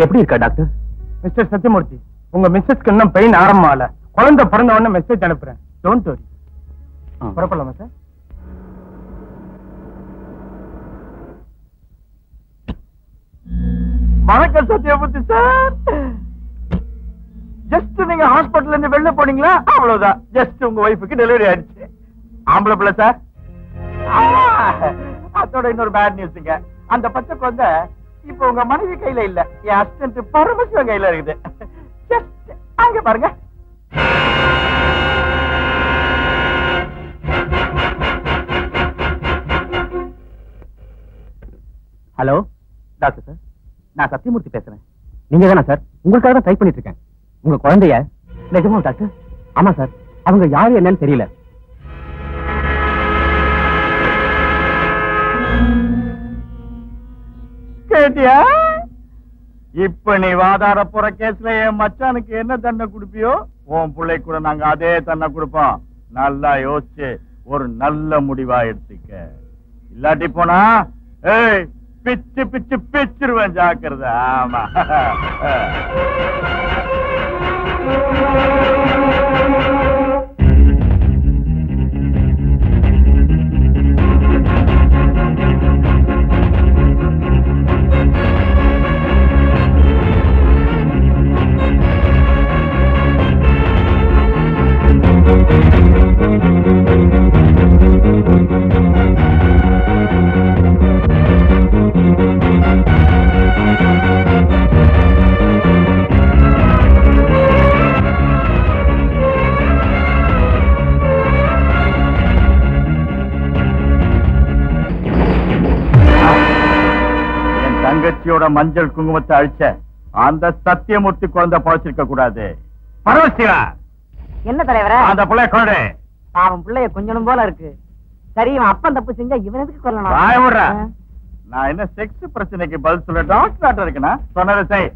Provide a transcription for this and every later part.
எப்படி இருக்கா doctor? Mister Sathyamoorthy, உங்க மிஸ்ஸஸ்க்கு இன்னும் பெயின் ஆரம்பமால. குழந்தை பிறந்த உடனே மெசேஜ் அனுப்புறேன். Don't worry. புறப்படலாமா சார்? வணக்கம் சத்யமூர்த்தி சார். ஜஸ்ட் நீங்க ஹாஸ்பிட்டல் இருந்து வெளில போனீங்களா? அவ்வளவுதான். ஜஸ்ட் உங்க ஒய்ஃபுக்கு டெலிவரி ஆயிடுச்சு. ஆம்பளை பிள்ளை சார். அதோட இன்னொரு பேட் நியூஸ்ங்க. அந்த பச்சை குழந்தை இப்ப உங்க மனைவி கையில இல்ல, என் அசிஸ்டன்ட் பரமசிவன் கையில இருக்குது. ஜஸ்ட் அங்க பாருங்க. ஹலோ டாக்டர் சார், நான் சத்யமூர்த்தி பேசுறேன். நீங்க தானே சார்? உங்களுக்காக தான் ட்ரை பண்ணிட்டு இருக்கேன். உங்க குழந்தைய நிஜமா டாக்டர்? ஆமா சார், அவங்க யாரு என்னன்னு தெரியல. கேட்டியா? இப்ப நீ வாதாட போற கேஸ்ல என் மச்சானுக்கு என்ன தண்டனை கொடுப்பியோ, உன் பிள்ளை கூட நாங்க அதே தண்டனை கொடுப்போம். நல்லா யோசிச்சு ஒரு நல்ல முடிவா எடுத்துக்க. இல்லாட்டி போனா ஏய் பிச்சு பிச்சு பிச்சிருவேன், ஜாக்கிரதை. ஆமா. தங்கச்சியோட மஞ்சள் குங்குமத்தை அழிச்ச அந்த சத்தியமூர்த்தி குழந்தை பழச்சிருக்க கூடாது. பரவசிவா, என்ன தலைவர? அந்த பிள்ளை கொண்டு. அவன் பிள்ளைய கொஞ்சம் போல இருக்கு. சரி, இவன் அப்பன் தப்பு செஞ்சா இவன் எதுக்கு கொல்லணும்? நான் என்ன செக்ஸ் பிரச்சனைக்கு பதில் சொல்ல டாக்டர் இருக்குன்னா சொன்னதை செய்.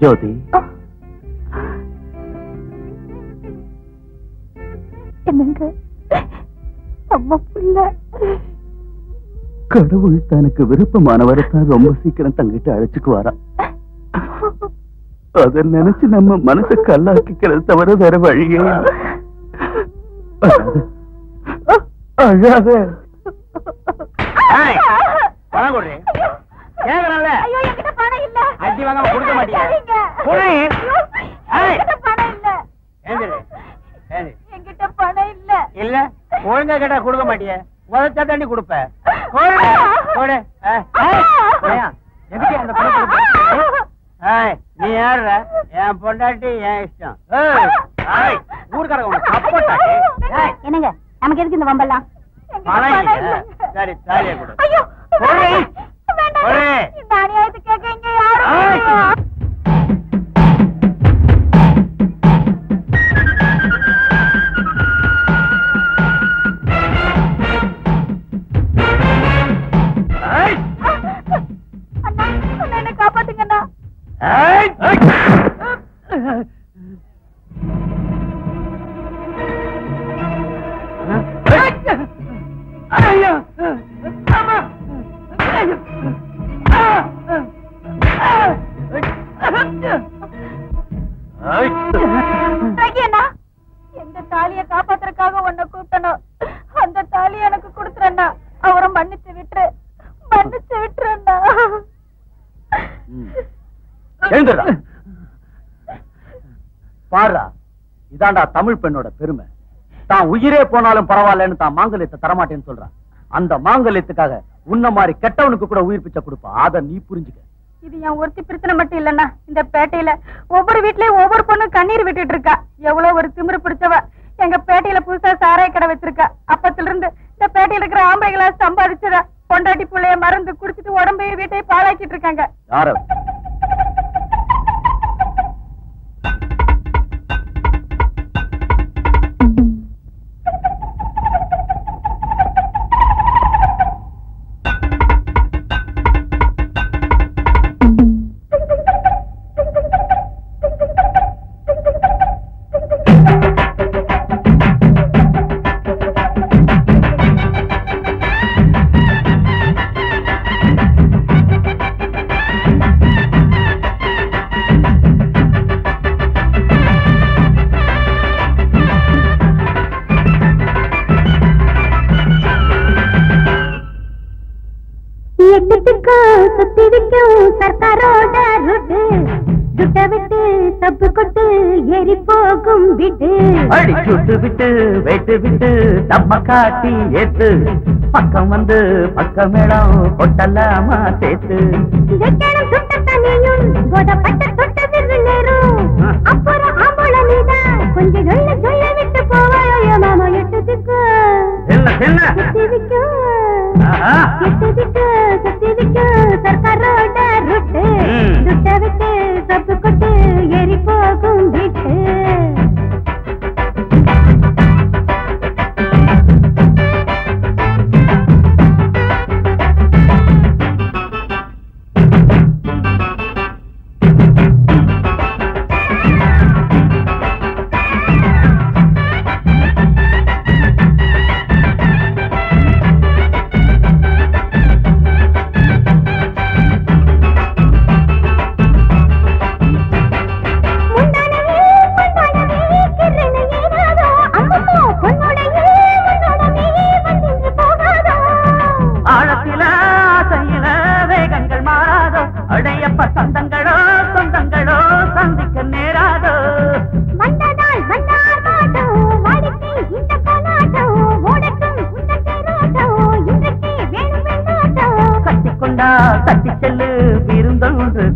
ஜோதி, என்னங்க அம்மா புள்ள? கடவுள் தனக்கு விருப்பமானவரைத்தான் ரொம்ப சீக்கிரம் தங்கிட்டு அழைச்சுக்குவாரா. அத நினைச்சு நம்ம மனசை கல்லாக்கிக்கிறது தவிர வேற வழியே அழாத. கொடுக்க மாட்டீங்க. இல்ல ஒழுங்கா கேட்டா கொடுக்க மாட்டிய, உதச்சா தண்ணி கொடுப்ப. நீ யாருற? என் பொண்டாட்டி, என் இஷ்டம். ஊருக்காரங்க என்னங்க நமக்கு எதுக்கு இந்த வம்பெல்லாம்? சரி சாரியா கொடு. என்ன காப்பாத்துங்கண்ணா. எந்த தாலிய காப்பாத்துறதுக்காக உன்னை கூட்டணும், அந்த தாலிய எனக்கு கொடுத்துறேன்னா அவரை மன்னிச்சு விட்டுரு, மன்னிச்சு விட்டுறேன்னா. பாரா, இதாண்டா தமிழ் பெண்ணோட பெருமை. தான் உயிரே போனாலும் பரவாயில்லன்னு தான் மாங்கல்யத்தை தரமாட்டேன்னு சொல்றான். அந்த மாங்கல்யத்துக்காக உன்ன மாதிரி கெட்டவனுக்கு கூட உயிர் பிச்சை கொடுப்பா. அத நீ புரிஞ்சுக்க. இது என் ஒருத்தி பிரச்சனை மட்டும் இல்லன்னா, இந்த பேட்டையில ஒவ்வொரு வீட்லயும் ஒவ்வொரு பொண்ணு கண்ணீர் விட்டுட்டு இருக்கா. எவ்வளவு ஒரு திமிரு பிடிச்சவ. எங்க பேட்டையில புதுசா சாராய கடை வச்சிருக்கா. அப்பத்துல இருந்து இந்த பேட்டையில இருக்கிற ஆம்பளைகளா சம்பாதிச்சதா பொண்டாட்டி புள்ளைய மறந்து குடிச்சிட்டு உடம்பையும் வீட்டையும் பாழாக்கிட்டு இருக்காங்க. யார சர்க்காரோட ரூட்டு துட்ட விட்டு தப்பு கொட்டு ஏறி போகும் விட்டு அடி சுட்டு விட்டு வெட்டு விட்டு நம்ம காட்டி ஏத்து பக்கம் வந்து பக்கம் மேடம் கொட்டலாமா சேர்த்து வெக்கணும் சுட்ட தனியும் போதப்பட்ட தொட்ட விரு நேரும் அப்புறம் ஆம்பள நீதான் கொஞ்சம் சொல்ல சொல்ல விட்டு போவாயோ மாமா எட்டதுக்கு எட்டதுக்கு எட்டதுக்கு சர்க்காரோட ரூட்டு துட்ட விட்டு தப்பு கொட்டு ஏறி போகும் விட்டு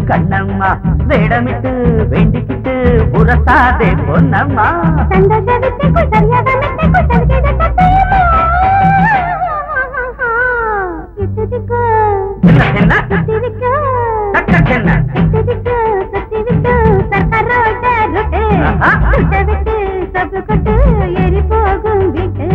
கண்ணம்மா வேடமிட்டு வேண்டிக்கிட்டு உரசாதே பொன்னம்மா ஏறி போகும் வீட்டு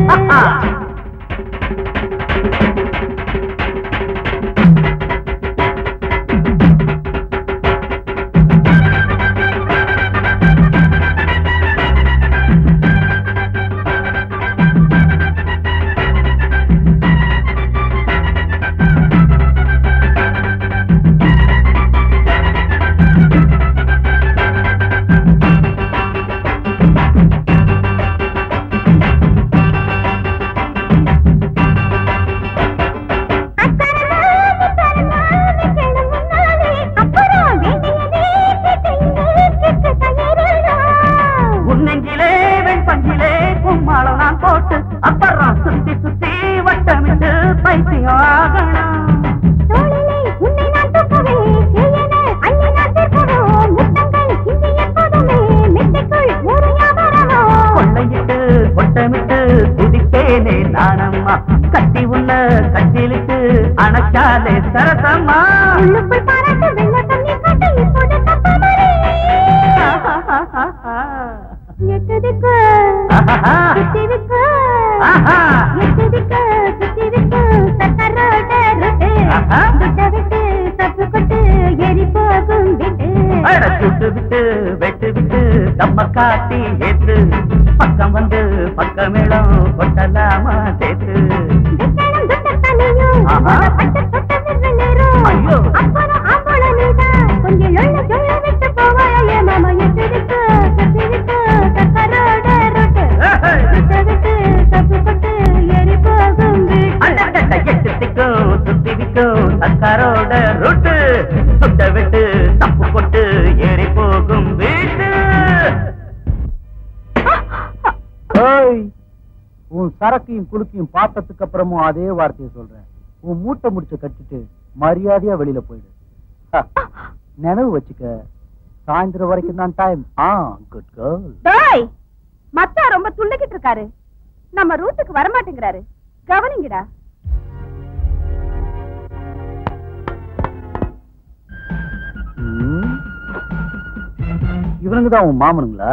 கட்டி உள்ள கட்டிலுக்கு அணைச்சாலே சரசம்மா சுட்டு விட்டு வெட்டு விட்டு நம்ம காட்டி ஏத்து பக்கம் வந்து பக்கமேளம் கொட்டலாமா சேர்த்து ஐயோ சர்க்காரோட ரூட்டு சுட்ட விட்டு தப்பு கொட்டு ஏறி போகும் வீட்டு. உன் சரக்கையும் குலுக்கையும் பார்த்ததுக்கு அப்புறமும் அதே வார்த்தையை சொல்றேன். உன் மூட்டை முடிச்ச கட்டிட்டு மரியாதையா வெளியில போயிடு. நினைவு வச்சுக்க, சாயந்தரம் வரைக்கும் தான் டைம். Good girl. மச்சா ரொம்ப துள்ளிக்கிட்டு இருக்காரு, நம்ம ரூட்டுக்கு வரமாட்டேங்கிறாரு, கவனிங்கடா. இவனுங்க தான் உன் மாமனுங்களா?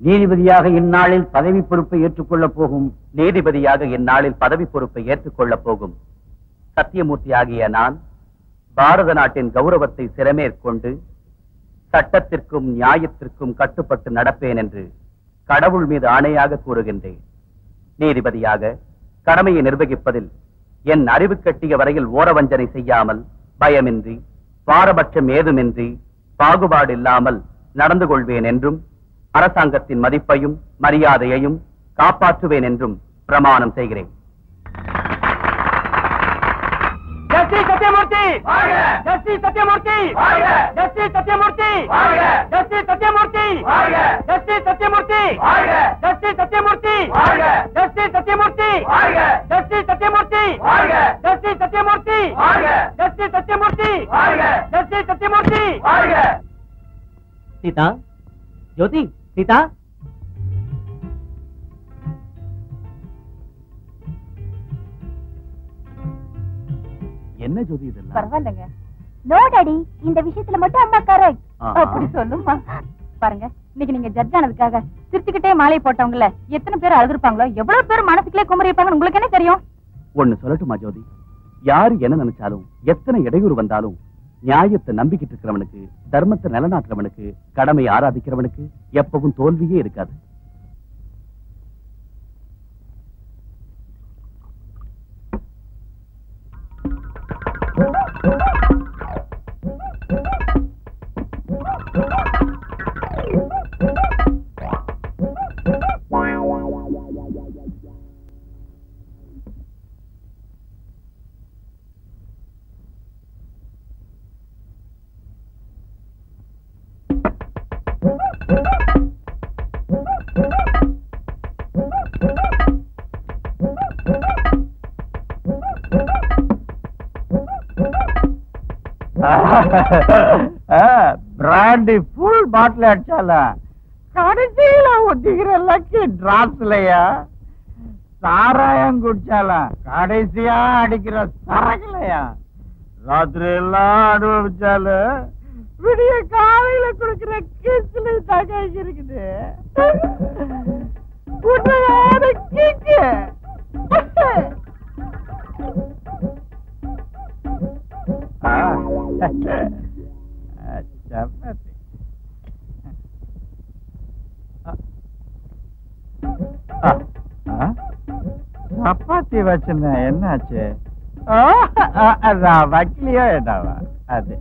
நீதிபதியாக இந்நாளில் பதவி பொறுப்பை ஏற்றுக்கொள்ளப் போகும் பதவி பொறுப்பை ஏற்றுக்கொள்ளப் போகும் சத்தியமூர்த்தி ஆகிய நான் பாரத நாட்டின் கௌரவத்தை சிறமேற்கொண்டு சட்டத்திற்கும் நியாயத்திற்கும் கட்டுப்பட்டு நடப்பேன் என்று கடவுள் மீது ஆணையாக கூறுகின்றேன். நீதிபதியாக கடமையை நிர்வகிப்பதில் என் அறிவு கட்டிய வரையில் ஓரவஞ்சனை செய்யாமல் பயமின்றி பாரபட்சம் ஏதுமின்றி பாகுபாடு இல்லாமல் நடந்து கொள்வேன் என்றும் அரசாங்கத்தின் மதிப்பையும் மரியாதையையும் காப்பாற்றுவேன் என்றும் பிரமாணம் செய்கிறேன். Justice Sathyamoorthy! Justice Sathyamoorthy! Justice Sathyamoorthy! Justice Sathyamoorthy! Justice Sathyamoorthy! Justice Sathyamoorthy! Justice Sathyamoorthy! Justice Sathyamoorthy! Justice Sathyamoorthy! Justice Sathyamoorthy! Justice Sathyamoorthy! Seetha, Jothi, Seetha. என்ன ஜோதி இதெல்லாம்? பரவாயில்லைங்க. நோ டாடி, இந்த விஷயத்துல மட்டும் அம்மா கரெக்ட். அப்படி சொல்லுமா. பாருங்க, இன்னைக்கு நீங்க ஜட்ஜ் ஆனதுக்காக சிரிச்சுக்கிட்டே மாலை போட்டவங்கள எத்தனை பேர் அழுதுருப்பாங்களோ, எவ்வளவு பேர் மனசுக்குள்ளே குமரி இருப்பாங்கன்னு உங்களுக்கு என்ன தெரியும்? ஒண்ணு சொல்லட்டுமா ஜோதி, யாரு என்ன நினைச்சாலும் எத்தனை இடையூறு வந்தாலும் நியாயத்தை நம்பிக்கிட்டு இருக்கிறவனுக்கு, தர்மத்தை நிலநாட்டுறவனுக்கு, கடமையை ஆராதிக்கிறவனுக்கு எப்பவும் தோல்வியே இருக்காது. பிராண்டி ஃபுல் பாட்டில் அடிச்சால கடைசியில ஒட்டிக்கிற லக்கி டிராப்ஸ்லயா சாராயம் குடிச்சால கடைசியா அடிக்கிற சரகுலையா ராத்திரி எல்லாம் அனுபவிச்சால விடிய காலையில கொடுக்கிற கிஸ்ல தகாய் இருக்குது சப்பாத்தி சப்பாத்தி வச்சுன என்னாச்சு வக்கலையோ ஏடாவா அது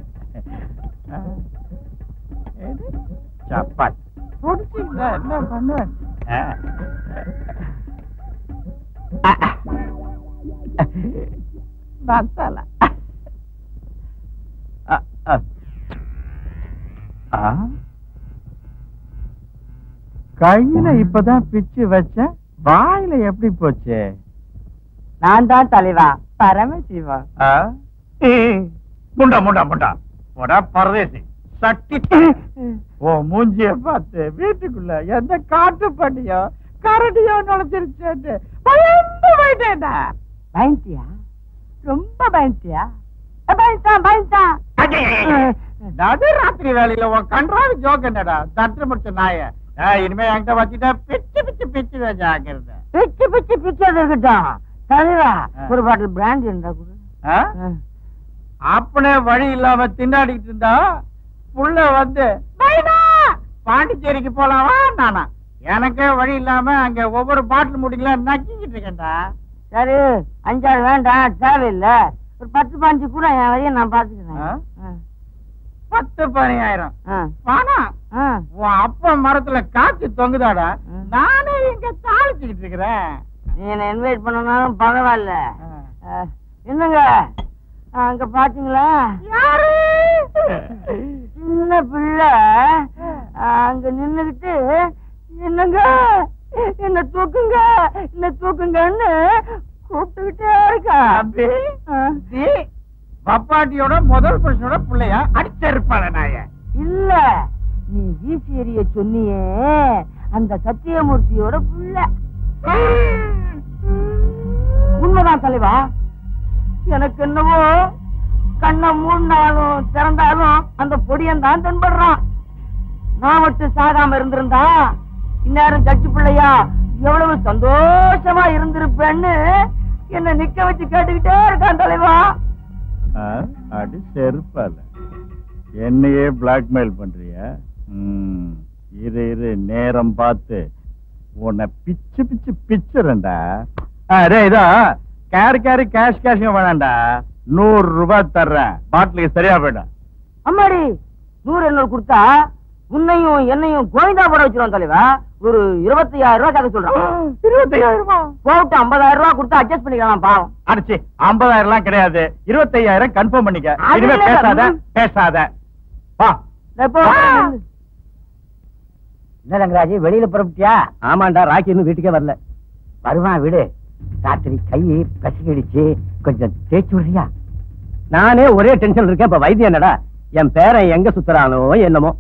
சப்பாத்தி பிடிச்சிங்களா என்ன பண்ணுவேன் மசாலா கையில இப்பதான் பிச்சு வச்ச வாயில எப்படி போச்சு? நான் தான் தலைவா பரமசிவா. முண்டா முண்டா முண்டா போடா பரதேசி சட்டி. ஓ மூஞ்சிய பார்த்து வீட்டுக்குள்ள எந்த காட்டு பண்ணியோ கரடியோ நுழைச்சிருச்சு பயந்து போயிட்டேன்டா. பயந்தியா? ரொம்ப பயந்தியா? பயந்தான் பயந்தான். ராத்திரி வேலையில உன் கன்றாவி ஜோக் என்னடா தட்டு முடிச்ச நாய. இனிமே என்கிட்ட வச்சுட்டா பிச்சு பிச்சு பிச்சு ஜாக்கிரத. பிச்சு பிச்சு பிச்சது இருக்கட்டும் தலைவா. ஒரு பாட்டில் பிராண்ட் இருந்தா கூட. அப்பனே வழி இல்லாம திண்டாடிட்டு இருந்தா புள்ள வந்து பாண்டிச்சேரிக்கு போலாமா நானா? எனக்கே வழி இல்லாம அங்க ஒவ்வொரு பாட்டில் முடிக்கலாம் நக்கிக்கிட்டு இருக்கேன்டா. சரி 5 வேண்டாம் தேவையில்லை. ஒரு 10-15 கூட என் வழியை நான் பாத்துக்கிறேன். 10-15,000 பணம் உன் அப்பா மரத்துல காய்ச்சி தொங்குதாடா. நானே இங்க தாளிச்சுக்கிட்டு இருக்கிறேன். நீ என்ன இன்வைட் பண்ணனாலும் பரவாயில்ல. என்னங்க அங்க பாத்தீங்களா யாரு சின்ன பிள்ளை அங்க நின்னுகிட்டு என்னங்க என்ன தூக்குங்க என்ன தூக்குங்கன்னு கூப்பிட்டுக்கிட்டே இருக்கா. பப்பாட்டியோட முதல் புருஷனோட பிள்ளையா அடிச்சிருப்பான நாய. இல்ல நீ வீசி எறிய சொன்னியே அந்த சத்தியமூர்த்தியோட புள்ள. உண்மைதான் தலைவா. எனக்கு என்னவோ கண்ணை மூடினாலும் திறந்தாலும் அந்த பொடியன் தான் தென்படுறான். நான் மட்டும் சாகாம இருந்திருந்தா இந்நேரம் சச்சி பிள்ளையா எவ்வளவு சந்தோஷமா இருந்திருப்பேன்னு என்ன நிக்க வச்சு கேட்டுக்கிட்டே இருக்கான் தலைவா. அடி செருப்பால என்னையே பிளாக்மெயில் பண்றிய? இரு இரு நேரம் பார்த்து உன்னை பிச்சு பிச்சு பிச்சுறேன்டா. இதோ கேரி கேஷ் வேணாண்டா. 100 ரூபாய் தர்றேன் பாட்டிலுக்கு சரியா போயிடும். அம்மாடி 100 கொடுத்தா உன்னையும் என்னையும் கோவிந்தா போட வச்சிருவோம் தலைவா. ஒரு 25,000 ரூபாய் கதை சொல்றான். 25,000 போட்டு 50,000 ரூபாய் கொடுத்து அட்ஜஸ்ட் பண்ணிக்கலாம். பாவம் அடிச்சு 50,000 கிடையாது 25,000 கன்ஃபார்ம் பண்ணிக்க. இனிமே பேசாத வா. என்ன ரங்கராஜ் வெளியில புறப்பட்டியா? ஆமாண்டா ராக்கி இன்னும் வீட்டுக்கே வரல. வருவான் விடு. ராத்திரி கை கசிக்கிடுச்சு கொஞ்சம் தேய்ச்சி விடுறியா? நானே ஒரே டென்ஷன் இருக்கேன். இப்ப வைத்தியம் என்னடா என் பேரன் எங்க சுத்துறானோ என்னமோ.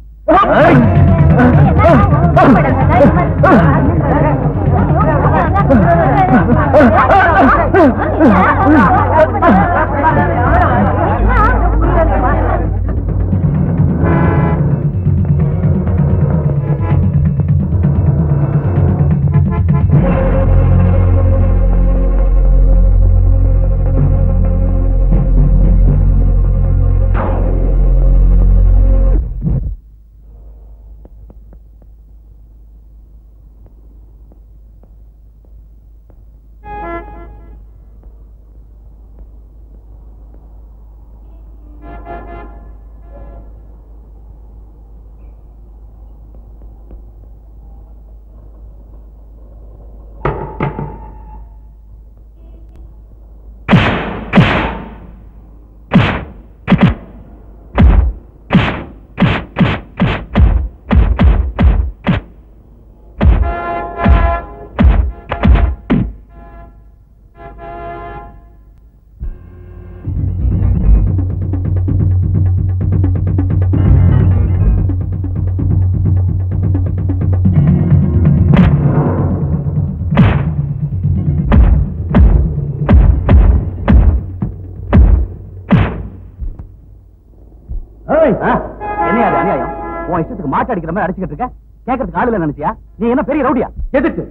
என்ன அது அநியாயம்? உன் இஷ்டத்துக்கு மாட்டு அடிக்கிற மாதிரி அடிச்சுக்கிட்டு இருக்க. கேட்கறதுக்கு ஆளு இல்ல நினைச்சியா? நீ என்ன பெரிய ரவுடியா? எதுக்கு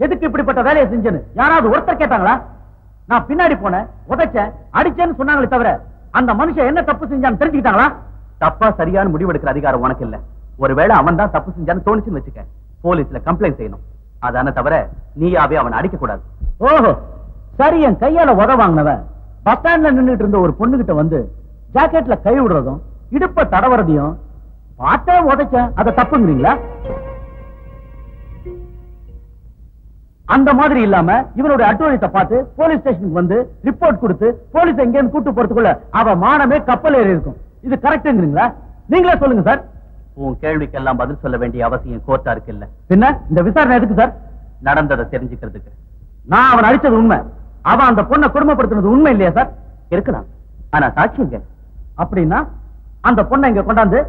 எதுக்கு இப்படிப்பட்ட வேலையை செஞ்சேன்னு யாராவது ஒருத்தர் கேட்டாங்களா? நான் பின்னாடி போனேன், உதைச்சேன், அடிச்சேன்னு சொன்னாங்களே தவிர அந்த மனுஷன் என்ன தப்பு செஞ்சான்னு தெரிஞ்சுக்கிட்டாங்களா? தப்பா சரியான முடிவெடுக்கிற அதிகாரம் உனக்கு இல்ல. ஒருவேளை அவன் தான் தப்பு செஞ்சான்னு தோணுச்சுன்னு வச்சுக்க, போலீஸ்ல கம்ப்ளைண்ட் செய்யணும். அதான தவிர நீயாவே அவனை அடிக்க கூடாது. ஓஹோ, சரி. என் கையால உத வாங்கினவன் பஸ் ஸ்டாண்ட்ல நின்றுட்டு இருந்த ஒரு பொண்ணுகிட்ட வந்து ஜாக்கெட்ல கை விடுறதும் இடுப்ப தடவறதையும் பார்த்தே உதைச்சேன், அதை தப்புங்கிறீங்களா? அந்த மாதிரி இல்லாம இவனுடைய அட்டுவழியத்தை பார்த்து போலீஸ் ஸ்டேஷனுக்கு வந்து ரிப்போர்ட் கொடுத்து போலீஸ் எங்கேயும் கூட்டு போறதுக்குள்ள அவ மானமே கப்பல் ஏறி இருக்கும். இது கரெக்ட்ங்கிறீங்களா? நீங்களே சொல்லுங்க சார். உன் கேள்விக்கெல்லாம் பதில் சொல்ல வேண்டிய அவசியம் கோர்ட்டா இருக்கு இல்ல. பின்ன இந்த விசாரணை எதுக்கு சார்? நடந்ததை தெரிஞ்சுக்கிறதுக்கு. நான் அவன் அடிச்சது உண்மை, அவன் அந்த பொண்ணை குடும்பப்படுத்தினது உண்மை இல்லையா சார்? இருக்கலாம், ஆனா சாட்சிங்க. அப்படின்னா அந்த பொண்ணை இங்க கொண்டாந்து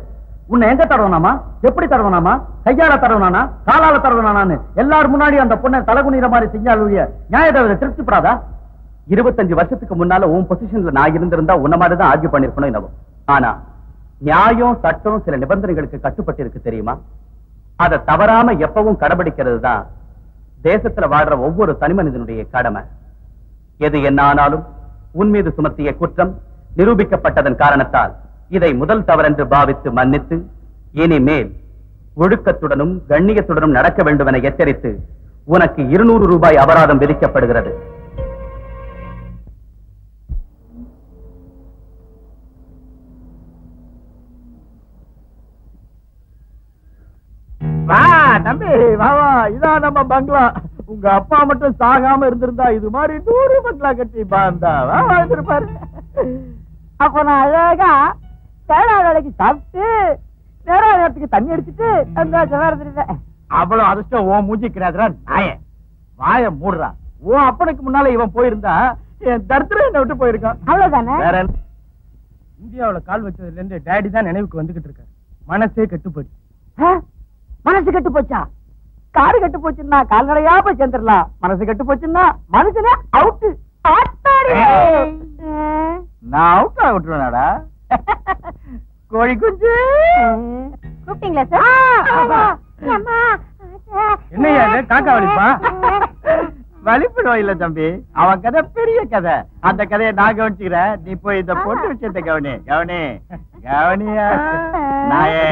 உன்னை எங்க தடவனாமா, எப்படி தடவனாமா, கையால தடவனானா, காலால தடவனானு எல்லாரும் முன்னாடி அந்த பொண்ணை தலகுனிற மாதிரி செஞ்சாலுடைய நியாயத்தை திருப்திப்படாதா? 25 வருஷத்துக்கு முன்னால உன் பொசிஷன்ல நான் இருந்திருந்தா உன்ன மாதிரி தான் ஆர்கியூ பண்ணிருக்கணும் என்னவோ. ஆனா நியாயம் சட்டம் சில நிபந்தனைகளுக்கு கட்டுப்பட்டு இருக்கு தெரியுமா? அதை தவறாம எப்பவும் கடைபிடிக்கிறது தான் தேசத்துல வாழ்ற ஒவ்வொரு தனி மனிதனுடைய கடமை. எது என்ன ஆனாலும் உன் மீது சுமத்திய குற்றம் நிரூபிக்கப்பட்டதன் காரணத்தால் இதை முதல் தவறென்று பாவித்து மன்னித்து இனிமேல் ஒழுக்கத்துடனும் கண்ணியத்துடனும் நடக்க வேண்டும் என எச்சரித்து உனக்கு 200 ரூபாய் அபராதம் விதிக்கப்படுகிறது. வா தம்பி, வா வா, இதான் நம்ம பங்களா. உங்க அப்பா மட்டும் சாகாம இருந்திருந்தா இது மாதிரி 100 பங்களா கட்டி பாந்தா இருப்பாரு. அப்ப நான் அழகா தேடா வேலைக்கு சாப்பிட்டு நேரா நேரத்துக்கு தண்ணி அடிச்சுட்டு அந்த அவ்வளவு அதிர்ஷ்டம் ஓ மூஞ்சி கிடையாதுடா நாய. வாய மூடுறா. ஓ அப்பனுக்கு முன்னால இவன் போயிருந்தா என் தரித்திரம் என்ன விட்டு போயிருக்கான். அவ்வளவுதானே? வேற இந்தியாவுல கால் வச்சதுல இருந்து டேடி தான் நினைவுக்கு வந்துகிட்டு இருக்காரு. மனசே கெட்டுப்படி. மனசு கெட்டு போச்சா? காடு கெட்டு போச்சுன்னா கால்நடையா போய் சேர்ந்துடலாம். மனசு கெட்டு போச்சுன்னா மனுஷனே அவுட்டு. நான் அவுட் ஆகிட்டுருவேனாடா. கோழி குஞ்சு கூப்பிட்டீங்களா சார்? என்னையா இது காக்கா வலிப்பா? வலிப்பிடுவோம் இல்ல தம்பி, அவன் கதை பெரிய கதை. அந்த கதையை நான் கவனிச்சுக்கிறேன், நீ போய் இந்த பொண்ணு விஷயத்தை கவனி. கவனி கவனியா நாயே.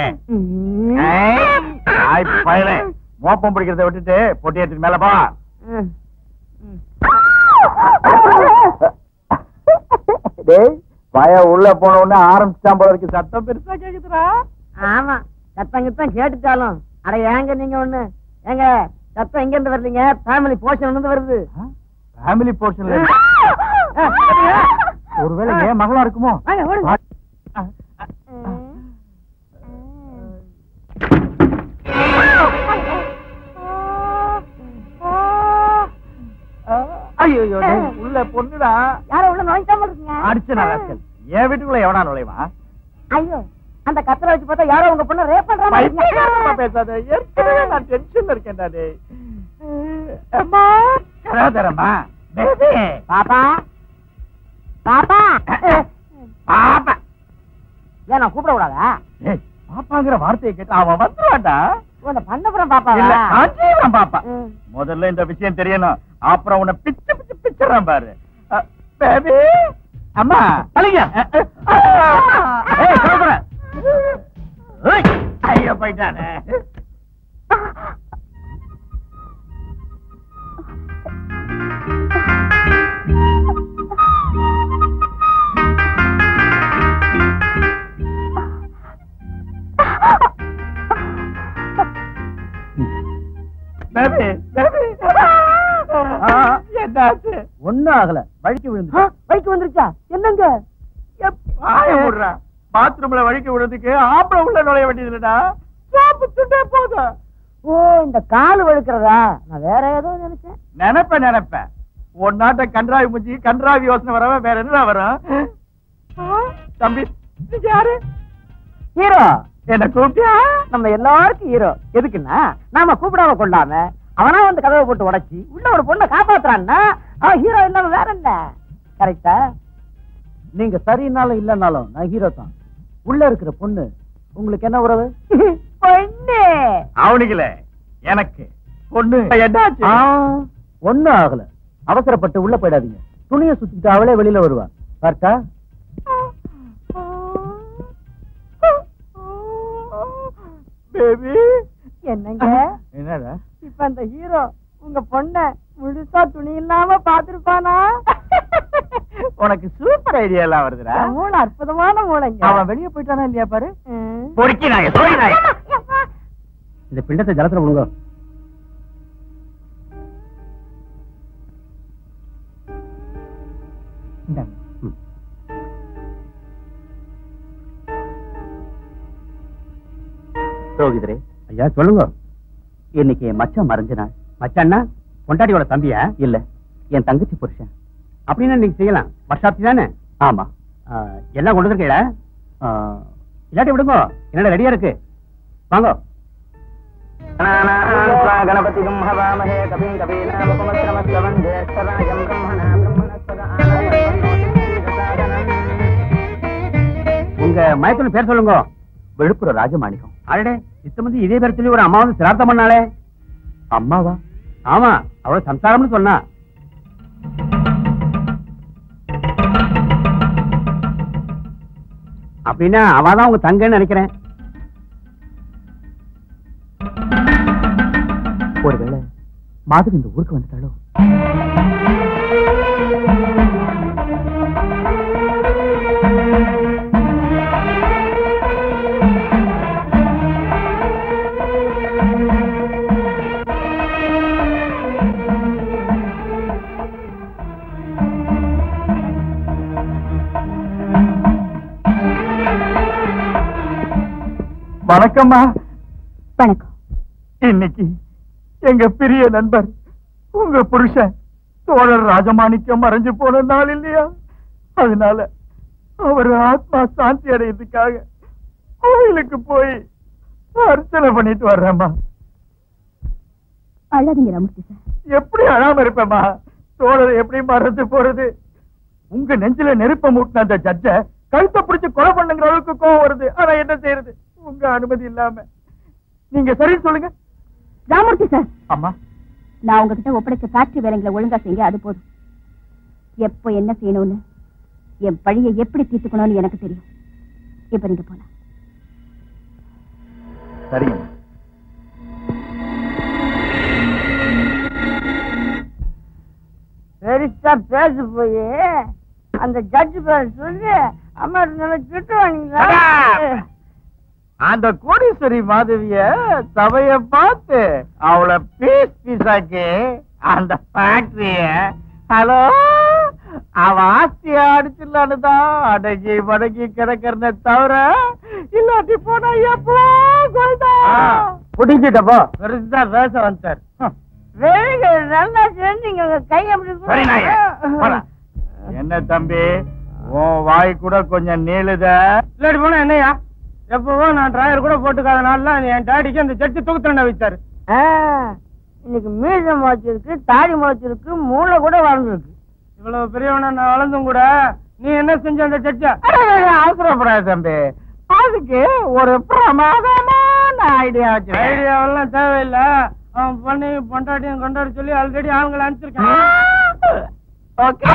பயலே மோப்பம் பிடிக்கிறத விட்டுட்டு பொட்டி எடுத்துட்டு மேல போ. பய உள்ள போன உடனே ஆரம்பிச்சான் போல இருக்கு. சத்தம் பெருசா கேக்குதுடா. ஆமா, சத்தம் கித்தம் கேட்டுட்டாலும் அட ஏங்க நீங்க ஒண்ணு ஏங்க சத்தம் எங்க இருந்து வரலீங்க? ஃபேமிலி போர்ஷன் இருந்து வருது. ஃபேமிலி போர்ஷன்ல ஒருவேளை ஏன் மகளா இருக்குமோ? ஐயோ, உள்ள பொண்ணுடா. யாரோ உள்ள நுழைக்காம இருக்கீங்க. அடிச்சு நான் என் வீட்டுக்குள்ள எவனா நுழைவா? ஐயோ, அந்த கத்தரை வச்சு பார்த்தா யாரோ உங்க பொண்ணு ரேப் பண்ற மாதிரி. பேசாத, ஏற்கனவே நான் டென்ஷன்ல இருக்கேன்டா. டேய் அம்மா கராதரமா பேபி. பாப்பா பாப்பா பாப்பா ஏன் நான் கூப்பிட கூடாதா? ஏய், பாப்பாங்கிற வார்த்தையை கேட்டு அவன் வந்துருவான்டா. உன்னை பண்ணப்புறம் பாப்பா இல்ல, நான் பாப்பா. முதல்ல இந்த விஷயம் தெரியணும், அப்புறம் உன்னை பிச்சு பிச்சு பிச்சுறான் பாரு. பேபி அம்மா அழிங்க. ஐயோ போயிட்டானே. என்னாச்சு? ஒண்ணும் ஆகல, வழிக்கு விழுந்து. பைக் வந்துருச்சா? என்னங்க பாத்ரூம்ல வழிக்கு விடுறதுக்கு ஆம்பளை உள்ள நுழைய வேண்டியது இல்லடா. சாப்பிட்டுட்டே போதும். ஓ, இந்த கால் வழுக்கிறதா? நான் வேற ஏதோ நினைச்சேன். நினைப்பேன் ஒரு நாட்டை கன்றாவி முஞ்சி கன்றாவி யோசனை வரவ வேற என்ன வரும்? தம்பி நீங்க யாரு? ஹீரோ. என்ன கூப்பிட்டியா? நம்ம எல்லாருக்கும் ஹீரோ. எதுக்குன்னா நாம கூப்பிடாம கொள்ளாம அவனா வந்து கதவை போட்டு உடைச்சி உள்ள ஒரு பொண்ணை காப்பாத்துறான்னா ஹீரோ இல்லாம வேற என்ன? கரெக்டா? நீங்க சரினாலும் இல்லனாலும் நான் ஹீரோ தான். உள்ள இருக்கிற பொண்ணு உங்களுக்கு என்ன உறவு? பொண்ணு அவனுக்குல எனக்கு பொண்ணு என்னாச்சு? ஒண்ணும் ஆகல. அவசரப்பட்டு உள்ள போயிடாதீங்க. துணியை சுத்திட்டு அவளே வெளியில வருவா. கரெக்டா? பேபி என்னங்க என்னடா? இப்ப அந்த ஹீரோ உங்க பொண்ண முழுசா துணி இல்லாம பாத்துருப்பானா? உனக்கு சூப்பர் ஐடியா எல்லாம் வருதுடா. மூளை அற்புதமான மூளைங்க. அவன் வெளியே போயிட்டானா இல்லையா பாரு. ம். பொறுக்கினாய சோழினாய. இந்த பிண்டத்தை ஜலத்துல விடுங்க. ரோகிதரே, ஐயா சொல்லுங்க. இன்னைக்கு என் மச்சான் மறைஞ்ச நாள். மச்சான்னா பொண்டாட்டியோட தம்பியா? இல்ல, என் தங்கச்சி புருஷன். அப்படின்னா நீங்க செய்யலாம். வருஷாப்தி தானே? ஆமா. எல்லாம் கொண்டு வந்துருக்கீங்களா? இல்லாட்டி விடுங்க. என்னடா ரெடியா இருக்கு, வாங்க. கணபதிகும் ஹவாமஹே கபிம் கபீனாமுபமஸ்ரமஸ்ரவம் ஜேஷ்டராஜம் பிரம்மணா உங்க மயத்துல பேர் சொல்லுங்க. விழுப்புரம் ராஜமாணிக்கம். அடடே, இத்தமதி இதே பேர் சொல்லி ஒரு அம்மா வந்து சிரார்த்தம் பண்ணாளே. அம்மாவா? ஆமா, அவள சம்சாரம்னு சொன்னா. அப்படின்னா அவதான் உங்க தங்கன்னு நினைக்கிறேன். ஒருவேளை மாதவி இந்த ஊருக்கு வந்துட்டாளோ? வணக்கம்மா. வணக்கம். இன்னைக்கு எங்க பெரிய நண்பர் உங்க புருஷன் தோழர் ராஜமாணிக்கம் மறைஞ்சு போன நாள் இல்லையா? அதனால அவர் ஆத்மா சாந்தி அடையதுக்காக கோயிலுக்கு போய் அர்ச்சனை பண்ணிட்டு வர்றேம்மா. அழாதீங்க ராமூர்த்தி சார். எப்படி அழாம இருப்பேம்மா? தோழர் எப்படி மறந்து போறது? உங்க நெஞ்சில நெருப்ப மூட்டின அந்த ஜட்ஜ கழுத்தை பிடிச்சு கொலை பண்ணுங்கிற அளவுக்கு கோவம் வருது. ஆனா என்ன செய்யறது? உங்க அனுமதி இல்லாம. நீங்க சரி சொல்லுங்க. ராமூர்த்தி சார், அம்மா, நான் உங்ககிட்ட ஒப்படைச்ச ஃபேக்டரி வேலைங்களை ஒழுங்கா செய்யுங்க, அது போதும். எப்போ என்ன செய்யணும்னு, என் பழியை எப்படி தீர்த்துக்கணும்னு எனக்கு தெரியும். இப்ப நீங்க போலாம். சரிங்க. பெருசா பேச போய் அந்த ஜட்ஜ் பேர் சொல்லி அம்மா நல்லா திட்டுவாங்களா? அந்த கோடீஸ்வரி மாதவிய சபைய பார்த்து அவளை பீஸ் பீஸாக்கி அந்த ஃபேக்டரிய ஹலோ அவ ஆஸ்தியா அடிச்சிடலான்னுதான் அடங்கி மடங்கி கிடக்கிறத தவிர இல்லாட்டி போனா எப்போ புடிச்சிட்டப்போ பெருசா பேச வந்தார். வேலைகள் நல்லா செஞ்சீங்க. கை அப்படி என்ன தம்பி, உன் வாய் கூட கொஞ்சம் நீளுத. இல்லாடி போனா என்னையா? எப்பவோ நான் டிராயர் கூட போட்டுக்காத நாள்ல என் டாடிக்கு அந்த ஜட்ஜி தூக்கத்துல வச்சாரு. இன்னைக்கு மீசம் முளைச்சிருக்கு, தாடி முளைச்சிருக்கு, மூளை கூட வளர்ந்துருக்கு. இவ்வளவு பெரியவன நான் வளர்ந்தும் கூட நீ என்ன செஞ்ச அந்த ஜட்ஜ? அவசரப்படாது தம்பி, அதுக்கு ஒரு பிரமாதமான ஐடியா வச்சு. ஐடியாவெல்லாம் தேவையில்லை. அவன் பண்ணி பொண்டாட்டியும் கொண்டாடி சொல்லி ஆல்ரெடி ஆளுங்களை அனுப்பிச்சிருக்கான். ஓகே.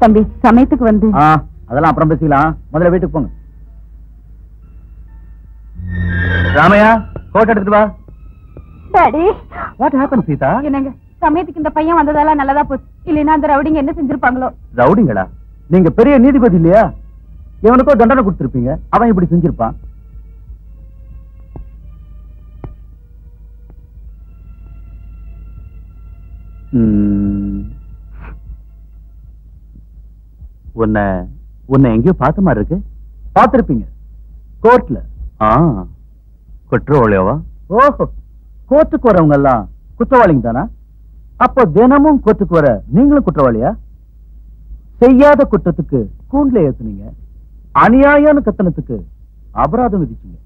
தம்பி சமயத்துக்கு வந்து அதெல்லாம் அப்புறம் பேசிக்கலாம், முதல்ல வீட்டுக்கு போங்க. ராமையா கோட் எடுத்துட்டு வா. Daddy what happen Seetha? என்னங்க சமயத்துக்கு இந்த பையன் வந்ததால நல்லதா போச்சு, இல்லைன்னா அந்த ரவுடிங்க என்ன செஞ்சிருப்பாங்களோ. ரவுடிங்களா? நீங்க பெரிய நீதிபதி இல்லையா? இவனுக்கோ தண்டனை கொடுத்திருப்பீங்க, அவன் இப்படி செஞ்சிருப்பான். உன்னை எங்கேயோ பார்த்த மாதிரி இருக்கு. பார்த்திருப்பீங்க கோர்ட்ல. குற்றவாளியாவா? ஓஹோ, கோர்ட்டுக்கு வரவங்க எல்லாம் குற்றவாளிங்க தானா? அப்போ தினமும் கோர்ட்டுக்கு வர நீங்களும் குற்றவாளியா? செய்யாத குற்றத்துக்கு கூண்டுல ஏத்துனீங்க, அநியாயம்னு கத்தனத்துக்கு அபராதம் விதிச்சீங்க.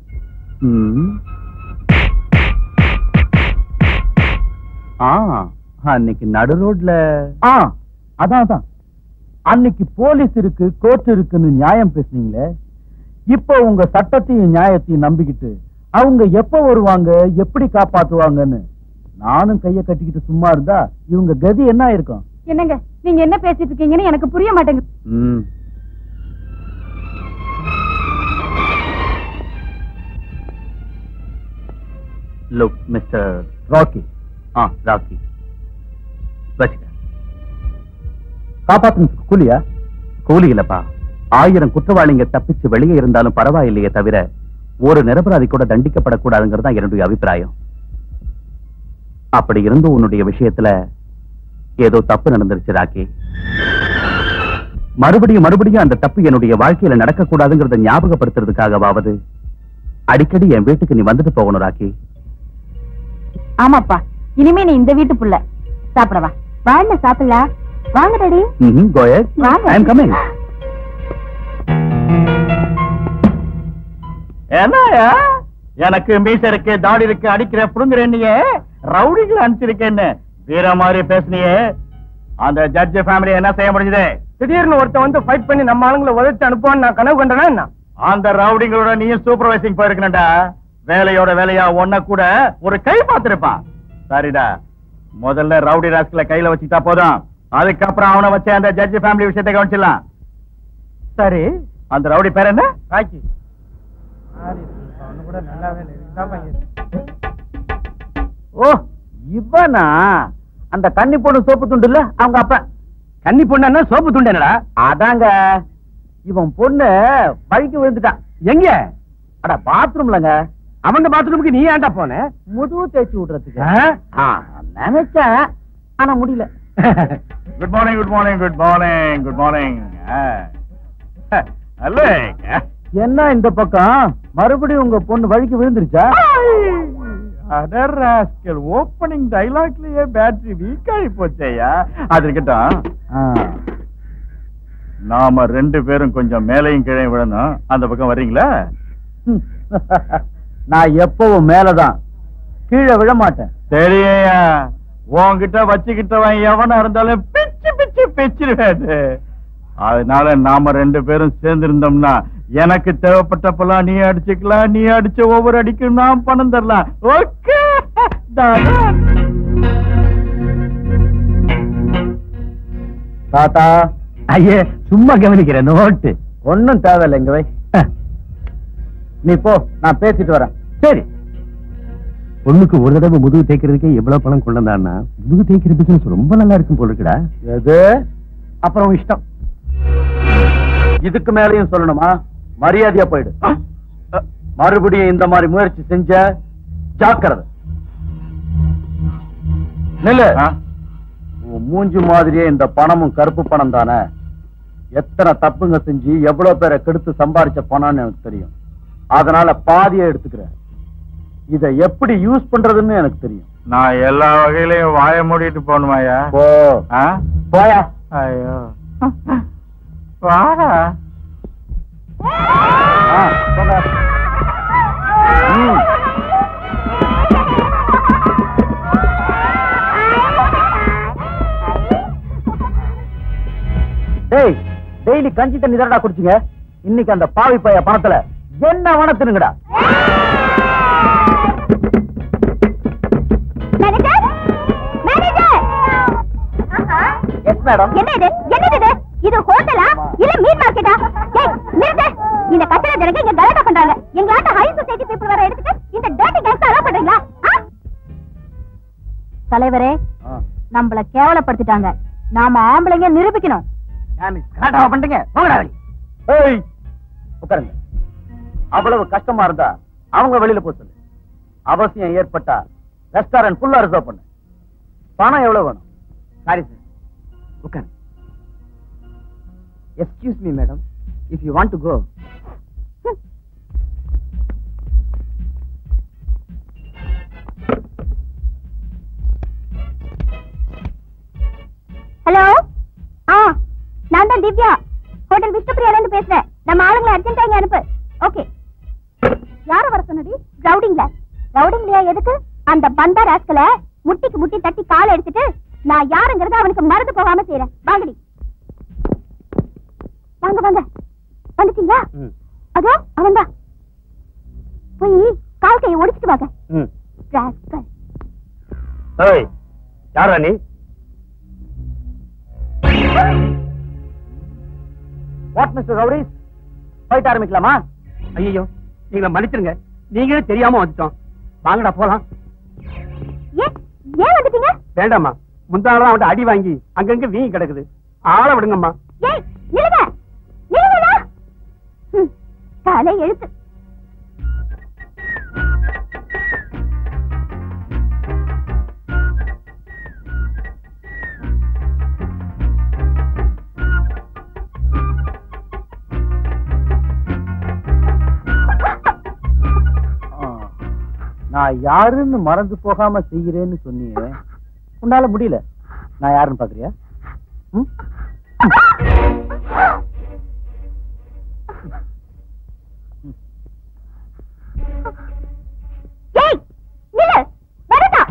அன்னைக்கு நடு ரோட்ல அதான் அன்னைக்கு போலீஸ் இருக்கு கோர்ட் இருக்குன்னு நியாயம் பேசுனீங்களே, இப்போ உங்க சட்டத்தையும் நியாயத்தையும் நம்பிக்கிட்டு அவங்க எப்ப வருவாங்க எப்படி காப்பாத்துவாங்கன்னு நானும் கைய கட்டிக்கிட்டு சும்மா இருந்தா இவங்க கதி என்ன இருக்கும்? என்னங்க நீங்க என்ன பேசிட்டு இருக்கீங்கன்னு எனக்கு புரிய மாட்டேங்குது. Look mister rakhi. ராக்கி வச்சுக்க. காப்பாத்துறதுக்கு கூலியா? கூலி இல்லப்பா, 1000 குற்றவாளிங்க தப்பிச்சு வெளியே இருந்தாலும் பரவாயில்லையே தவிர ஒரு நிரபராதி கூட தண்டிக்கப்படக்கூடாதுங்கிறது தான் என்னுடைய அபிப்பிராயம். அப்படி இருந்து உன்னுடைய விஷயத்துல ஏதோ தப்பு நடந்துருச்சு ராக்கி. மறுபடியும் அந்த தப்பு என்னுடைய வாழ்க்கையில நடக்கக்கூடாதுங்கிறத ஞாபகப்படுத்துறதுக்காகவாவது அடிக்கடி என் வீட்டுக்கு நீ வந்துட்டு போகணும் ராக்கி. ஆமாப்பா, இனிமே நீ இந்த வீட்டு புள்ள. சாப்பிடவா? வாங்க சாப்பிடலாம். வாங்க daddy. Go ahead. I am coming. என்னயா எனக்கு மீச இருக்கு தாடி இருக்கு அடிக்கிற புடுங்குறேன்னியே ரவுடிகளை அனுப்பிச்சிருக்கேன்னு வீர மாதிரி பேசுனியே, அந்த ஜட்ஜ் ஃபேமிலி என்ன செய்ய முடிஞ்சது? திடீர்னு ஒருத்தன் வந்து ஃபைட் பண்ணி நம்ம ஆளுங்களை உதச்சு அனுப்புவான்னு நான் கனவு கண்டனா என்ன? அந்த ரவுடிங்களோட நீயும் சூப்பர்வைசிங் போயிருக்கணும்டா. வேலையோட வேலையா ஒன்ன கூட ஒரு கை பார்த்திருப்பான். சரிடா, முதல்ல ரவுடி ராஸ்கல கையில வச்சுட்டா போதும், அதுக்கப்புறம் அவனை வச்சு அந்த ஜட்ஜ் ஃபேமிலி விஷயத்தை கவனிச்சிடலாம். சரி, அந்த ரவுடி பேர் என்ன? ராக்கி. அவனு கூட நல்லாவே இல்லை. ஓ இவனா? அந்த கன்னி பொண்ணு சோப்பு துண்டு இல்ல அவங்க அப்ப. கன்னி பொண்ணு சோப்பு துண்டு என்னடா? அதாங்க, இவன் பொண்ணு வழிக்கு விழுந்துட்டான். எங்க? அட பாத்ரூம்லங்க. அவங்க பாத்ரூமுக்கு நீ ஏன்டா போன? முதுகு தேய்ச்சி விடுறதுக்கு நினைச்சேன், ஆனா முடியல. Good morning good morning good morning good morning. என்ன இந்த பக்கம் மறுபடியும் உங்க பொண்ணு வழிக்கு விழுந்துருச்சா? ஓப்பனிங் டைலாக்லயே பேட்டரி வீக் ஆகி போச்சையா. அது இருக்கட்டும், நாம 2 பேரும் கொஞ்சம் மேலையும் கீழே விழணும். அந்த பக்கம் வர்றீங்களா? நான் எப்பவும் மேலதான், கீழே விழ மாட்டேன். சரியா, உன்கிட்ட வச்சுக்கிட்டவன் எவனா இருந்தாலும் பிச்சு பிச்சு பிச்சிருவேது. அதனால நாம 2 பேரும் சேர்ந்து இருந்தோம்னா எனக்கு தேவைப்பட்டப்பெல்லாம் நீ அடிச்சுக்கலாம், நீ அடிச்ச ஒவ்வொரு அடிக்கும் நான் பணம் தரலாம். ஓகே? தாத்தா ஐயே சும்மா கவனிக்கிறேன். நோட்டு ஒன்னும் தேவையில்லை, இங்க வை. நீ போ, நான் பேசிட்டு வரேன். சரி. பொண்ணுக்கு ஒரு தடவை முதுகு தேய்க்கிறதுக்கே எவ்வளவு பணம் கொண்டு வந்தான்னா முதுகு தேய்க்கிற பிசினஸ் ரொம்ப நல்லா இருக்கும் போல இருக்குடா. எது? அப்புறம் இஷ்டம். இதுக்கு மேலையும் சொல்லணுமா? மரியாதையா போயிடு. மறுபடியும் இந்த மாதிரி முயற்சி செஞ்ச ஜாக்கிரதை. நில்லு. மூஞ்சி மாதிரியே இந்த பணமும் கருப்பு பணம் தானே. எத்தனை தப்புங்க செஞ்சு எவ்வளவு பேரை கெடுத்து சம்பாதிச்ச பணம்னு எனக்கு தெரியும். அதனால பாதியை எடுத்துக்கிறேன். இதை எப்படி யூஸ் பண்றதுன்னு எனக்கு தெரியும். நான் எல்லா வகையிலையும் வாய மூடிட்டு போகணுமாயா? போ. போயா. ஐயோ வாடா. டெய்லி கஞ்சி தண்ணி தானடா குடிச்சீங்க. இன்னைக்கு அந்த பாவி பைய பணத்துல என்ன வனத்துனுங்கடா. Yes madam. என்ன இது? என்னது இது? இது இல்ல மீன் மார்க்கெட்டா? ஏய் நிறுத்து. இந்த கட்டட ஜனங்க இங்க கலாட்டா பண்றாங்க. எங்க ஆட்ட ஹை சொசைட்டி பீப்பிள் வர எடுத்துட்டு இந்த டர்ட்டி கேங்ஸ் அலோ பண்றீங்களா? தலைவரே, நம்மள கேவலப்படுத்திட்டாங்க. நாம ஆம்பளைங்க நிரூபிக்கணும். கலாட்டாவா பண்றீங்க? போங்கடா வெளிய. ஏய் உட்காருங்க. அவ்வளவு கஷ்டமா இருந்தா அவங்க வெளியில போக சொல்லு. அவசியம் ஏற்பட்டா ரெஸ்டாரண்ட் ஃபுல்லா ரிசர்வ் பண்ணு. பணம் எவ்வளவு வேணும்? சாரி சார், உட்கார். Excuse me madam, if you want to go. Hello, நான் தான் திவ்யா, ஹோட்டல் விஷ்ணுபிரியால இருந்து பேசுறேன். நம்ம ஆளுங்களை அர்ஜென்ட்டா இங்க அனுப்பு. ஓகே. யார வர சொன்னடி? ரவுடிங்களா? ரவுடிங்களா எதுக்கு? அந்த பந்தா ராஸ்கல முட்டிக்கு முட்டி தட்டி காலை எடுத்துட்டு நான் யாருங்கிறத அவனுக்கு மறந்து போகாம செய்யறேன். வாங்கடி. வாங்க வாங்க. வந்துட்டீங்களா? அதோ அவன்தான். போய் கால் கையை ஒடிச்சிட்டு வாங்க. ராஸ்கல். ஏய், யாரா நீ? வாட் மிஸ்டர் ரவுடிஸ், ஃபைட் ஆரம்பிக்கலாமா? ஐயோ, நீங்க மன்னிச்சிருங்க, நீங்களே தெரியாம வந்துட்டோம். வாங்கடா போலாம். ஏன் வந்துட்டீங்க? வேண்டாமா, முந்தாள் அவன் அடி வாங்கி அங்கங்க வீங்கி கிடக்குது. ஆள விடுங்கம்மா. ஏய் நில்லுங்க, நில்லுங்கடா. காலை எழுத்து. நான் யாருன்னு மறந்து போகாம செய்கிறேன்னு சொன்னீங்க. உன்னால முடியல. நான் யாருன்னு பாக்குறியா? ஏய் நில்லு, வரடா.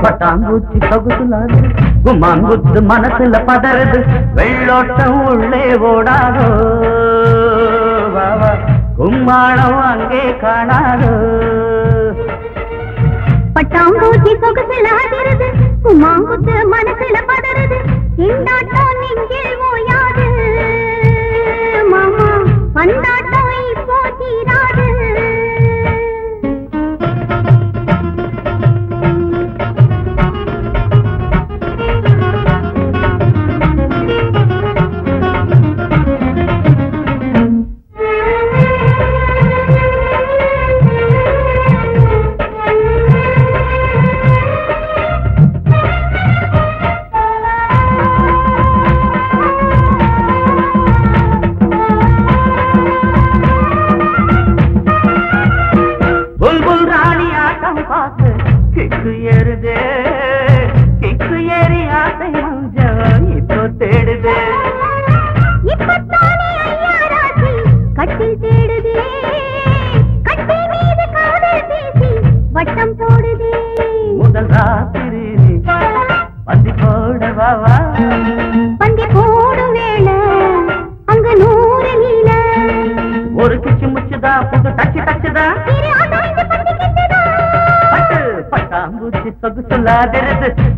பட்டாம்பூச்சி பகுதுலாது, குமாங்குத்து மனசுல பதறது, வெள்ளோட்டம் உள்ளே ஓடாதோ, கும்மாளம் அங்கே காணாதோ. பட்டாம்பூச்சி சொகுசுல அதிருது, குமாங்குத்து மனசுல பதறது, இந்தாட்டம் நெஞ்சில் ஓயாது, மாமா பந்தாட்டம் இப்போ தீராது.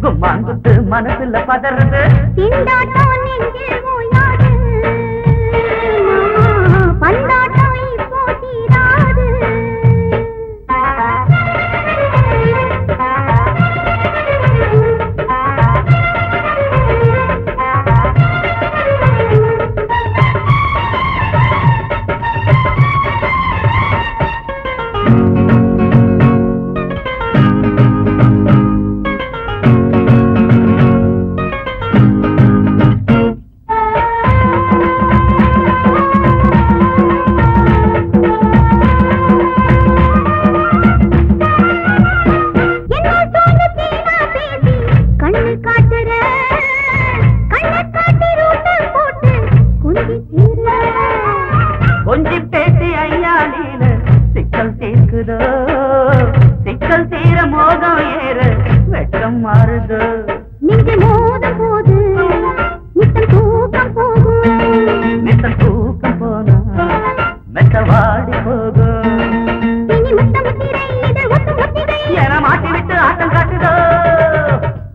கும்மாங்குத்து மனசுல பதறது, திண்டாட்டம் நெஞ்சில் ஓயாது, பந்தாட்டம் இப்போ தீராது. கொஞ்சி பேசி ஐயா நீனு சிக்கல் தீர்க்குதோ சிக்கல் தீர மோகம் ஏற வெட்கம் மாறுதோ நீங்க மோதும் போது நித்தம் தூக்கம் போகும் நித்தம் தூக்கம் போனா மெத்த வாடி போகும் இனி முத்தம் முத்திரை இது ஒத்து முத்திரை என மாட்டி விட்டு ஆட்டம் காட்டுதோ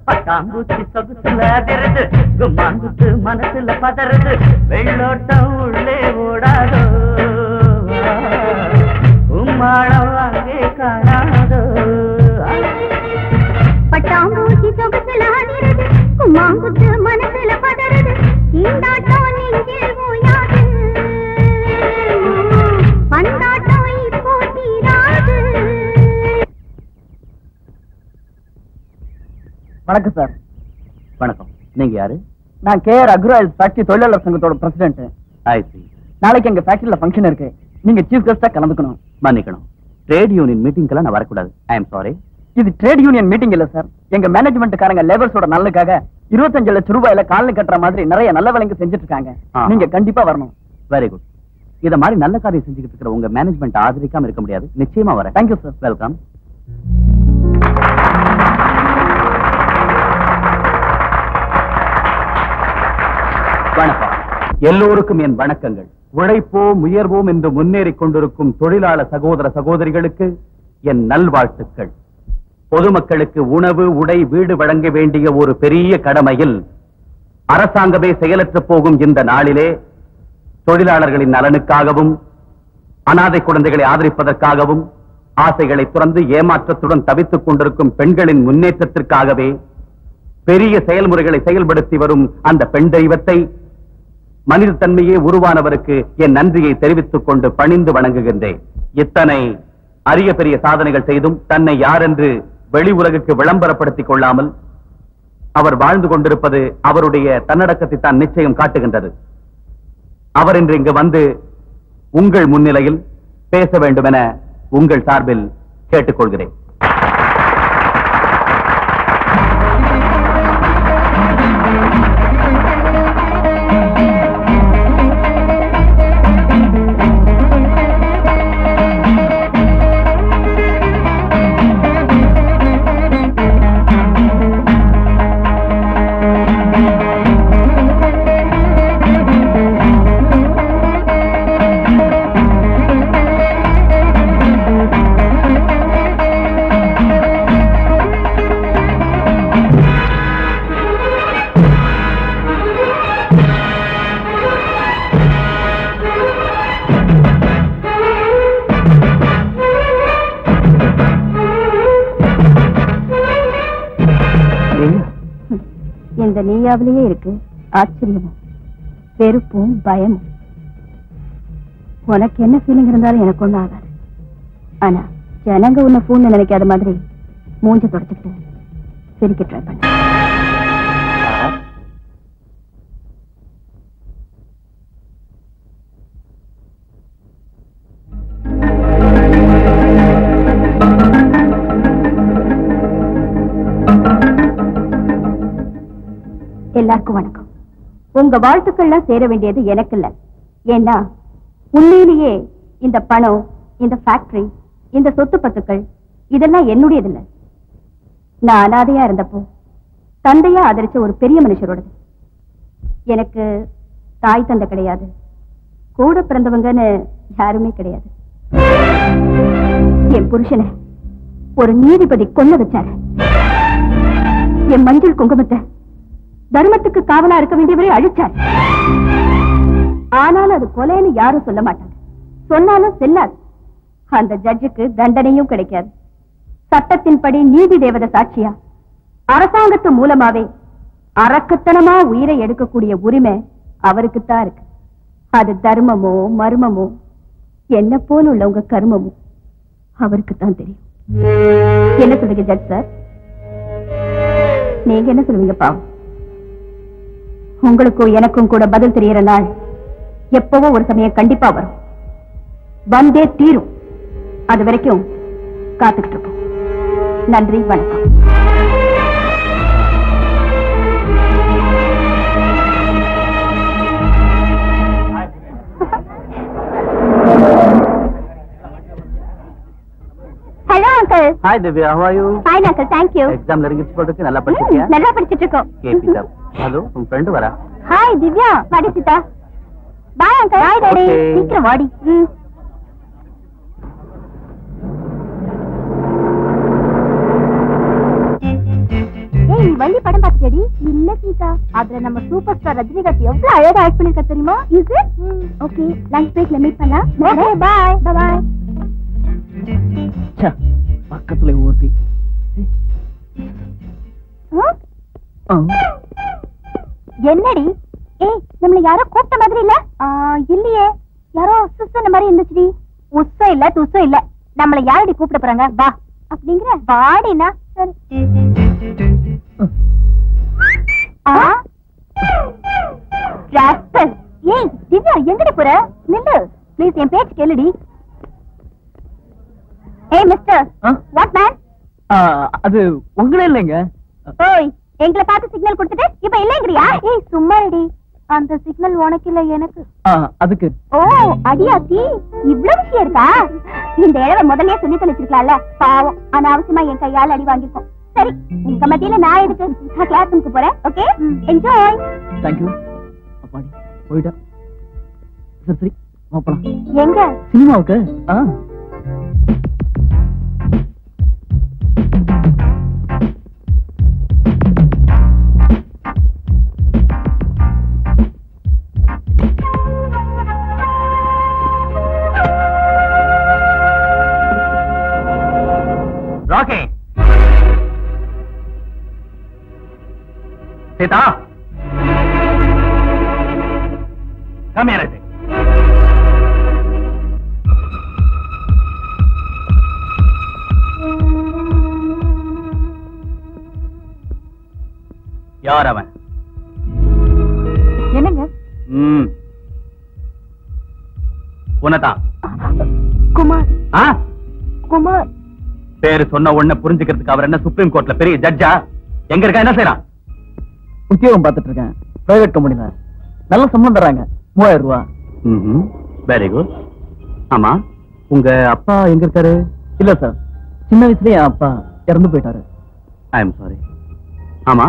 பட்டாம்பூச்சி சொகுசுல அதிருது கும்மாங்குத்து மனசுல பதறுது வெள்ளோட்டம் உள்ளே ஓடாதோ உம்மாளம் அங்கே காணாதோ பட்டாம்பூச்சி சொகுசுல அதிருது கும்மாங்குத்து மனசுல பதறுது தீண்டாட்டம் நெஞ்சில் ஓயாது பந்தாட்டம் இப்போ தீராது. வணக்கம் சார். வணக்கம். நீங்க யாரு? நான் கேஆர் அக்ரோயில் ஃபேக்டரி தொழிலாளர் சங்கத்தோட பிரசிடென்ட். நாளைக்கு எங்க ஃபேக்டரியில ஃபங்க்ஷன் இருக்கு. நீங்க சீஃப் கெஸ்டா கலந்துக்கணும். மன்னிக்கணும், ட்ரேட் யூனியன் மீட்டிங்க்கெல்லாம் நான் வரக்கூடாது. I am sorry. இது ட்ரேட் யூனியன் மீட்டிங் இல்ல சார். எங்க மேனேஜ்மெண்ட்காரங்க லேபர்ஸோட நல்லுக்காக 25 லட்சம் ரூபாயில காலனி கட்டுற மாதிரி நிறைய நல்ல வேலைங்க செஞ்சுட்டு இருக்காங்க. நீங்க கண்டிப்பா வரணும். Very good. இத மாதிரி நல்ல காரியம் செஞ்சுக்கிட்டு இருக்கிற உங்க மேனேஜ்மெண்ட் ஆதரிக்காம இருக்க முடியாது. நிச்சயமா வரேன். Thank you sir. வெல்கம். வணக்கம். எல்லோருக்கும் என் வணக்கங்கள். உழைப்போம் உயர்வோம் என்று முன்னேறிக் கொண்டிருக்கும் தொழிலாளர் சகோதர சகோதரிகளுக்கு என் நல்வாழ்த்துக்கள். பொதுமக்களுக்கு உணவு உடை வீடு வழங்க வேண்டிய ஒரு பெரிய கடமையில் அரசாங்கமே செயலற்று போகும் இந்த நாளிலே தொழிலாளர்களின் நலனுக்காகவும் அனாதை குழந்தைகளை ஆதரிப்பதற்காகவும் ஆசைகளை துறந்து ஏமாற்றத்துடன் தவித்துக் கொண்டிருக்கும் பெண்களின் முன்னேற்றத்திற்காகவே பெரிய செயல்முறைகளை செயல்படுத்தி வரும் அந்த பெண் தெய்வத்தை மனித தன்மையே உருவானவருக்கு என் நன்றியை தெரிவித்துக் கொண்டு பணிந்து வணங்குகின்றேன். இத்தனை அரிய பெரிய சாதனைகள் செய்தும் தன்னை யார் என்று வெளி உலகுக்கு விளம்பரப்படுத்திக் கொள்ளாமல் அவர் வாழ்ந்து கொண்டிருப்பது அவருடைய தன்னடக்கத்தை தான் நிச்சயம் காட்டுகின்றது. அவர் இன்று இங்கு வந்து உங்கள் முன்னிலையில் பேச வேண்டும் என உங்கள் சார்பில் கேட்டுக்கொள்கிறேன். இந்த நீயாவிலேயே இருக்கு ஆச்சரியமும் வெறுப்பும் பயமும். உனக்கு என்ன ஃபீலிங் இருந்தாலும் எனக்கு ஒண்ணும் ஆகாது. ஆனா ஜனங்க உன்னை ஃபோன் நினைக்காத மாதிரி மூஞ்ச தொடச்சுக்கிட்டு சிரிக்க ட்ரை பண்ண. எல்லாருக்கும் வணக்கம். உங்க வாழ்த்துக்கள்லாம் சேர வேண்டியது எனக்கு இல்ல. ஏன்னா உண்மையிலேயே இந்த பணம், இந்த ஃபேக்டரி, இந்த சொத்து பத்துக்கள் இதெல்லாம் என்னுடையது இல்ல. நான் அனாதையா இருந்தப்போ தந்தையா ஆதரிச்ச ஒரு பெரிய மனுஷரோடது. எனக்கு தாய் தந்தை கிடையாது, கூட பிறந்தவங்கன்னு யாருமே கிடையாது. என் புருஷனை ஒரு நீதிபதி கொல்ல வச்சாரு. என் மஞ்சள் குங்குமத்தை தர்மத்துக்கு காவலா இருக்க வேண்டியவரை அழிச்சார். ஆனாலும் அது கொலைன்னு யாரும் சொல்ல மாட்டாங்க. சொன்னாலும் செல்லாது. அந்த ஜட்ஜுக்கு தண்டனையும் கிடைக்காது. சட்டத்தின்படி நீதி தேவதை சாட்சியா அரசாங்கத்து மூலமாவே அரக்கத்தனமா உயிரை எடுக்கக்கூடிய உரிமை அவருக்குத்தான் இருக்கு. அது தர்மமோ மர்மமோ என்ன போல உள்ளவங்க கர்மமோ அவருக்குத்தான் தெரியும். என்ன சொல்றீங்க ஜட்ஜ் சார்? நீங்க என்ன சொல்லுவீங்க? பாவம், உங்களுக்கும் எனக்கும் கூட பதில் தெரியற நாள் எப்பவோ ஒரு சமயம் கண்டிப்பா வரும். வந்தே தீரும். அது வரைக்கும் காத்துக்கிட்டு இருப்போம். நன்றி, வணக்கம். Hi Divya, how are you? Fine uncle, thank you. Exam நெருங்கிச்சு போட்டுருக்கு. நல்லா படிச்சிருக்கியா? நல்லா படிச்சிட்டு இருக்கோம். Keep it up. Hello, உன் friend வரா? Hi Divya, வாடி Sita. Bye uncle. Bye daddy. Okay. சீக்கிரம் வாடி. ஏய், வள்ளி படம் பாத்தியாடி? இல்ல சீதா. அதுல நம்ம சூப்பர் ஸ்டார் ரஜினிகாந்த் எவ்வளவு அழகா ஆக்ட் பண்ணிருக்கா தெரியுமா? இது ஓகே, லஞ்ச் பிரேக்ல மீட் பண்ணலாம். Okay, bye. Bye bye. பக்கத்துல ஊர்த்தி. என்னடி? ஏய், நம்மள யாரோ கூப்பிட்ட மாதிரி இல்ல? இல்லையே. யாரோ சுசன மாதிரி இருந்துச்சுடி. உஸ்ஸ இல்ல, துஸ்ஸ இல்ல. நம்மள யாரடி கூப்பிட போறாங்க? வா. அப்படிங்கற வாடினா. சரி. ராஸ்கல். ஏய், திவ்யா எங்கடி போற? நில்லு. ப்ளீஸ் என் பேச்சு கேளுடி. ஏய் மிஸ்டர். What man? அது உங்களே இல்லைங்க. ஓய், எங்களை பார்த்து சிக்னல் கொடுத்துட்டு இப்ப இல்லங்கறியா? ஏய் சும்மா ரெடி. அந்த சிக்னல் உனக்கு இல்ல எனக்கு. அதுக்கு. ஓ, அடியாத்தி, இவ்ளோ விஷயம் இருக்கா? இந்த இழவை முதல்லயே சொல்லி தொலைச்சிருக்கலாம்ல. பாவம், அனாவசியமா என் கையால அடி வாங்கிருக்கோம். சரி, உங்க மத்தியில நான் எதுக்கு? நான் கிளாஸ் ரூமுக்கு போறேன். Okay, enjoy. தேங்க்யூ. அப்பாடி போயிட்டா. சரி சரி, போலாம். எங்க? சினிமாவுக்கு. Rakhi, Sita, come here. யார் அவன்? என்னங்க? உன்னதான். குமார். குமார். பேரு சொன்ன உடனே புரிஞ்சுக்கிறதுக்கு அவர் என்ன சுப்ரீம் கோர்ட்ல பெரிய ஜட்ஜா? எங்க இருக்கா, என்ன செய்யறான்? உத்தியோகம் பார்த்துட்டு இருக்கேன், பிரைவேட் கம்பெனில. நல்ல சம்பளம் தராங்க, 3000 ரூபாய். Very good. ஆமா, உங்க அப்பா எங்க இருக்காரு? இல்ல சார், சின்ன வயசுலயே என் அப்பா இறந்து போயிட்டாரு. I am sorry. ஆமா,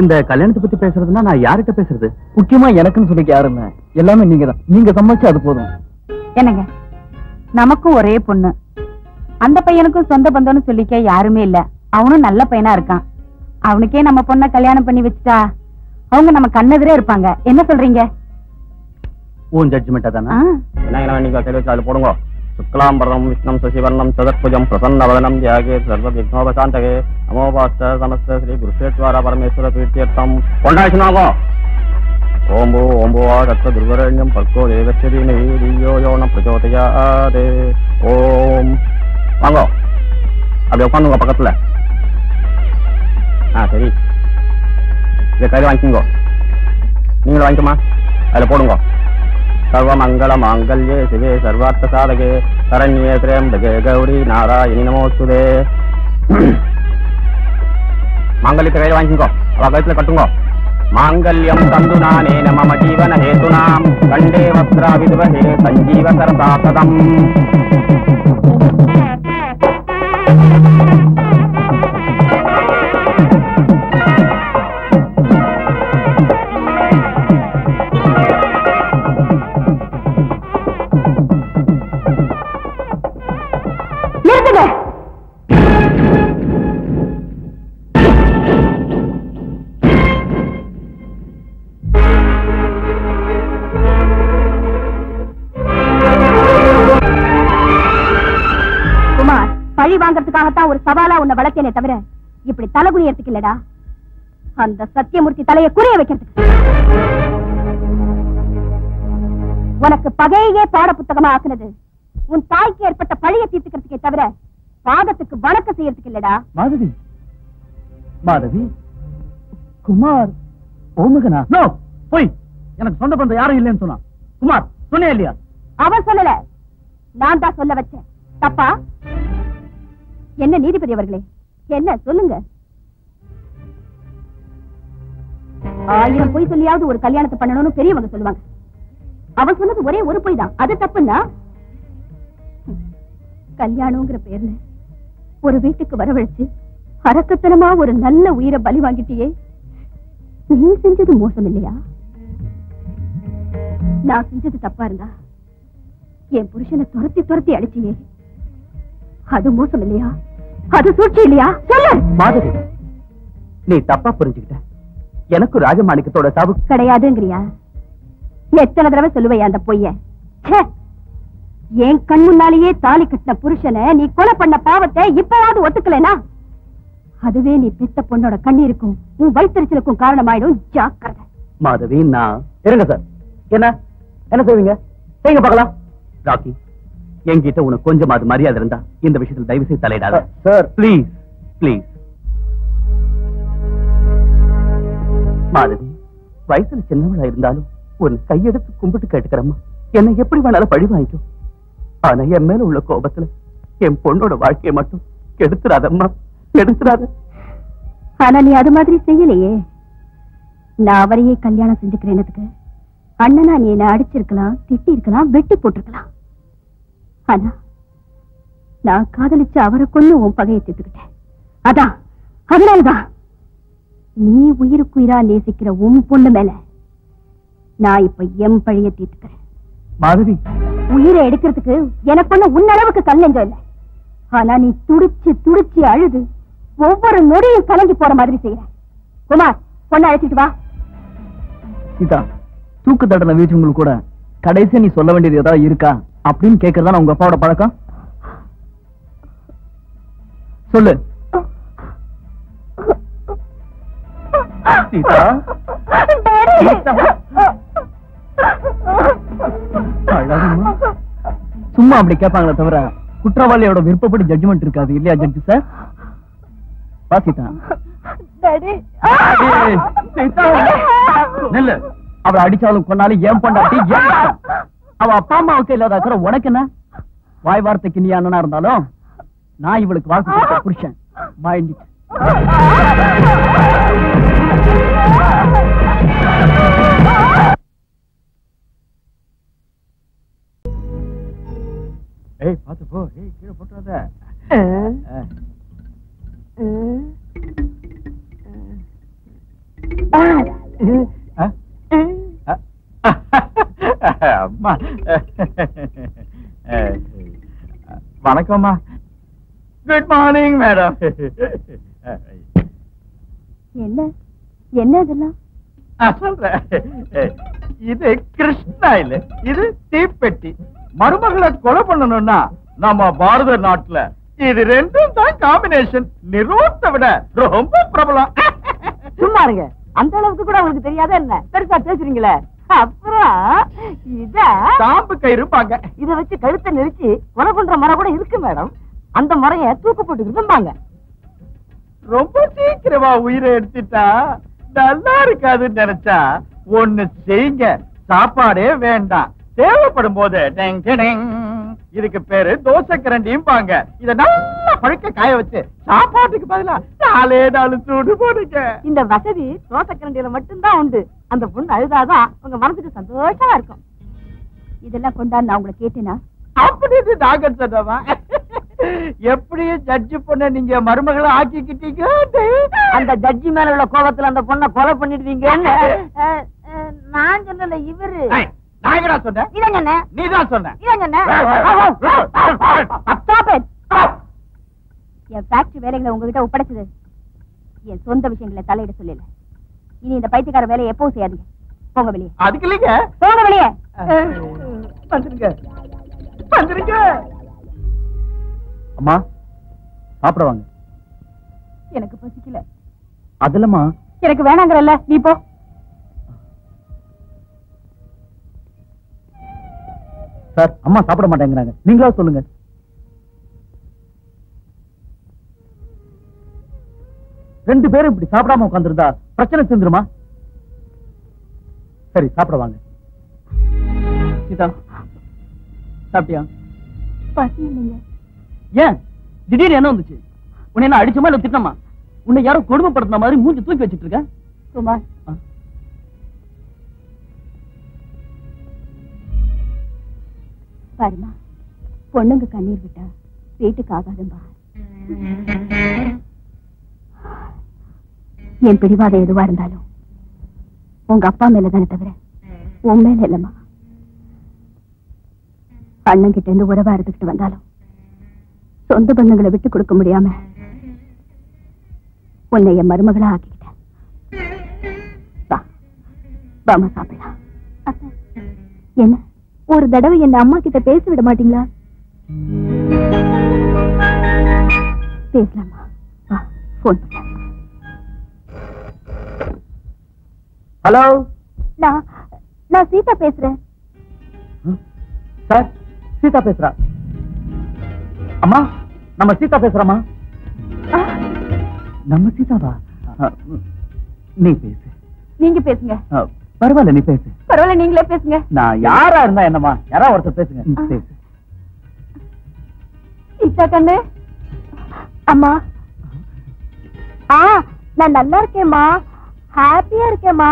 இந்த கல்யாணத்தை பத்தி பேசுறதுன்னா நான் யார்கிட்ட பேசுறது? முக்கியமா எனக்குன்னு சொல்லிக்க யாரும் இல்ல, எல்லாமே நீங்க தான். நீங்க சம்பாதிச்சு அது போதும். என்னங்க, நமக்கும் ஒரே பொண்ணு, அந்த பையனுக்கும் சொந்த பந்தம்னு சொல்லிக்க யாருமே இல்ல. அவனும் நல்ல பையனா இருக்கான். அவனுக்கே நம்ம பொண்ண கல்யாணம் பண்ணி வச்சுட்டா அவங்க நம்ம கண்ணெதிரே இருப்பாங்க. என்ன சொல்றீங்க? உன் ஜட்ஜ்மெண்டா தானா? என்ன நீங்க கேள்வி அதுல போடுங்க. சுக்லாம்பரம் விஷ்ணம் சசிவர்ணம் சதற்புஜம் பிரசன்னவதனம் தியாகே சர்வ விக்னோபசாந்தகே நமோபாஸ்த நமஸ்த ஸ்ரீ குருஷேத்வார பரமேஸ்வர பீர்த்தியர்த்தம் கொண்டாச்சுனாகோ. ஓம்போ ஓம்போவா தத்த துர்வரண்யம் பர்கோ தேவஸ்ரீ நவீரியோ யோன பிரச்சோதயாதே. ஓம். வாங்கோ, அப்படி உட்காந்துங்க பக்கத்துல. சரி, இதை கையில் வாங்கிக்கோங்க. நீங்களும் வாங்கிக்கோமா, அதில் போடுங்க. சர்வ மங்கள மாங்கல்யே சிவே சர்வார்த்த சாதகே சரண்யே திரியம்பகே கௌரி நாராயணி நமோஸ்துதே. மாங்கல்யத்தை கையில் வாங்கிக்கோ, அவ கழுத்துல கட்டுங்க. மாங்கல்யம் தந்து நானேன மம ஜீவன ஹேதுனாம் கண்டே வஸ்திரா விதுவஹே சஞ்சீவ சரசாசதம். வாங்கறதுக்காகத்தான் ஒரு சவாலா உன்னை வளர்த்தேனே தவிர இப்படி தலைகுனியறதுக்கு இல்லடா. அந்த சத்தியமூர்த்தி தலையை குறிய வைக்கிறதுக்கு. உனக்கு பகையே பாட புத்தகமா ஆக்குனது உன் தாய்க்கு ஏற்பட்ட பழியை தீர்த்துக்கிறதுக்கே தவிர பாதத்துக்கு வணக்கம் செய்யறதுக்கு இல்லடா. மாதவி, மாதவி, குமார் ஓமுகனா? நோ, போய். எனக்கு சொந்த பந்தம் யாரும் இல்லைன்னு சொன்னான். குமார் சொன்னே இல்லையா? அவன் சொல்லல, நான் தான் சொல்ல வச்சேன். தப்பா? என்ன நீதிபதி அவர்களே, என்ன சொல்லுங்க. 1000 பொய் சொல்லியாவது ஒரு கல்யாணத்தை பண்ணணும்னு பெரியவங்க சொல்லுவாங்க. அவன் சொன்னது ஒரே ஒரு பொய் தான், அது தப்புன்னா கல்யாணம்ங்கிற பேர்ல ஒரு வீட்டுக்கு வரவழைச்சு அரக்கத்தனமா ஒரு நல்ல உயிரை பலி வாங்கிட்டியே, நீ செஞ்சது மோசம் இல்லையா? நான் செஞ்சது தப்பா இருந்தா என் புருஷனை துரத்தி துரத்தி அடிச்சியே, அது மோசம் இல்லையா? அது சூழ்ச்சி இல்லையா? சொல்லு மாதவி, நீ தப்பா புரிஞ்சுக்கிட்ட. எனக்கு ராஜமாணிக்கத்தோட சாவு கிடையாதுங்கிறியா? எத்தனை தடவை சொல்லுவையா அந்த பொய்ய? என் கண் முன்னாலேயே தாலி கட்டின புருஷனை நீ கொலை பண்ண பாவத்தை இப்பவாவது ஒத்துக்கலனா அதுவே நீ பெத்த பொண்ணோட கண்ணீருக்கும் உன் வயிற்றுச்சலுக்கும் காரணமாயிடும். ஜாக்கிரதை. மாதவி, நான் இருங்க சார். என்ன என்ன செய்வீங்க? செய்யுங்க பார்க்கலாம். ராக்கி, என்கிட்ட உனக்கு கொஞ்சமாவது மரியாதை இருந்தா இந்த விஷயத்தில் தயவு செய்து தலையிடாத சார். Please please. மாதவி, வயசுல சின்னவளா இருந்தாலும் ஒரு கையெடுத்து கும்பிட்டு கேட்டுக்கிறம்மா, என்னை எப்படி வேணாலும் பழி வாங்கிக்கும். ஆனா என் மேல உள்ள கோபத்துல என் பொண்ணோட வாழ்க்கையை மட்டும் கெடுத்துறாதம்மா, கெடுத்துறாத. ஆனா நீ அது மாதிரி செய்யலையே. நான் அவரையே கல்யாணம் செஞ்சுக்கிறேன்னதுக்கு அண்ணனா நீ என்ன அடிச்சிருக்கலாம், திட்டி இருக்கலாம், வெட்டி போட்டிருக்கலாம். ஆனா நான் காதலிச்சு அவரை கொண்டு உன் பகையை தீர்த்துக்கிட்டேன். அதான் அதனாலதான் நீ உயிருக்குயிரா நேசிக்கிற உன் பொண்ணு மேல நான் இப்ப எம் பழிய தீர்த்துக்கிறேன். மாதவி, உயிரை எடுக்கிறதுக்கு எனக்கு ஒண்ணு உன்னளவுக்கு கல்லஞ்சம் இல்லை. ஆனா நீ துடிச்சு துடிச்சு அழுது ஒவ்வொரு நொடியும் கலங்கி போற மாதிரி செய்யற. குமார், பொண்ணை அழைச்சிட்டு வா. சீதா, தூக்கு தண்டனை வீச்சவங்களுக்கு கூட கடைசி நீ சொல்ல வேண்டியது ஏதாவது இருக்கா அப்படின்னு கேட்கறதா உங்க அப்பாவோட பழக்கம்? சொல்லு சீதா. சும்மா அப்படி கேட்பாங்களே தவிர குற்றவாளியோட விருப்பப்படி ஜட்ஜ்மெண்ட் இருக்காது இல்லையா ஜட்ஜி சார்? வாசிதா, நெல்லு. அவளை அடிச்சாலும் கொண்டாலும் ஏன் பொண்டாட்டி, அவ அப்பா அம்மாவுக்கு இல்லாத அக்கறை உனக்கு என்ன? வாய் வார்த்தைக்கு நீ அண்ணனா இருந்தாலும் நான் இவளுக்கு வாழ்க்கை புருஷன். வாங்கிட்டு ஏய், பாத்து போ. ஏய், கீழே போட்டுறாத. அம்மா, வணக்கம்மா. Good morning madam. என்ன என்ன இதெல்லாம்? சொல்றேன். இது கிருஷ்ணா இல்ல, இது தீப்பெட்டி. மருமகளை கொலை பண்ணணும்னா நம்ம பாரத நாட்டுல இது ரெண்டும் தான் காம்பினேஷன். நிரோத்தை விட ரொம்ப பிரபலம். சும்மா இருங்க. அந்த அளவுக்கு கூட உங்களுக்கு தெரியாத என்ன பெருசா பேசுறீங்களே. அப்புறம் இத சாம்பு கயிறுப்பாங்க. இத வச்சு கழுத்தை நெரிச்சு கொலை பண்ற முறை கூட இருக்கு மேடம். அந்த முறைய தூக்கு போட்டு இருந்தாங்க. ரொம்ப சீக்கிரமா உயிரை எடுத்துட்டா நல்லா இருக்காதுன்னு நினைச்சா ஒண்ணு செய்யுங்க. சாப்பாடே வேண்டாம். தேவைப்படும் போது இதுக்கு பேரு தோசை கரண்டியும். இத நல்லா பழுக்க காய வச்சு சாப்பாட்டுக்கு பதிலா 4 சூடு போடுங்க. இந்த வசதி தோசை கரண்டியில மட்டும்தான் உண்டு. அந்த பொண்ணு அழுதாதான் உங்க மனசுக்கு சந்தோஷமா இருக்கும். இதெல்லாம் கொண்டா நான் உங்களை கேட்டேனா? அப்படின்னு நாங்க சொன்னவா? எப்படியும் ஜட்ஜி பொண்ண நீங்க மருமகளை ஆக்கிக்கிட்டீங்க. அந்த ஜட்ஜி மேல உள்ள கோபத்துல அந்த பொண்ணை கொலை பண்ணிடுவீங்க. நான் சொன்ன இவரு நாங்கடா சொன்னேன். இதங்க நீதான் சொன்ன. என் ஃபேக்டரி வேலைகளை உங்ககிட்ட ஒப்படைச்சது என் சொந்த விஷயங்களை தலையிட சொல்லல. இனி இந்த பைத்தியக்கார வேலையை எப்பவும் செய்யாதீங்க. போங்க வெளியே. அதுக்கு இல்லைங்க. போங்க வெளியே. வந்துருங்க வந்துருங்க. அம்மா, சாப்பிட வாங்க. எனக்கு பசிக்கல. அதுலமா எனக்கு வேணாங்கறல்ல, நீ போ. சார், அம்மா சாப்பிட மாட்டேங்கிறாங்க, நீங்களா சொல்லுங்க. ரெண்டு பேரும் இப்படி சாப்பிடாம உட்கார்ந்திருந்தா பிரச்சனை செஞ்சிருமா? சரி, சாப்பிட வாங்க. சீதா, சாப்பிட்டியா? பசி இல்லைங்க. ஏன் திடீர்னு என்ன வந்துச்சு? உன்னை என்ன அடிச்சமா இல்ல திட்டமா? உன்னை யாரோ கொடுமைப்படுத்தின மாதிரி மூஞ்சி தூக்கி வச்சிட்டு இருக்க. குமார், பாருமா, பொண்ணுங்க கண்ணீர் விட்டா வீட்டுக்கு ஆகாதும்பா. என் பிடிவாதம் எதுவா இருந்தாலும் உங்க அப்பா மேலதானே தவிர உன் மேல இல்லம்மா. அண்ணன் கிட்ட இருந்து உறவா இருந்துகிட்டு வந்தாலும் சொந்த பந்தங்களை விட்டு கொடுக்க முடியாம உன்னை என் மருமகளா ஆக்கிக்கிட்டேன். வாமா சாப்பிடலாம். என்ன ஒரு தடவை என் அம்மா கிட்ட பேச விட மாட்டீங்களா? பேசலாமா? வா, போன் பண்ண. ஹலோ, நான் சீதா பேசுறேன். சார், சீதா பேசுறா. அம்மா, நம்ம சீதா பேசுறோமா? நம்ம சீதாவா? நீ பேசு. நீங்க பேசுங்க. பரவாயில்ல, நீ பேசு. பரவாயில்ல, நீங்களே பேசுங்க. நான் யாரா இருந்தா என்னமா? யாரா ஒருத்தர் பேசுங்க. பேசு. சீதா கண்ணு. அம்மா, நான் நல்லா இருக்கேம்மா, ஹாப்பியா இருக்கேம்மா.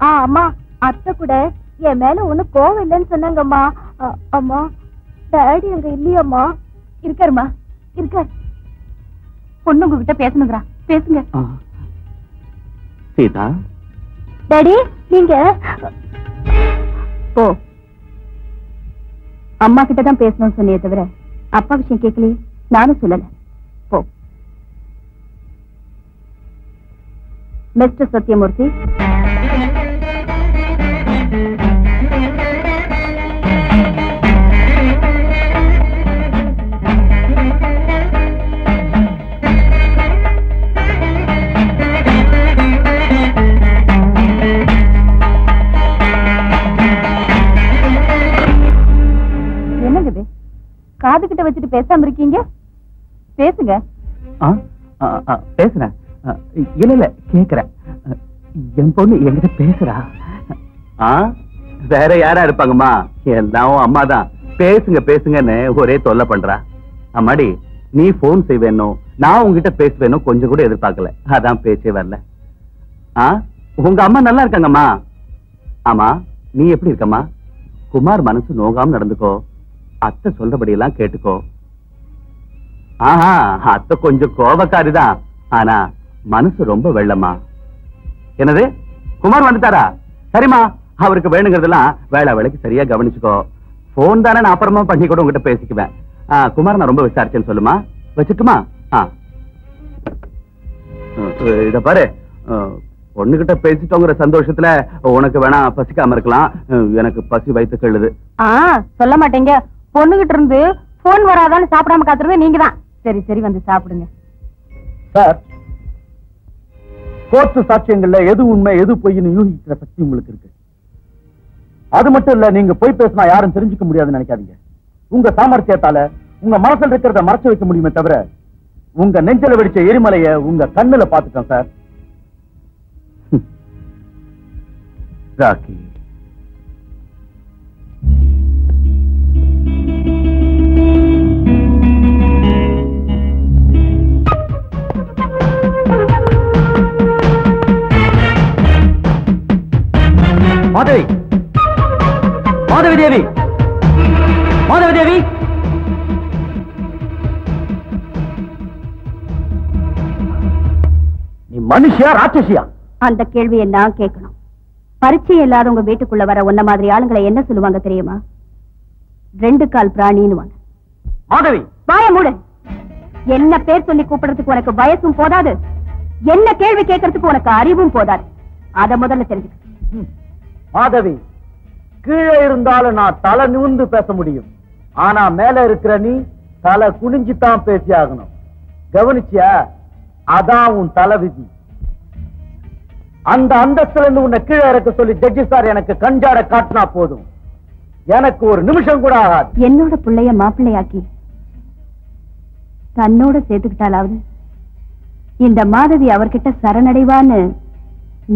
அம்மா, அத்தை கூட என் மேல ஒண்ணு கோவம் இல்லைன்னு சொன்னாங்கம்மா. அம்மா, டாடி அங்க இல்லையம்மா. இருக்காருமா, இருக்காரு. பொண்ணு உங்ககிட்ட பேசணுங்கிறா, பேசுங்க. சீதா, டாடி நீங்க ஓ அம்மா கிட்டதான் பேசணும்னு சொன்னியே தவிர அப்பா விஷயம் கேட்கலையே. நானும் சொல்லல. போ. மிஸ்டர் சத்யமூர்த்தி, என்னங்க இது? காது கிட்ட வச்சுட்டு பேசாம இருக்கீங்க? பேசுங்க. பேசுறேன். இல்ல கேக்குறேன். என் பொண்ணு என்கிட்ட பேசுறா. வேற யாரா இருப்பாங்கம்மா? எல்லாம் அம்மா தான். பேசுங்க பேசுங்கன்னு ஒரே தொல்லை பண்றா. அம்மாடி, நீ போன் செய்வேணும், நான் உங்ககிட்ட பேசுவேணும் கொஞ்சம் கூட எதிர்பார்க்கல. அதான் பேச்சே வரல. உங்க அம்மா நல்லா இருக்காங்கம்மா. ஆமா, நீ எப்படி இருக்கம்மா? குமார் மனசு நோகாம நடந்துக்கோ. அத்தை சொல்றபடி எல்லாம் கேட்டுக்கோ. அத்தை கொஞ்சம் கோபக்காரிதான், ஆனா மனசு ரொம்ப வெள்ளமா. என்னது, குமார் வந்துட்டாரா? சரிம்மா, அவருக்கு வேணுங்கிறதெல்லாம் வேலை வேலைக்கு சரியா கவனிச்சுக்கோ. போன் தானே, நான் அப்புறமா பண்ணி கூட உங்ககிட்ட பேசிக்குவேன். குமார் நான் ரொம்ப விசாரிச்சேன்னு சொல்லுமா. வச்சுட்டுமா? இத பாரு, பொண்ணுகிட்ட பேசிட்டோங்கிற சந்தோஷத்துல உனக்கு வேணா பசிக்காம இருக்கலாம், எனக்கு பசி வயித்து கழுது. சொல்ல மாட்டீங்க. பொண்ணுகிட்ட இருந்து போன் வராதான்னு சாப்பிடாம காத்துறது நீங்க தான். சரி சரி, வந்து சாப்பிடுங்க. சார், கோர்ட்டு சாட்சியங்கள்ல எது உண்மை எது பொய்ன்னு யூகிக்கிற சக்தி உங்களுக்கு இருக்கு. அது மட்டும் இல்ல, நீங்க பொய் பேசினா யாரும் தெரிஞ்சுக்க முடியாதுன்னு நினைக்காதீங்க. உங்க சாமர்த்தியத்தால உங்க மனசுல இருக்கிறத மறைச்சு வைக்க முடியுமே தவிர உங்க நெஞ்சில வெடிச்ச எரிமலைய உங்க கண்ணுல பாத்துட்டோம் சார். ராக்கி, மாதவி, மாதவி தேவி, மாதவி தேவி, நீ மனுஷியா ராட்சசியா? அந்த கேள்வியை நான் கேட்கணும். பரிச்சை இல்லாத உங்க வீட்டுக்குள்ள வர உன்ன மாதிரி ஆளுங்களை என்ன சொல்லுவாங்க தெரியுமா? 2 கால் பிராணின்னு. மாதவி, வாய மூடு. என்ன பேர் சொல்லி கூப்பிடுறதுக்கு உனக்கு வயசும் போதாது, என்ன கேள்வி கேட்கறதுக்கு உனக்கு அறிவும் போதாது. அத முதல்ல தெரிஞ்சுக்க. மாதவி, கீழே இருந்தாலும் நான் தலை நிமிர்ந்து பேச முடியும், ஆனா மேல இருக்கிற நீ தலை குனிஞ்சுதான் பேசி ஆகணும். கவனிச்சியா? அதான் உன் தலை விதி. அந்த அந்தஸ்துல இருந்து உன்னை கீழே இறக்க சொல்லி ஜட்ஜி சார் எனக்கு கஞ்சாட காட்டினா போதும், எனக்கு ஒரு நிமிஷம் கூட ஆகாது. என்னோட பிள்ளைய மாப்பிள்ளையாக்கி தன்னோட சேர்த்துக்கிட்டாலாவது இந்த மாதவி அவர்கிட்ட சரணடைவான்னு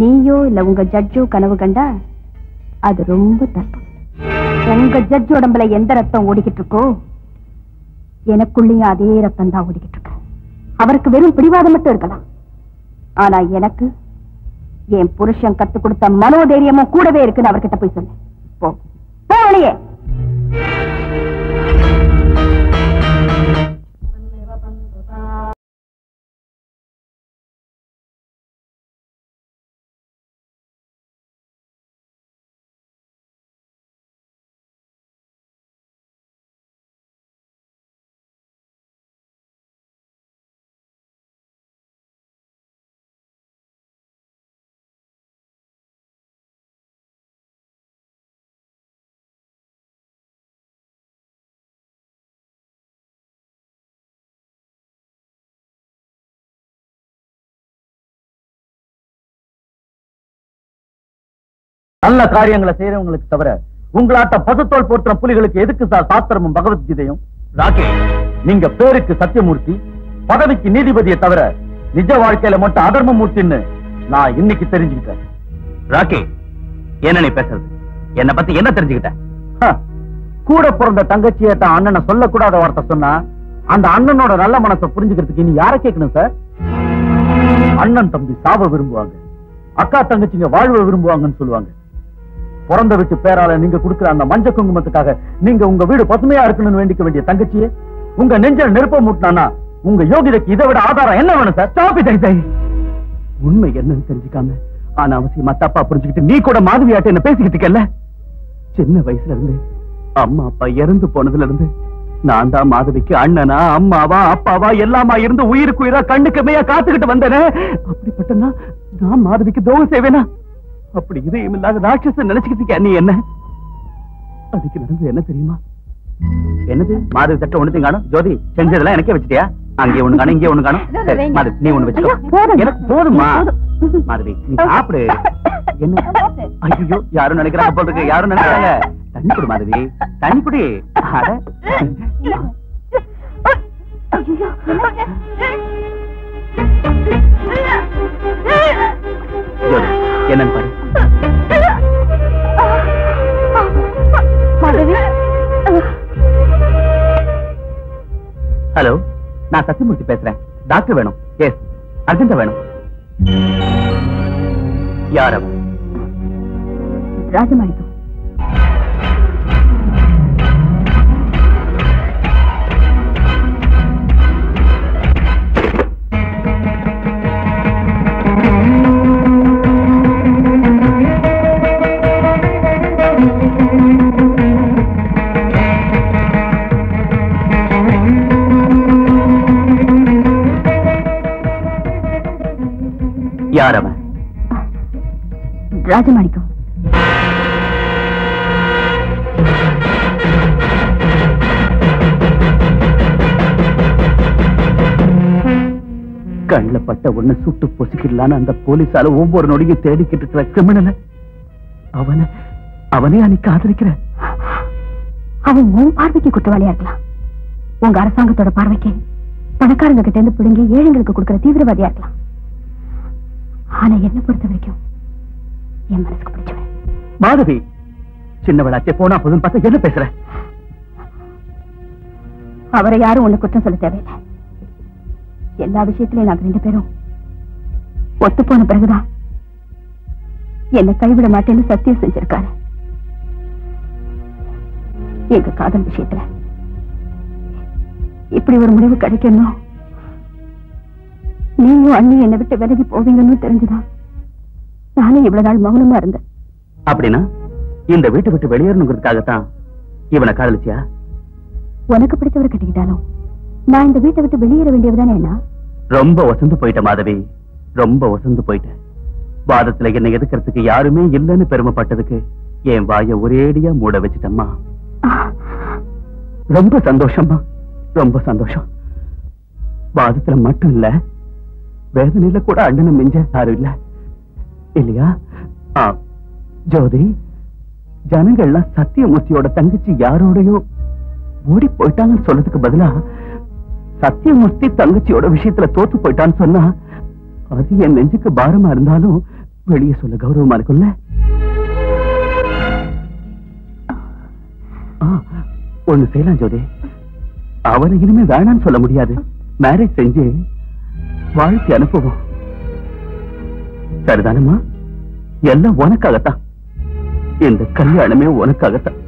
நீயோ இல்ல உங்க ஜட்ஜோ கனவு கண்டா அது ரொம்ப தப்பு. உங்க ஜட்ஜ் உடம்புல எந்த ரத்தம் ஓடிக்கிட்டு இருக்கோ எனக்குள்ளேயும் அதே ரத்தம் தான் ஓடிக்கிட்டு இருக்கு. அவருக்கு வெறும் பிடிவாதம் மட்டும் இருக்கலாம், ஆனா எனக்கு என் புருஷன் கத்து கொடுத்த மனோதைரியமும் கூடவே இருக்குன்னு அவர்கிட்ட போய் சொன்னேன். போ வெளியே. நல்ல காரியங்களை செய்யறவங்களுக்கு தவிர உங்களாட்ட பசுத்தோல் போற்ற புலிகளுக்கு எதுக்கு சார் சாஸ்திரமும் பகவத்கீதையும்? ராகேஷ், நீங்க பேருக்கு சத்தியமூர்த்தி, பதவிக்கு நீதிபதியை தவிர நிஜ வாழ்க்கையில மட்டும் அதர்மமூர்த்தின்னு நான் இன்னைக்கு தெரிஞ்சுக்கிட்டேன். ராகேஷ், என்ன நீ பேசுறது? என்ன பத்தி என்ன தெரிஞ்சுக்கிட்ட? கூட பிறந்த தங்கச்சியை தான் அண்ணனை சொல்லக்கூடாத வார்த்தை சொன்னா அந்த அண்ணனோட நல்ல மனசை புரிஞ்சுக்கிறதுக்கு இனி யாரை கேட்கணும் சார்? அண்ணன் தம்பி சாவ விரும்புவாங்க, அக்கா தங்கச்சிங்க வாழ்வ விரும்புவாங்கன்னு சொல்லுவாங்க. பிறந்த வீட்டு பேரால நீங்க கொடுக்கிற அந்த மஞ்ச குங்குமத்துக்காக நீங்க உங்க வீடு பசுமையா இருக்கணும்னு வேண்டிக்க வேண்டிய தங்கச்சியே உங்க நெஞ்சல் நெருப்ப மூட்டினா உங்க யோகிதைக்கு இதை விட ஆதாரம் என்ன வேணும் சார்? உண்மை என்னன்னு தெரிஞ்சுக்காம ஆனா அவசியமா தப்பா புரிஞ்சுக்கிட்டு நீ கூட மாதவியாட்ட என்ன பேசிக்கிட்டு இருக்கல. சின்ன வயசுல இருந்து அம்மா அப்பா இறந்து போனதுல இருந்து நான் தான் மாதவிக்கு அண்ணனா அம்மாவா அப்பாவா எல்லாமா இருந்து உயிருக்கு உயிரா கண்ணுக்கு மையா காத்துக்கிட்டு வந்தேனே. அப்படிப்பட்ட நான் மாதவிக்கு துரோகம் செய்வேனா? அப்படி இதயம் இல்லாத ராட்சசன் நினைச்சுக்கிட்டு நீ என்ன? அதுக்கு நடந்து என்ன தெரியுமா? என்னது மாதவி தட்ட ஒண்ணு காணும்? ஜோதி செஞ்சதெல்லாம் எனக்கே வச்சுட்டியா? அங்கே ஒண்ணு காணும் இங்கே ஒண்ணு காணும். மாதவி நீ ஒண்ணு வச்சுக்கோ, எனக்கு போதுமா? மாதவி நீ சாப்பிடு. என்ன ஐயோ யாரும் நினைக்கிறாங்க போல இருக்கு, யாரும் நினைக்கிறாங்க. தண்ணி குடி மாதவி, தண்ணி குடி. என்னன்னு பாரு. ஹலோ, நான் சத்தியமூர்த்தி பேசுறேன். டாக்டர் வேணும். எஸ், அர்ஜென்டா வேணும். யார் அவன்? ராஜமாணிக்கம். யார் அவன்? ராஜமாணிக்கம். கண்ணில் பட்ட ஒண்ணு சுட்டு பொசிக்கலான்னு அந்த போலீஸால ஒவ்வொரு நொடியும் தேடிக்கிட்டு இருக்கிற கிரிமினல் அவனே அன்னைக்கு ஆதரிக்கிற. அவன் உன் பார்வைக்கு குற்றவாளியா இருக்கலாம், உங்க அரசாங்கத்தோட பார்வைக்கு பணக்காரங்க கிட்ட இருந்து பிடுங்கி ஏழைங்களுக்கு கொடுக்கிற தீவிரவாதியா இருக்கலாம். ஆனா என்ன பொறுத்த வரைக்கும் என் மனசுக்கு பிடிச்சவன். மாதவி சின்னவளாச்சே போனா போதும் பார்த்தா என்ன பேசுற? அவரை யாரும் ஒண்ணு குற்றம் சொல்ல தேவையில்லை. எல்லா விஷயத்திலையும் நாங்க 2 பேரும் ஒத்து போன பிறகுதான் என்ன கைவிட மாட்டேன்னு சத்தியம் செஞ்சிருக்காரு. எங்க காதல் விஷயத்துல இப்படி ஒரு முடிவு கிடைக்கணும், நீயும் அண்ணி என்னை விட்டு விலகி போவீங்கன்னு தெரிஞ்சுதான் நானும் இவ்வளவு நாள் மௌனமா இருந்தேன். அப்படின்னா இந்த வீட்டை விட்டு வெளியேறணுங்கிறதுக்காகத்தான் இவனை காதலிச்சியா? உனக்கு பிடிச்சவரை கட்டிக்கிட்டாலும் நான் இந்த வீட்டை விட்டு வெளியேற வேண்டியதுதானே. என்ன ரொம்ப வசந்து போயிட்ட மாதவி, ரொம்ப வசந்து போயிட்ட. வாதத்துல என்னை எதுக்கிறதுக்கு யாருமே இல்லைன்னு பெருமைப்பட்டதுக்கு என் வாய ஒரேடியா மூட வச்சுட்டம்மா. ரொம்ப சந்தோஷம்மா, ரொம்ப சந்தோஷம். வாதத்துல மட்டும் இல்ல, வேதனையில கூட அண்ணனை மிஞ்ச யாரும் இல்ல இல்லையா? ஜோதி, ஜனங்கள்லாம் சத்தியமூர்த்தியோட தங்கச்சி யாரோடையோ ஓடி போயிட்டாங்கன்னு சொல்றதுக்கு பதிலா சத்தியமூர்த்தி தங்கச்சியோட விஷயத்துல தோத்து போயிட்டான்னு சொன்னா அது என் நெஞ்சுக்கு பாரமா இருந்தாலும் வெளியே சொல்ல கௌரவமா இருக்குல்ல. ஒண்ணு செய்யலாம் ஜோதி, அவனை இனிமே வேணான்னு சொல்ல முடியாது. மேரேஜ் செஞ்சு வாழ்க்கை அனுப்புவோம். சரிதானம்மா? எல்லாம் உனக்காகத்தான், இந்த கல்யாணமே உனக்காகத்தான்.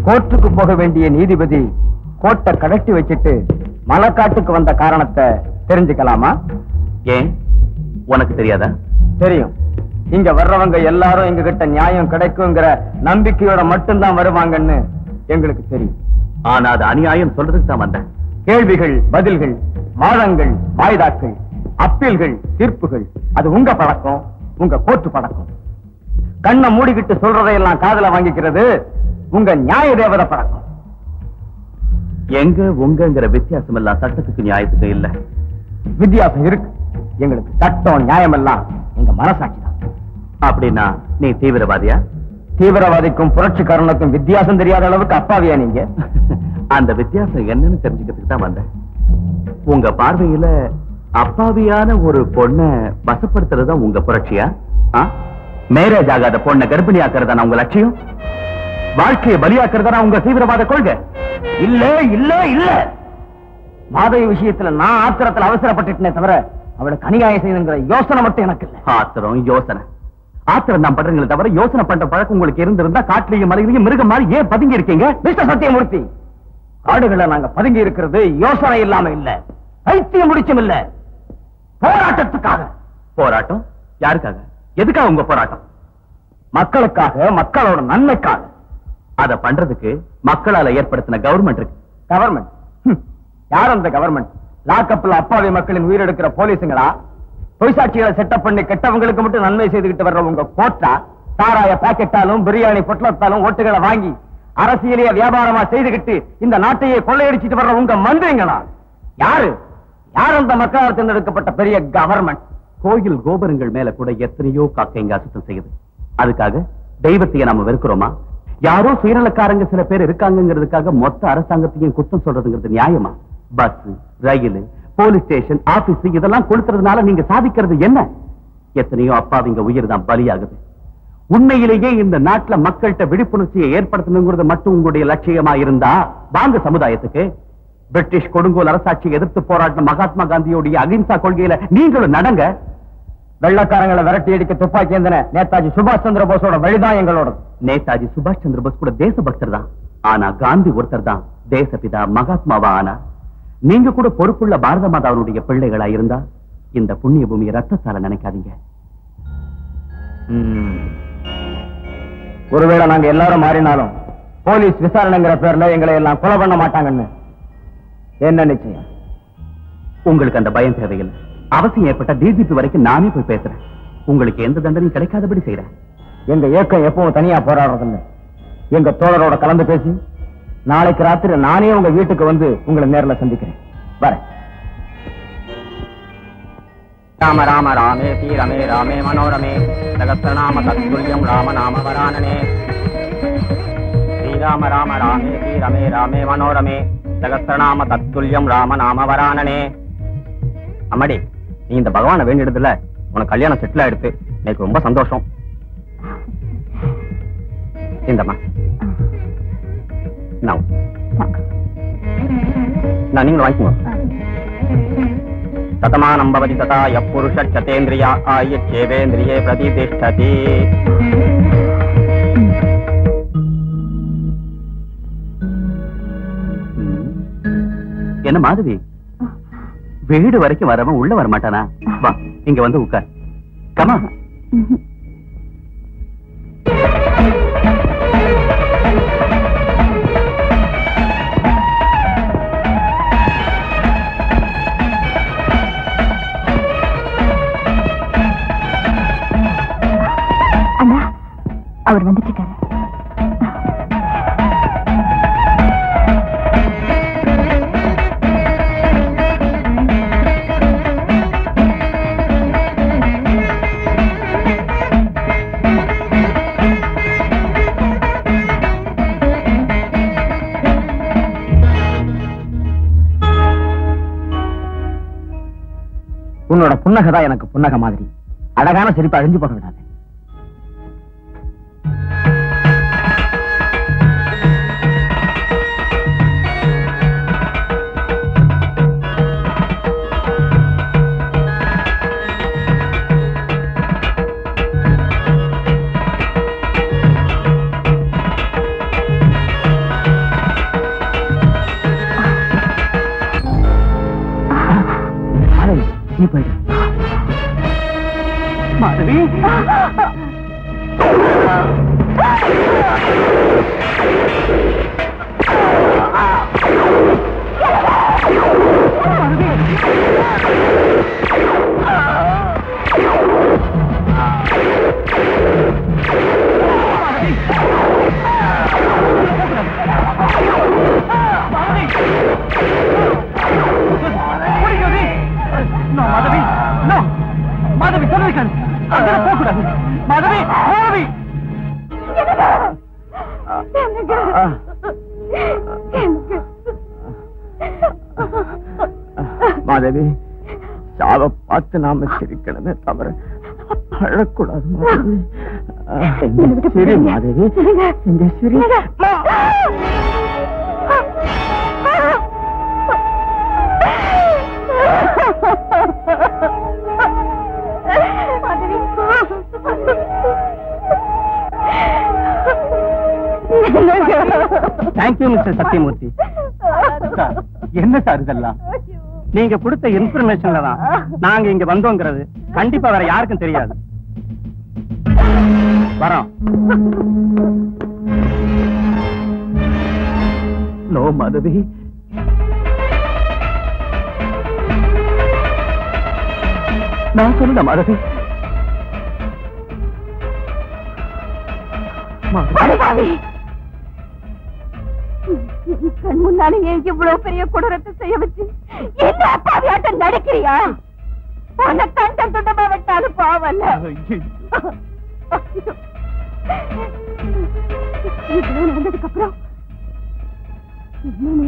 கோர்ட்டுக்கு போக வேண்டிய நீதிபதி கோர்ட்டை கடட்டி வச்சிட்டு மலைக்காட்டுக்கு வந்த காரணத்தை தெரிஞ்சுக்கலாமா? ஏன், உனக்கு தெரியாதா? தெரியும். இங்க வர்றவங்க எல்லாரும் எங்க கிட்ட நியாயம் கிடைக்குங்கிற நம்பிக்கையோட மட்டும்தான் வருவாங்கன்னு எங்களுக்கு தெரியும். ஆனா அது அநியாயம் சொல்றதுக்கு தான் வந்தேன். கேள்விகள், பதில்கள், வாதங்கள், வாய்தாக்கள், அப்பீல்கள், தீர்ப்புகள், அது உங்க பழக்கம், உங்க கோர்ட்டு பழக்கம். கண்ணை மூடிக்கிட்டு சொல்றதையெல்லாம் காதுல வாங்கிக்கிறது உங்க நியாய தேவத பழக்கம். எங்க உங்கங்கிற வித்தியாசம் எல்லாம் சட்டத்துக்கு நியாயத்துக்கு இல்ல. வித்தியாசம் இருக்கு. எங்களுக்கு சட்டம் நியாயம் எல்லாம் எங்க மனசாட்சி தான். அப்படின்னா நீ தீவிரவாதியா? தீவிரவாதிக்கும் புரட்சிக்காரனுக்கும் வித்தியாசம் தெரியாத அளவுக்கு அப்பாவியா நீங்க? அந்த வித்தியாசம் என்னன்னு தெரிஞ்சுக்கிறதுக்கு தான் வந்தேன். உங்க பார்வையில அப்பாவியான ஒரு பொண்ணை வசப்படுத்துறதா உங்க புரட்சியா? மேரேஜ் ஆகாத பொண்ணை கர்ப்பிணியாக்குறதா உங்க லட்சியம்? வாழ்க்கையை பலியாக்குறதா உங்க தீவிரவாத கொள்கை? இல்ல இல்ல இல்ல. மாதவி விஷயத்துல நான் ஆத்திரத்தில் அவசரப்பட்டுட்டேனே தவிர அவளுக்கு அநியாயம் செய்யுங்கிற யோசனை மட்டும் எனக்கு இல்ல. ஆத்திரம் யோசனை ஆத்திரம் தான் பண்றீங்களே தவிர யோசனை பண்ற பழக்கம் உங்களுக்கு இருந்திருந்தா காட்டிலையும் மலையிலையும் மிருகம் மாதிரி ஏன் பதுங்கி இருக்கீங்க? மிஸ்டர் சத்தியமூர்த்தி, காடுகளை நாங்க பதுங்கி இருக்கிறது யோசனை இல்லாம இல்ல, பைத்தியம் முடிச்சும் இல்ல, போராட்டத்துக்காக. போராட்டம் யாருக்காக? எதுக்காக உங்க போராட்டம்? மக்களுக்காக, மக்களோட நன்மைக்காக. அத பண்றதுக்கு மக்களால ஏற்படுத்தின கவர்மெண்ட் இருக்கு. கவர்மெண்ட்? யார் அந்த கவர்மெண்ட்? லாக்கப்ல அப்பாவி மக்களின் உயிரெடுக்கிற போலீஸுங்களா? பொய்சாட்சிகளை செட்டப் பண்ணி கெட்டவங்களுக்கு மட்டும் நன்மை செய்துகிட்டு வர்ற உங்க கோட்டா? சாராய பாக்கெட்டாலும் பிரியாணி பொட்டலத்தாலும் ஓட்டுகளை வாங்கி அரசியலைய வியாபாரமா செய்துகிட்டு இந்த நாட்டையே கொள்ளையடிச்சிட்டு வர்ற உங்க மந்திரிங்களா? யாரு யார் அந்த மக்களால் தேர்ந்தெடுக்கப்பட்ட பெரிய கவர்மெண்ட்? கோயில் கோபுரங்கள் மேல கூட எத்தனையோ காக்கைங்க அசுத்தம் செய்யுது. அதுக்காக தெய்வத்தையே நாம வெறுக்கிறோமா? யாரோ சுயநலக்காரங்க சில பேர் இருக்காங்கிறதுக்காக மொத்த அரசாங்கத்தையும் குத்தம் சொல்றதுங்கிறது நியாயமா? பஸ், ரயில், போலீஸ் ஸ்டேஷன், ஆபீஸ் இதெல்லாம் கொடுத்துறதுனால நீங்க சாதிக்கிறது என்ன? எத்தனையோ அப்பாவிங்க உயிர் தான் பலியாகுது. உண்மையிலேயே இந்த நாட்டுல மக்கள்கிட்ட விழிப்புணர்ச்சியை ஏற்படுத்தணுங்கிறது மட்டும் உங்களுடைய லட்சியமா இருந்தா வாங்க சமுதாயத்துக்கு. பிரிட்டிஷ் கொடுங்கோல் அரசாட்சியை எதிர்த்து போராடின மகாத்மா காந்தியோடைய அகிம்சா கொள்கையில நீங்களும் நடங்க. வெள்ளக்காரங்களை விரட்டி அடிக்க துப்பாக்கி ஏந்தின நேதாஜி சுபாஷ் சந்திர போஸோட வழிதான் எங்களோட. நேதாஜி சுபாஷ் சந்திர போஸ் கூட தேசபக்தர் தான். ஆனா காந்தி ஒருத்தர் தான் தேசபிதா மகாத்மாவா ஆனா. நீங்க கூட பொறுப்புள்ள பாரத மாதாவுடைய பிள்ளைகளா இருந்தா இந்த புண்ணிய பூமியை ரத்தத்தால நினைக்காதீங்க. ஒருவேளை நாங்க எல்லாரும் மாறினாலும் போலீஸ் விசாரணைங்கிற பேர்ல எங்களை எல்லாம் கொலை பண்ண மாட்டாங்கன்னு என்ன நிச்சயம்? உங்களுக்கு அந்த பயம் தேவையில்லை. அவசியம் ஏற்பட்ட டிஜிபி வரைக்கும் நானே போய் பேசுறேன். உங்களுக்கு எந்த தண்டனையும் கிடைக்காதபடி செய்யறேன். எங்க இயக்கம் எப்பவும் தனியா போராடுறதில்லை. எங்க தோழரோட கலந்து பேசி நாளைக்கு ராத்திரி நானே உங்க வீட்டுக்கு வந்து உங்களை நேரில் சந்திக்கிறேன். வரேன். ராம ராம ராமே ரமே ராமே மனோரமே சகஸ்ரநாம தத்துல்யம் ராம நாம வரானனே. ஸ்ரீராம ராம ராமே ரமே ராமே மனோரமே சகஸ்ரநாம தத்துல்யம் ராம நாம வரானனே. அம்மாடி, நீ இந்த பகவானை வேண்டியதுல உனக்கு கல்யாணம் செட்டில் ஆயிடுத்து. எனக்கு ரொம்ப சந்தோஷம். இந்தம்மா நீங்களும் வாங்கிக்கோங்க. சதமானம் பவதி ததா யப்புருஷ சதேந்திரியா ஆயுச்சேவேந்திரியே பிரதிதிஷ்டதி. என்ன மாதவி, வீடு வரைக்கும் வரவன் உள்ள வர மாட்டானா? வா, இங்க வந்து உட்கார். கமா. அண்ணா, அவர் வந்துட்டு இருக்காரு. உன்னோட புன்னகை எனக்கு புன்னகை மாதிரி. அழகான சிரிப்பு அழிஞ்சு போக விடாது. நீ போயிடு. மாதவி மாதவி, மாதவி சொல்லிருக்கேன், போகக்கூடாது. மாதவி, மாதவி மாதவி, சாவை பார்த்து நாம சிரிக்கணுமே தவிர அழக்கூடாது மாதவி. சரி மாதவி, இந்த சிரி. Thank you mister Sathyamoorthy. என்ன சார் இதெல்லாம்? நீங்க கொடுத்த இன்ஃபர்மேஷன்ல தான் நாங்க இங்க வந்தோங்கிறது கண்டிப்பா வேற யாருக்கும் தெரியாது. வரோம். நோ மாதவி, நான் சொல்ல மாதவி. கண் முன்னாலேயே இவ்வளவு பெரிய கொடூரத்தை செய்ய வச்சு என்ன அப்பாவியாட்டம் நடக்கிறியா? உன்னை கண்டம் துண்டமா விட்டாலும் பாவல்ல. இவ்வளவு நடந்ததுக்கு அப்புறம்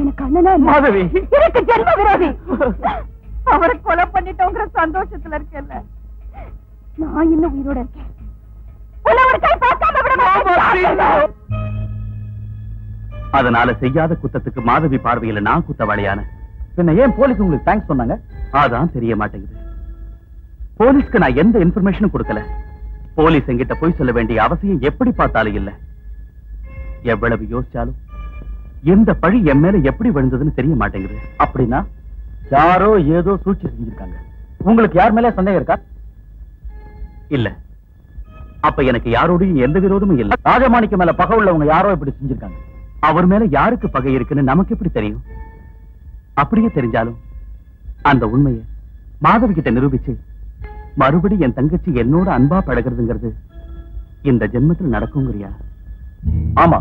எனக்கு அண்ணனா மாதவி, எனக்கு ஜென்ம விரோதி. அவரை கொலை பண்ணிட்டோங்கிற சந்தோஷத்துல இருக்கேன்ல, நான் இன்னும் உயிரோட இருக்கேன். ஒரு கை பார்க்காம விட மாட்டேன். அதனால செய்யாத குத்தத்துக்கு மாதவி பார்வையில நான் குத்தவாளியான. பின்ன ஏன் போலீஸ் உங்களுக்கு தேங்க்ஸ் சொன்னாங்க? அதான் தெரிய மாட்டேங்குது. போலீஸ்க்கு நான் எந்த இன்ஃபர்மேஷனும் கொடுக்கல. போலீஸ் என்கிட்ட போய் சொல்ல வேண்டிய அவசியம் எப்படி பார்த்தாலும் இல்ல. எவ்வளவு யோசிச்சாலும் எந்த பழி என் மேல எப்படி விழுந்ததுன்னு தெரிய மாட்டேங்குது. அப்படின்னா யாரோ ஏதோ சூழ்ச்சி செஞ்சிருக்காங்க. உங்களுக்கு யார் மேல சந்தேகம் இருக்கா? இல்ல. அப்ப எனக்கு யாரோடையும் எந்த விரோதமும் இல்ல. ராஜமாணிக்க மேல பகை உள்ளவங்க யாரோ இப்படி செஞ்சிருக்காங்க. அவர் மேல யாருக்கு பகை இருக்குன்னு நமக்கு எப்படி தெரியும்? அப்படியே தெரிஞ்சாலும் அந்த உண்மையை மாதவி கிட்ட நிரூபிச்சு மறுபடி என் தங்கச்சி என்னோட அன்பா பழகிறதுங்கிறது இந்த ஜென்மத்தில் நடக்குங்கிறியா? ஆமா,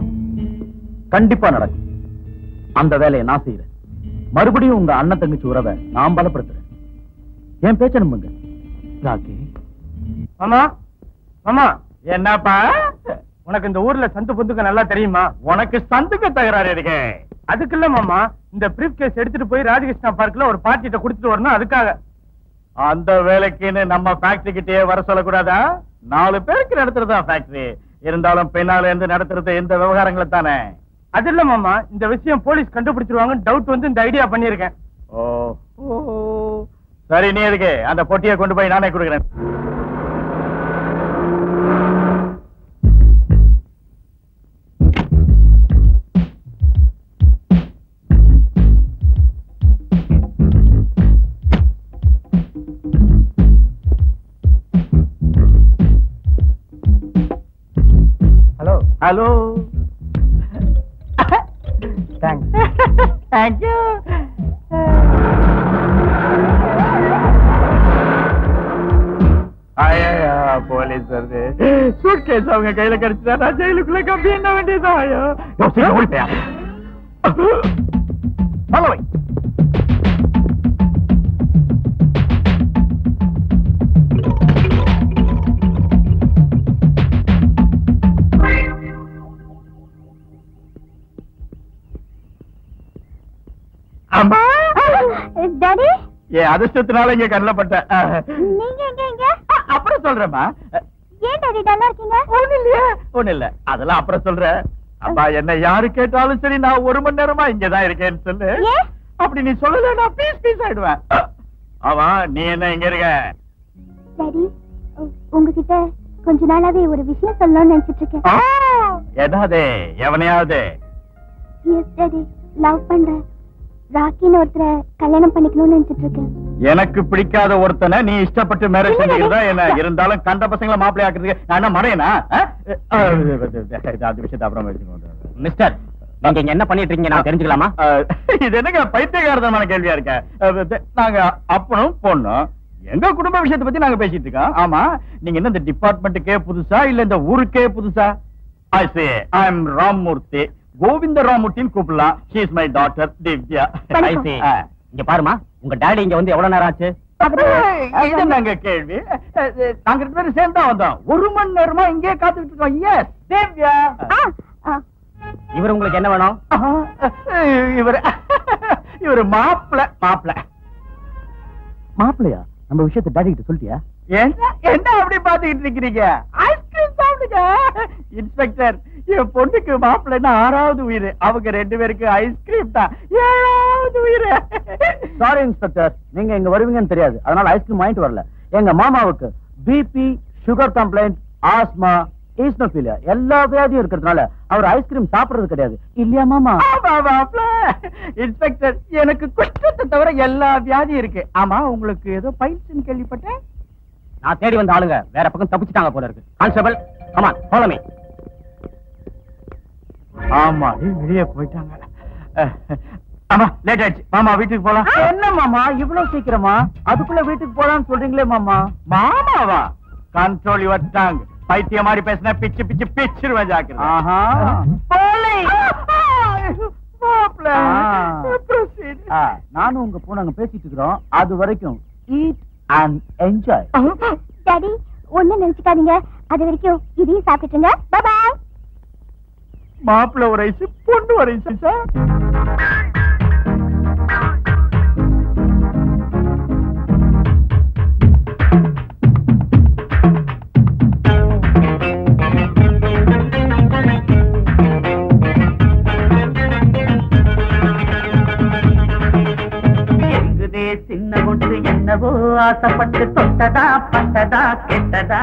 கண்டிப்பா நடக்கும். அந்த வேலையை நான் செய்யறேன். மறுபடியும் உங்க அண்ணன் தங்கச்சி உறவை நான் பலப்படுத்துறேன். என் பேச்ச நம்புங்க. ராக்கி, மாமா, மாமா. என்னப்பா, உனக்கு இந்த ஊர்ல சந்து பொந்துக்கு நல்லா தெரியுமா? உனக்கு சந்துக்கு தகராறு இருக்கு. அதுக்கு இல்ல மாமா, இந்த பிரீஃப் கேஸ் எடுத்துட்டு போய் ராஜகிருஷ்ணா பார்க்ல ஒரு பார்ட்டிட்ட கொடுத்துட்டு வரணும், அதுக்காக. அந்த வேலைக்குன்னு நம்ம ஃபேக்டரி கிட்டே வர சொல்லக்கூடாதா? 4 பேருக்கு நடத்துறதா ஃபேக்டரி. இருந்தாலும் பின்னால இருந்து நடத்துறது இந்த விவகாரங்களை தானே. அது இல்ல மாமா, இந்த விஷயம் போலீஸ் கண்டுபிடிச்சிருவாங்க டவுட் வந்து இந்த ஐடியா பண்ணிருக்கேன். ஓ சரி, நீ எதுக்கு அந்த பொட்டியை கொண்டு போய் நானே கொடுக்குறேன். Hello hello, thanks. தேங்க்யூ. ஐயா போலீஸ் வருது. சூட்கேஸ் அவங்க கையில கிடைச்சதா நான் ஜெயிலுக்குள்ள கம்பி என்ன வேண்டியதா? ஐயோ ஓடிப்பையா. அம்மா, டாடி, என் அதிர்ஷ்டத்தினால இங்க கண்ணப்பட்ட. நீங்க எங்க? அப்புறம் சொல்றேம்மா. ஏன் டாடி டல்லா இருக்கீங்க? ஒண்ணு இல்ல, அதெல்லாம் அப்புறம் சொல்றேன். அப்பா, என்ன யாரு கேட்டாலும் சரி நான் 1 மணி நேரமா இங்கதான் இருக்கேன்னு சொல்லு. அப்படி நீ சொல்லல பீஸ் ஆயிடுவேன். ஆமா, நீ என்ன இங்க இருக்க? டாடி, உங்ககிட்ட கொஞ்ச நாளாவே ஒரு விஷயம் சொல்லணும்னு நினைச்சிட்டு இருக்கேன். எதாவது எவனையாவது? எஸ் டாடி, லவ் பண்றேன். ராக்கின்னு ஒருத்தரை கல்யாணம் பண்ணிக்கணும்னு நினைச்சிட்டு இருக்கேன். எனக்கு பிடிக்காத ஒருத்தனை நீ இஷ்டப்பட்டு மேரேஜ் செஞ்சுக்கிறதா என்ன? இருந்தாலும் கண்ட பசங்களை மாப்பிள்ளை ஆக்குறதுக்கு நான் என்ன மடையனா? அது விஷயத்தை அப்புறம் மிஸ்டர், நீங்க இங்க என்ன பண்ணிட்டு இருக்கீங்க நான் தெரிஞ்சுக்கலாமா? இது என்னங்க பைத்தியகாரதமான கேள்வியா இருக்க? நாங்க அப்பனும் பொண்ணும் எங்க குடும்ப விஷயத்தை பத்தி நாங்க பேசிட்டு இருக்கோம். ஆமா, நீங்க என்ன இந்த டிபார்ட்மெண்ட்டுக்கே புதுசா இல்ல இந்த ஊருக்கே புதுசா? I say I am Ramurthy, Govind ராமூர்த்தின்னு கூப்பிடலாம். she is my daughter Divya. I see. இங்க பாருமா, உங்க டாடி இங்க வந்து எவ்வளவு நேரம் ஆச்சு? இது நாங்க கேள்வி. நாங்க ரெண்டு பேரும் சேர்ந்தா வந்தோம். 1 மணி நேரமா இங்கே காத்துக்கிட்டு இருக்கோம். எஸ் திவ்யா. இவர் உங்களுக்கு என்ன வேணும்? இவரு மாப்பிள்ள. மாப்பிள்ளையா? நம்ம விஷயத்தை டாடி கிட்ட சொல்லிட்டியா? என்ன அப்படி பாத்துக்கிட்டு இருக்கிறீங்க? ஐஸ்கிரீம் சாப்பிடுங்க. இன்ஸ்பெக்டர், என் பொண்ணுக்கு மாப்பிள்ளைன்னா 6வது உயிர். அவங்க 2 பேருக்கு ஐஸ்கிரீம் தான் 7வது உயிர். சாரி இன்ஸ்பெக்டர், நீங்க இங்க வருவீங்கன்னு தெரியாது, அதனால ஐஸ்கிரீம் வாங்கிட்டு வரல. எங்க மாமாவுக்கு பிபி, சுகர் கம்ப்ளைண்ட், ஆஸ்மா, ஈஸ்னோபீலியா எல்லா வியாதியும் இருக்கிறதுனால அவர் ஐஸ்கிரீம் சாப்பிடுறது கிடையாது. இல்லையா மாமா? இன்ஸ்பெக்டர், எனக்கு குஷ்டத்தை தவிர எல்லா வியாதியும் இருக்கு. ஆமா, உங்களுக்கு ஏதோ பைல்ஸ்னு கேள்விப்பட்டேன். நான் தேடி வந்த ஆளுங்க வேற பக்கம் தப்பிச்சிட்டாங்க போல இருக்கு. Constable, come on, follow me. ஆமா, வெளியே போயிட்டாங்க. ஆமா, லேட் ஆயிடுச்சு. மாமா வீட்டுக்கு போலாம். என்ன மாமா இவ்வளவு சீக்கிரமா? அதுக்குள்ள வீட்டுக்கு போலான்னு சொல்றீங்களே மாமா. மாமாவா? Control your tongue. பைத்திய மாதிரி பேசினா பிச்சு பிச்சு பிச்சிருவேன். ஜாக்கிரதை. ஆஹா. நானும் உங்க பொண்ணு பேசிட்டு இருக்கிறோம். அது வரைக்கும் eat and enjoy. டாடி ஒண்ணு நினைச்சுக்காதீங்க, அது வரைக்கும் இதையும் சாப்பிட்டுங்க. By by. மாப்பிள்ள ஒரு ஐஸ், பொண்ணு ஒரு ஐஸ். சின்ன ஒன்று என்னவோ ஆசைப்பட்டு தொட்டதா பட்டதா கெட்டதா?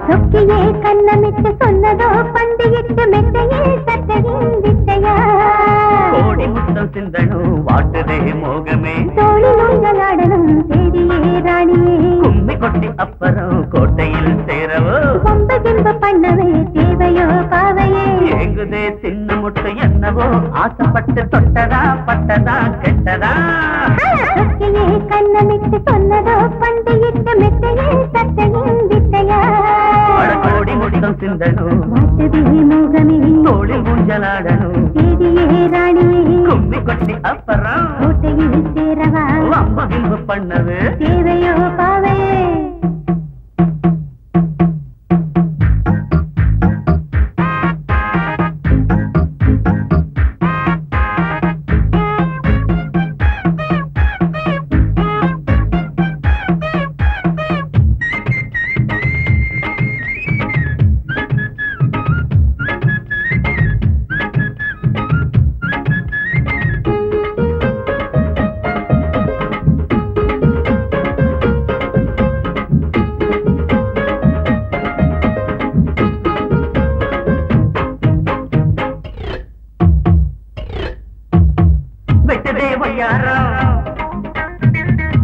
சொக்கியே கண்ணமிட்டு சொன்னதோ பண்டிகிட்டு மெத்தையே சட்டையின் வித்தையா? கோடி முத்தம் சிந்தனும் வாட்டுதே மோகமே, தோழி உங்களாடனும் தேடியே ராணியே, கும்மி கொட்டி அப்புறம் கோட்டையில் சேரவோ பொம்ப கிம்ப பண்ணவே தேவையோ பாவையே? ஏங்குதே சின்ன முட்டு என்னவோ ஆசைப்பட்டு தொட்டதா பட்டதா கெட்டதா? சொக்கியே கண்ணமிட்டு சொன்னதோ பண்டிகிட்டு மெத்தையே சட்டையின் வித்தையா? கோடி முத்தம் சிந்தனும் வாட்டுதே மோகமே, தோழி ஊஞ்சலாடனும் தேடியே ராணியே, கும்மி கொட்டி அப்புறம் கோட்டையில் சேரவா வம்ப கிம்பு பண்ணது தேவையோ பாவையே?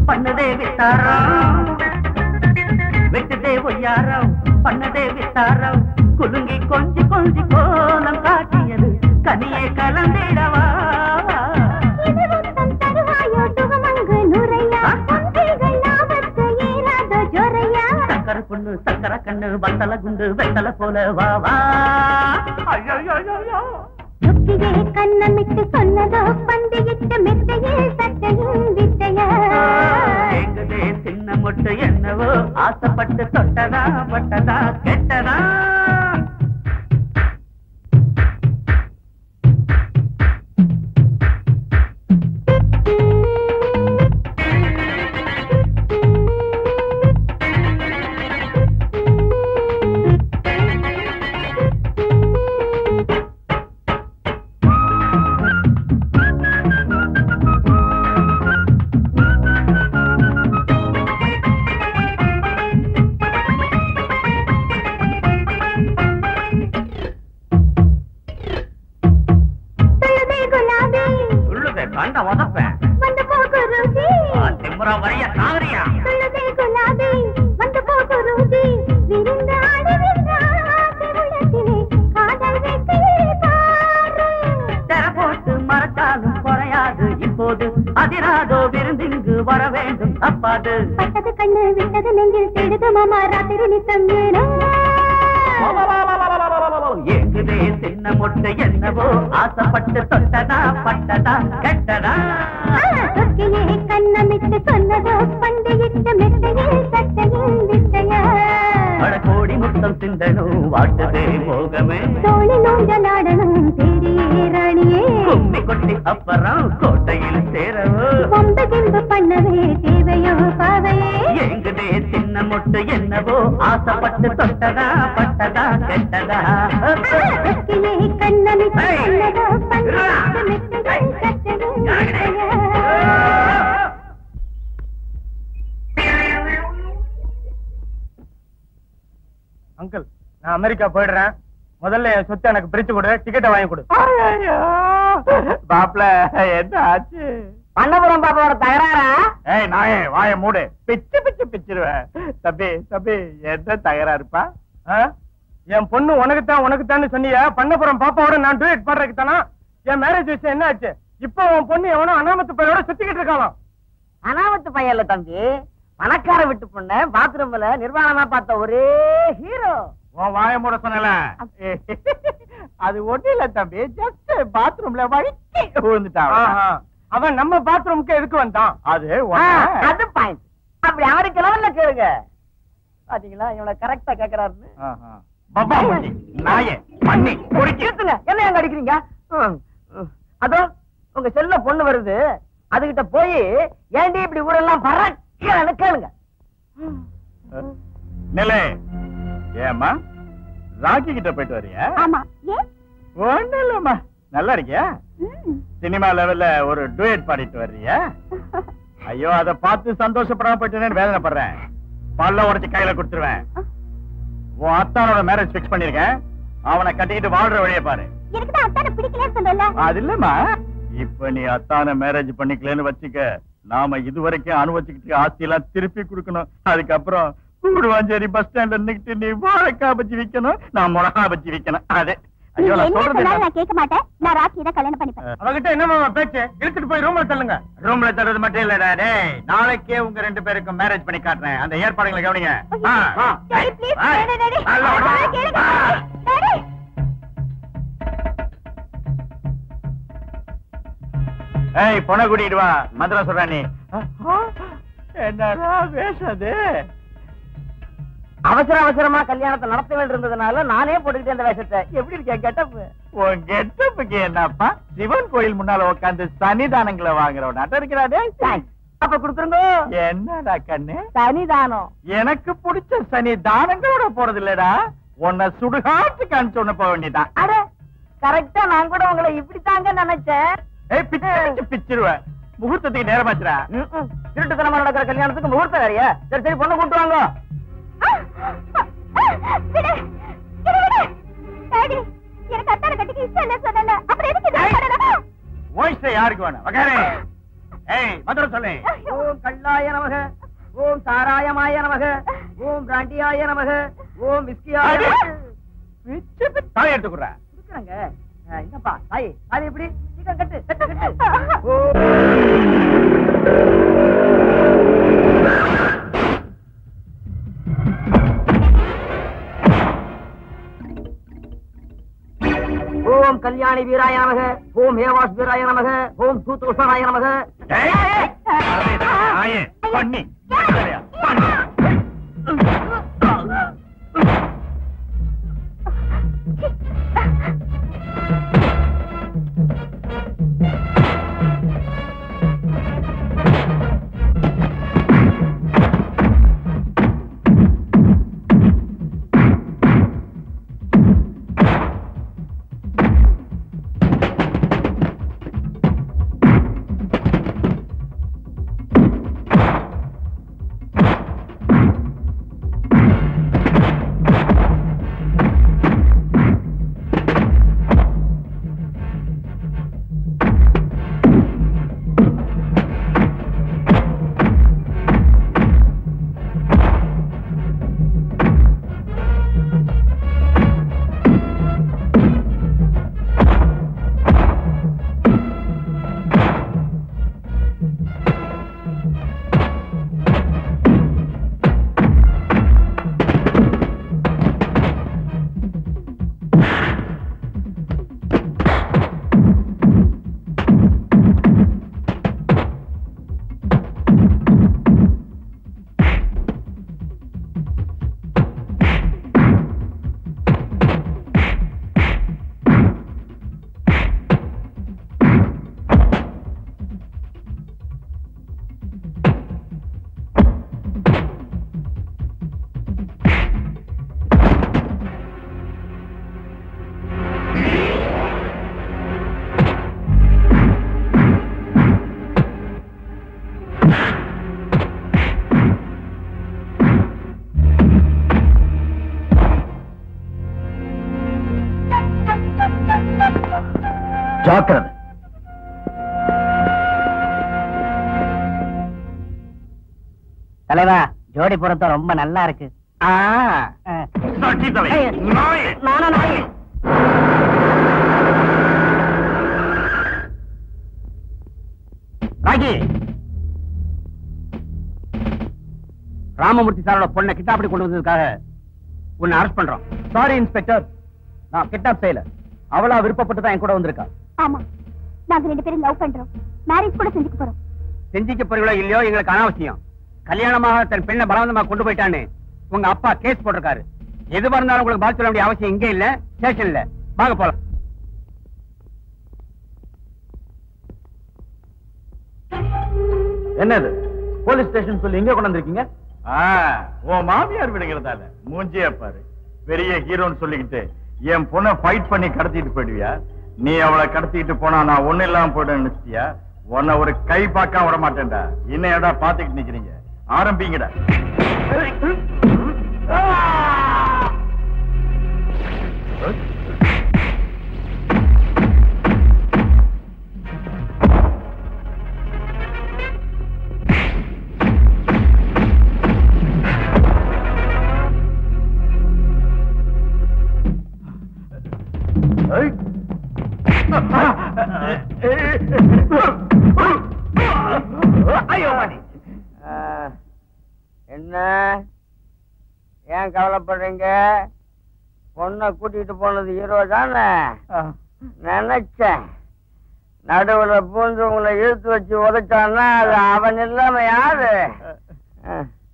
பண்ணதே வித்தாரம், வெட்டுதே ஒய்யாரம், பண்ணதே வித்தாரம், குலுங்கி கொஞ்சி கொஞ்சி கோலம் காட்டியது கனியே கலந்திடவா? சக்கர பொண்ணு சக்கர கண்ணு வத்தல குண்டு வெத்தல போல வா வா. சொக்கியே கண்ணமிட்டு சொன்னதோ பண்டிகிட்டு மெத்தையே சட்டையின் வித்தையா? எங்குதே சின்ன முட்டு என்னவோ ஆசைப்பட்டு தொட்டதா பட்டதா கெட்டதா? அப்புறம் வரைய தாவரியா சொல்லுதே குலாபி வந்து போகு ரூபி விருந்து ஆடி விருந்தாசி உள்ளத்திலே காதல் வெற்றியை பாரு தெர போட்டு மறக்காலும் குறையாது இப்போது அதிராதோ விருந்திங்கு வர வேண்டும் தப்பாது பட்டது கண்ணு விட்டது நெஞ்சில் தேடுது மாமா ராத்திரி நித்தம் ஏனோ ஏங்குதே சின்ன மொட்டை என்னவோ ஆசைப்பட்டு தொட்டதா பட்டதா கெட்டதா தொக்கிலே கண்ணமிட்டு சொன்னதோ பண்டிகிட்டு மெட்டையில் சட்டையில் விட்டையா கோடி முத்தம் சிந்தனும் வாட்டுதே மோகமே தோழி நோஞ்சலாடனும் தேடியே ராணியே கும்மி கொட்டி அப்புறம் கோட்டையில் சேரவோ பொம்பு கிம்பு பண்ணவே தேவையோ பாவையே ஏங்குதே சின்ன மொட்டை என்னவோ ஆசைப்பட்டு தொட்டதா பட்டதா கெட்டதா தொக்கிலே கண்ணமிட்டு சொன்னதோ பண்டிகிட்டு மெட்டையில் சட்டையில் விட்டையா அங்கிள் நான் அமெரிக்கா போயிடுறேன். முதல்ல என் சொத்தை எனக்கு பிரிச்சு கொடு, டிக்கெட்டை வாங்கி கொடு. பாப்ல என்ன ஆச்சு? பண்ணபுரம் பாப்பாவோட தகராறா? ஏய் நாயே வாய மூடு, பிச்சு பிச்சு பிச்சிருவேன். தம்பி தம்பி என்ன தகராறுப்பா? என் பொண்ணு உனக்குத்தான் சொன்னியா? பண்ணபுரம் பாப்பாவோட நான் டூயட் பாடுறதுக்கு தானா? என் மேரேஜ் விஷயம் என்ன ஆச்சு? இப்ப உன் பொண்ணு எவனோ அனாமத்து பையோட சுத்திக்கிட்டு இருக்காளாம். அனாமத்து பையன் இல்ல தம்பி, பணக்கார விட்டு பொண்ண பாத்ரூம்ல நிர்வாணமா பார்த்த ஒரே ஹீரோ. உன் வாய மூட சொன்னல. அது ஒண்ணு இல்ல தம்பி, ஜஸ்ட் பாத்ரூம்ல வழுக்கி விழுந்துட்டான். அவன் நம்ம பாத்ரூமுக்கு எதுக்கு வந்தான்? அது அது பாயிண்ட். அப்படி அவருக்கு லெவல்ல கேளுங்க. பாத்தீங்களா இவள கரெக்டா கேக்குறாருன்னு. பாபா நாயே பண்ணி குடிக்கிறதுங்க. என்ன எங்க அடிக்கிறீங்க? அதோ உங்க செல்ல பொண்ணு வருது, அதுகிட்ட போய் ஏண்டி இப்படி ஊரெல்லாம் பறக்கன்னு கேளுங்க. நிலை ஏமா ராக்கி கிட்ட போயிட்டு வரியா? ஆமா ஏன் ஒண்ணு இல்லம்மா, நல்லா இருக்கியா? சினிமா லெவல்ல ஒரு டூயட் பாடிட்டு வர்றியா? ஐயோ அத பார்த்து சந்தோஷப்படாம போயிட்டேன்னு வேதனைப்படுறேன். பல்ல உடைச்சு கையில கொடுத்துருவேன். உன் அத்தானோட மேரேஜ் பிக்ஸ் பண்ணிருக்கேன். அவனை கட்டிக்கிட்டு வாழ்ற வழியை பாரு. எனக்கு தான் அத்தானை பிடிக்கலன்னு சொல்லல. அது இல்லம்மா, இப்ப நீ அத்தான மேரேஜ் பண்ணிக்கலன்னு வச்சுக்க, நாம இதுவரைக்கும் அனுபவிச்சுக்கிட்டு ஆஸ்தி எல்லாம் திருப்பி கொடுக்கணும். அதுக்கப்புறம் கூடுவாஞ்சேரி பஸ் ஸ்டாண்ட்ல நின்னுட்டு நீ வாழைக்காய் பஜ்ஜி விக்கணும், நான் மிளகா பஜ்ஜி விக்கணும். அது ஐயோ நான் சொல்றது நான் கேட்க மாட்டேன். நான் ராக்கி தான் கல்யாணம் பண்ணிப்பேன். அவகிட்ட என்ன பேச்சு? இழுத்துட்டு போய் ரூம்ல தள்ளுங்க. ரூம்ல தர்றது மட்டும் இல்லடா டேய், நாளைக்கே உங்க ரெண்டு பேருக்கும் மேரேஜ் பண்ணி காட்டுறேன். அந்த ஏற்பாடுகளை கவனிங்க. டாடி ப்ளீஸ் டாடி டாடி கேளுங்க டாடி. ஏய் பொண்ண கூட்டிட்டு வா, மந்திரம் சொல்ற நீ. என்னடா பேசாது? அவசரமா கல்யாணத்தை நடத்த வேண்டியிருந்ததுனால நானே போட்டுக்கிட்டே அந்த வேஷத்தை. எப்படி இருக்கேன் கெட்டப்? உன் கெட்டப்புக்கு என்னப்பா, சிவன் கோயில் முன்னால உட்காந்து சனிதானங்களை வாங்குறவன் நட்ட இருக்கிறாடே. அப்ப கொடுத்துருங்க. என்னடா கண்ணு? சனிதானம். எனக்கு பிடிச்ச சனி தானங்களோட போறது இல்லடா, உன்னை சுடுகாட்டுக்கு அனுப்பிச்சு ஒண்ணு போக வேண்டியதான். அட கரெக்டா நான் கூட உங்களை இப்படித்தாங்க நினைச்சேன். ஏய் பிச்சு பிச்சிருவேன். முகூர்த்தத்துக்கு நேரமாச்சுடா. திருட்டுத்தனமா நடக்கிற கல்யாணத்துக்கு முகூர்த்தம் வேறையா? சரி சரி பொண்ணு கூட்டு வாங்க. டாடி எனக்கு அத்தானை கட்டிக்க இஷ்டம் இல்ல சொன்னல. அப்புறம் எதுக்கு இது பண்ணணும்? வாய்ஸ் யாருக்கு வேணும்? வகாரே. ஏய் மந்திரம் சொல்லு. ஓம் கல்லாய நமக, ஓம் சாராயமாய நமக, ஓம் பிராண்டியாய நமக, ஓம் விஸ்கியாய நமக. பிச்சு தாய் எடுத்துக்குறா. குடுக்குறங்க. என்னப்பா தாய் தாய் எப்படி சீக்கிரம் கட்டு கட்டு கட்டு. ஓம் கல்யாணி வீராய நமக, ஓம் ஹேவாஸ் வீராய நமக, ஓம் தூத்துஷனாய நமக. நாயே பண்ணி ஜாக்கிரதை. தலைவா, ஜோடி பொருத்தம் ரொம்ப நல்லா இருக்கு. ராமமூர்த்தி சாரோட பொண்ணை கிட்டாப்படி கொண்டு வந்ததுக்காக உன்னை அரெஸ்ட் பண்றோம். சாரி இன்ஸ்பெக்டர், நான் கிட்னாப் செய்யல. அவளா விருப்பப்பட்டு தான் என் கூட வந்திருக்கா. ஆமா, நாங்க 2 பேரும் லவ் பண்றோம். மேரேஜ் கூட செஞ்சுக்க போறோம். செஞ்சிக்க போறீங்களோ இல்லையோ எங்களுக்கு அனாவசியம். கல்யாணமாக தன் பெண்ணை பலவந்தமா கொண்டு போயிட்டான்னு உங்க அப்பா கேஸ் போட்டிருக்காரு. எதுவா இருந்தாலும் உங்களுக்கு பாதிச்சு சொல்ல வேண்டிய அவசியம் இங்கே இல்ல, ஸ்டேஷன்ல. வாங்க போலாம். என்னது போலீஸ் ஸ்டேஷன் சொல்லி இங்க கொண்டு வந்திருக்கீங்க? உன் மாமியார் விடுகிறதால மூஞ்சியா பாரு. பெரிய ஹீரோன்னு சொல்லிக்கிட்டு என் பொண்ணை ஃபைட் பண்ணி கடத்திட்டு போயிடுவியா? நீ அவளை கடத்திட்டு போனா நான் ஒண்ணு இல்லாம போயிட நினைச்சிட்டியா? உன்னை ஒரு கை பார்க்க விட மாட்டேன்டா. இன்னும் பாத்துக்கிட்டு நிக்கிறீங்க? ஆரம்பிங்கடா. என்ன ஏன் கவலைப்படுறீங்க? பொண்ணை கூட்டிட்டு போனது ஹீரோ தானே நினைச்சேன். நடுவுல பூந்து உங்களை இழுத்து வச்சு உதைச்சான்னா அது அவன் இல்லாம யாரு?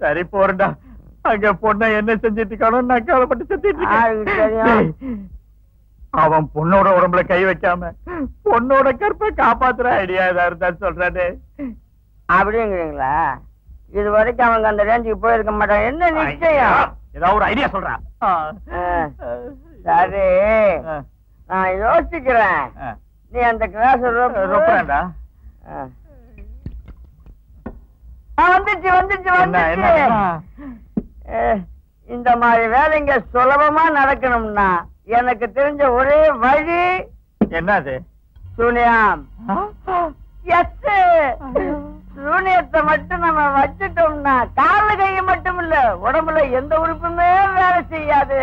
சரி போறா. அங்க பொண்ணை என்ன செஞ்சிட்டு இருக்கானோ நான் கவலைப்பட்டு செஞ்சிட்டு. அவன் பொண்ணோட உடம்புல கை வைக்காம பொண்ணோட கற்பை காப்பாத்துற ஐடியா ஏதாவது இருந்தா சொல்றானே. அப்படிங்கிறீங்களா? இது வரைக்கும் அவங்க அந்த ரேஞ்சுக்கு போயிருக்க மாட்டான். என்ன நிச்சயம்? ஏதாவது ஒரு ஐடியா சொல்றான். சரி, நான் யோசிக்கிறேன். நீ அந்த கிளாஸ் ரொப்பறடா. வந்துச்சு வந்துச்சு வந்துச்சு. இந்த மாதிரி வேலைங்க சுலபமா நடக்கணும்னா எனக்கு தெரிஞ்ச ஒரே வழி என்னது? சூனியம். சூனியத்தை மட்டும் நம்ம வச்சுட்டோம்னா கால கையை மட்டும் இல்ல, உடம்புல எந்த உறுப்புமே வேலை செய்யாது.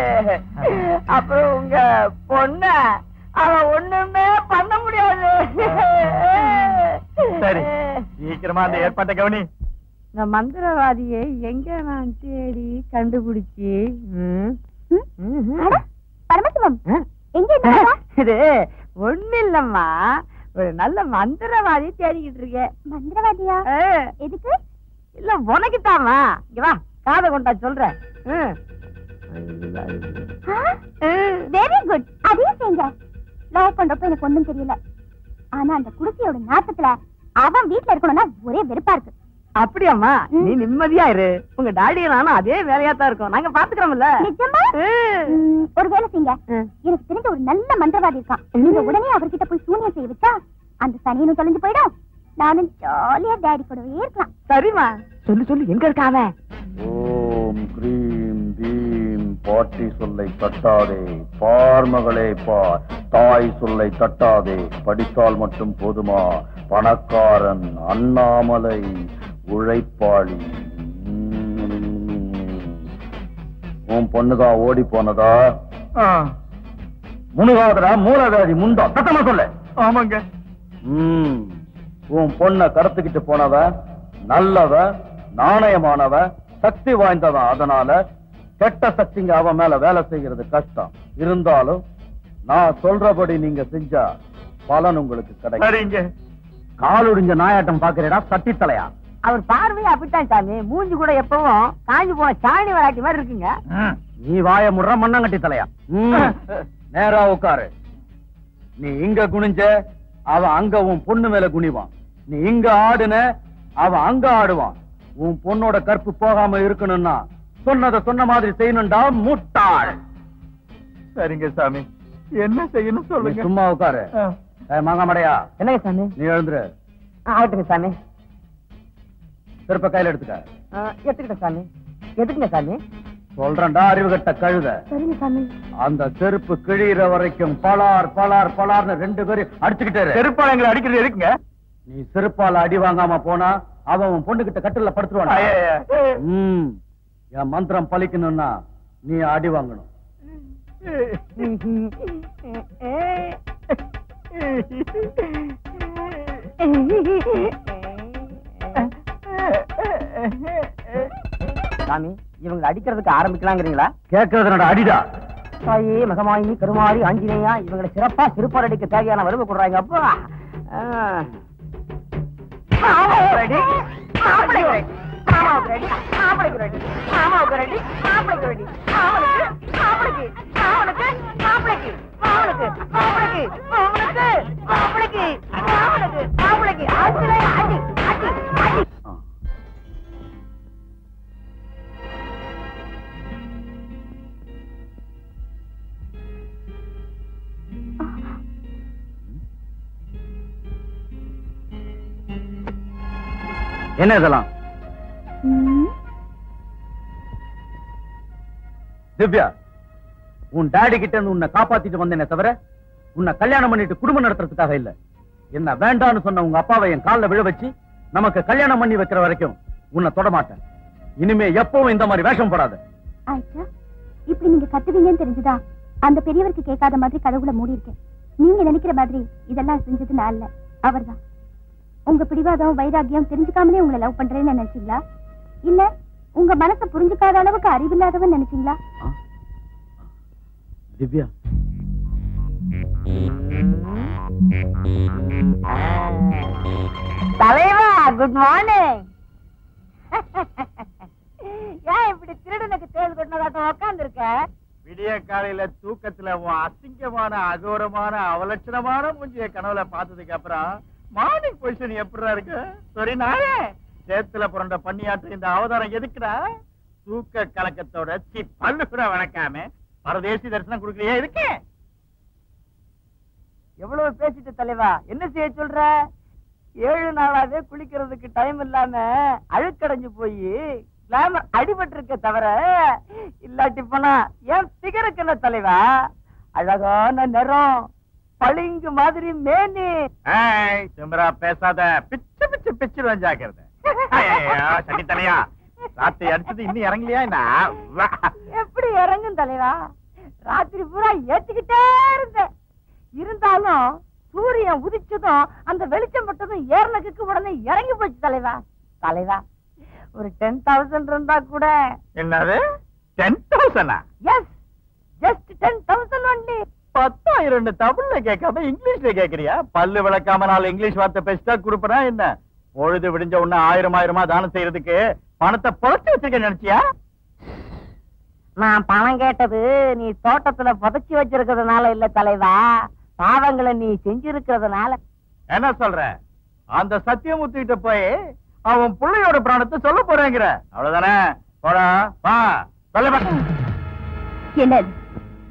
அப்புறம் உங்க பொண்ண அவன் ஒண்ணுமே பண்ண முடியாது. சரி, சீக்கிரமா அந்த ஏற்பாட்டை கவனி. இந்த மந்திரவாதியை எங்க நான் தேடி கண்டுபிடிச்சி பரமசிவம் எங்க? இது ஒண்ணு இல்லம்மா, ஒரு நல்ல மந்திரவாதி தேடிக்கிட்டு இருக்கேன். மந்திரவாதியா? எதுக்கு? இல்ல உனக்குத்தாமா. இங்க வா, காதை கொண்டா சொல்றேன். Very good. அதே செய்யுங்க. லவ் பண்றப்ப எனக்கு ஒண்ணும் தெரியல. ஆனா அந்த குடிசையோட நாட்டத்துல அவன் வீட்டுல இருக்கணும்னா ஒரே வெறுப்பா இருக்கு. அப்படியாம்மா? நீ நிம்மதியா இரு. உங்க டாடியும் நானும் அதே வேலையா தான் இருக்கோம். நாங்க பாத்துக்கிறோம்ல. நிஜமா? ஒரு வேலை செய்யுங்க. எனக்கு தெரிஞ்ச ஒரு நல்ல மந்திரவாதி இருக்கான். நீங்க உடனே அவர்கிட்ட போய் சூனியம் செய்ய வச்சா அந்த சனியனும் தொலைஞ்சு போயிடும். நானும் ஜாலியா டாடி கூடவே இருக்கலாம். சரிம்மா, சொல்லு சொல்லு. எங்க இருக்காவ? ஓம் கிரீம் பீம் பாட்டி சொல்லை தட்டாதே, பார்மகளே பார், தாய் சொல்லை தட்டாதே, படித்தால் மட்டும் போதுமா, பணக்காரன், அண்ணாமலை, உழைப்பாளி. உன் பொண்ணுதான் ஓடி போனதா? முனுகாதரா மூலகாதி முண்டா, சத்தமா சொல்ல. ஆமாங்க. உன் பொண்ணை கடத்திக்கிட்டு போனவ நல்லவ, நாணயமானவ, சக்தி வாய்ந்தவன். அதனால கெட்ட சக்திங்க அவன் மேல வேலை செய்யறது கஷ்டம். இருந்தாலும் நான் சொல்றபடி நீங்க செஞ்சா பலன் உங்களுக்கு கிடைக்கும். காலுடிஞ்ச நாயாட்டம் பாக்குறேடா சட்டித்தலையா? அவர் பார்வையை அப்படித்தான் சாமி. மூஞ்சி கூட எப்பவும் காஞ்சி போன சாணி வராட்டி மாதிரி இருக்குங்க. நீ வாய முடுற மண்ணங்கட்டி தலையா? நேரா உட்காரு. நீ இங்க குனிஞ்ச அவன் அங்க உன் பொண்ணு மேல குனிவான். நீ இங்க ஆடுன அவன் அங்க ஆடுவான். உன் பொண்ணோட கற்பு போகாம இருக்கணும்னா சொன்னதை சொன்ன மாதிரி செய்யணும்டா முட்டாள். சரிங்க சாமி, என்ன செய்யணும் சொல்லுங்க. சும்மா உட்காரு. மாங்காமடையா, என்னங்க சாமி? நீ எழுந்துரு. ஆகட்டுங்க சாமி. திருப்ப கையில எடுத்துக்க. எடுத்துக்கிட்ட சாமி. எதுக்குங்க சாமி? சொல்றேன்டா அறிவுகட்ட கழுத. சரிங்க சாமி. அந்த செருப்பு கிழிகிற வரைக்கும் பலார் பலார் பலார்னு 2 பேரும் அடிச்சுக்கிட்டே. செருப்பால் எங்களை அடிக்கிறது இருக்குங்க. நீ செருப்பால அடி வாங்காம போனா அவன் பொண்ணுகிட்ட கட்டில படுத்துருவான். என் மந்திரம் பலிக்கணும்னா நீ அடி வாங்கணும். சாமி, இவங்க அடிக்கிறதுக்கு ஆரம்பிக்கலாங்கிறீங்களா? கேட்கறது அடிடா. தாயே மகமாயி கருமாரி ஆஞ்சநேயா, இவங்களை சிறப்பா சிறுப்பார் அடிக்க தேவையான வறுமை கொடுறாங்க. அப்பா என்ன இதெல்லாம்? திவ்யா, உன் டாடி கிட்ட இருந்து உன்னை காப்பாத்திட்டு வந்தேனே தவிர உன்னை கல்யாணம் பண்ணிட்டு குடும்பம் நடத்துறதுக்காக இல்ல. என்ன வேண்டான்னு சொன்ன உங்க அப்பாவை என் காலில் விழ வச்சு நமக்கு கல்யாணம் பண்ணி வைக்கிற வரைக்கும் உன்னை தொட மாட்டேன். இனிமே எப்பவும் இந்த மாதிரி வேஷம் போடாத. ஆயிச்சா, இப்படி நீங்க கத்துவீங்கன்னு தெரிஞ்சுதா அந்த பெரியவருக்கு கேட்காத மாதிரி கதவுல மூடி இருக்கேன். நீங்க நினைக்கிற மாதிரி இதெல்லாம் செஞ்சது நான் இல்ல, அவர்தான். உங்க பிடிவாதம் வைராகியம் தெரிஞ்சுக்காமலே உங்களை லவ் பண்றேன்னு நினைச்சீங்களா? இல்ல உங்க மனசை புரிஞ்சுக்காத அளவுக்கு அறிவில்லாதவன் நினைச்சீங்களா? திவ்யா, தலைவா, குட் மார்னிங். ஏன் இப்படி திருடனுக்கு தேல் கொண்டதாட்டம் உட்கார்ந்து இருக்க? விடிய காலையில தூக்கத்துல உன் அசிங்கமான அகோரமான அவலட்சணமான மூஞ்சிய கனவுல பார்த்ததுக்கு அப்புறம் மார்னிங் பொசிஷன் எப்படிடா இருக்கு? சரி, நானே சேத்துல புரண்ட பண்ணியாற்ற இந்த அவதாரம் எதுக்குடா? தூக்க கலக்கத்தோட பல்லு கூட வணக்காம பரதேசி தரிசனம் கொடுக்கலையே இருக்கு. எவ்வளவு பேசிட்டு தலைவா, என்ன செய்ய சொல்ற? 7 நாளாவே குளிக்கிறதுக்கு டைம் இல்லாம அழுக்கடைஞ்சு போய் கிளாமர் அடிபட்டு இருக்க தவிர இல்லாட்டி போனா என் பிகருக்கு என்ன தலைவா? அழகான நிறம், பளிங்கு மாதிரி மேனி. சிம்ரா பேசாத, பிச்சு பிச்சு பிச்சு வஞ்சாக்கிறது. சனி தலையா, ராத்திரி அடிச்சது இன்னும் இறங்கலையா? எப்படி இறங்கும் தலைவா? ராத்திரி பூரா ஏத்திக்கிட்டே இருந்த. இருந்தாலும் சூரியன் உதிச்சதும் அந்த வெளிச்சம் பட்டதும் ஏர்னக்கு உடனே இறங்கி போச்சு தலைவா. தலைவா, ஒரு 10,000 இருந்தா கூட. என்னது 10,000? S, just 10,000 only. 10,000 தமிழ்ல கேட்காம இங்கிலீஷ்ல கேக்குறியா? பல்லு விளக்காம 4 இங்கிலீஷ் வார்த்தை பேசிட்டா கொடுப்பனா என்ன? பொழுது விடிஞ்ச உடனே 1000 தானம் செய்யறதுக்கு பணத்தை புதைச்சு வச்சிருக்க நினைச்சியா? நான் பணம் கேட்டது நீ தோட்டத்துல புதைச்சு வச்சிருக்கிறதுனால இல்ல தலைவா, பாவங்களை நீ செஞ்சிருக்கிறதுனால. என்ன சொல்ற? அந்த சத்தியமூர்த்தி கிட்ட போய் அவன் பிள்ளையோட பிராணத்தை சொல்ல போறேங்கிற, அவ்வளவுதானே? போடா, வா, சொல்ல. என்ன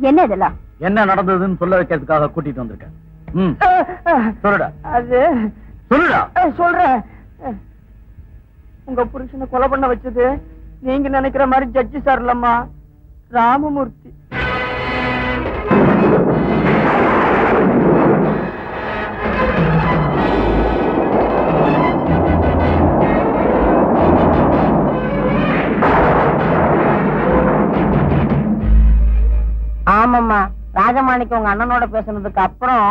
என்ன இதெல்லாம்? என்ன நடந்ததுன்னு சொல்ல வைக்கிறதுக்காக கூட்டிட்டு வந்திருக்கேன். சொல்லுடா. அது சொல்லுடா. சொல்றேன். உங்க புருஷனை கொலை பண்ண வச்சது நீங்க நினைக்கிற மாதிரி ஜட்ஜி சார் இல்லம்மா, ராமமூர்த்தி. ஆமாம்மா, ராஜமாணிக்கு உங்க அண்ணனோட பேசுனதுக்கு அப்புறம்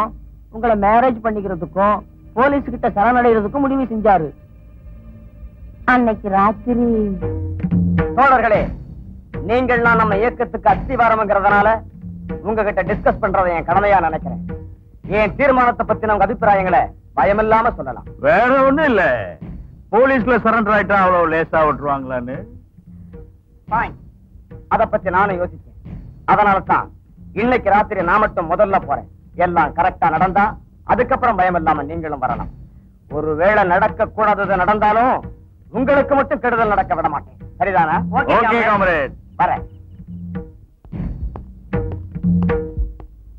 உங்களை மேரேஜ் பண்ணிக்கிறதுக்கும் போலீஸ் கிட்ட சரணடைகிறதுக்கும் முடிவு செஞ்சாரு. அன்னைக்கு ராத்திரி. தோழர்களே, நீங்கள் நான் நம்ம இயக்கத்துக்கு அஸ்திவாரம்ங்கிறதுனால உங்ககிட்ட டிஸ்கஸ் பண்றதை என் கடமையா நினைக்கிறேன். என் தீர்மானத்தை பத்தின உங்க அபிப்பிராயங்களை பயமில்லாம சொல்லலாம். வேற ஒண்ணும் இல்ல, போலீஸ்ல சரண்டர் ஆயிட்டா அவ்வளவு லேசா விட்டுருவாங்களான்னு. அத பத்தி நானும் யோசிச்சேன். அதனால தான் இன்னைக்கு ராத்திரி நான் மட்டும் முதல்ல போறேன். எல்லாம் கரெக்டா நடந்தா அதுக்கப்புறம் பயம் இல்லாம நீங்களும் வரலாம். ஒருவேளை நடக்க கூடாதது நடந்தாலும் உங்களுக்கு மட்டும் கெடுதல் நடக்க விட மாட்டேன். சரிதானா? Okay comrade. வரேன்.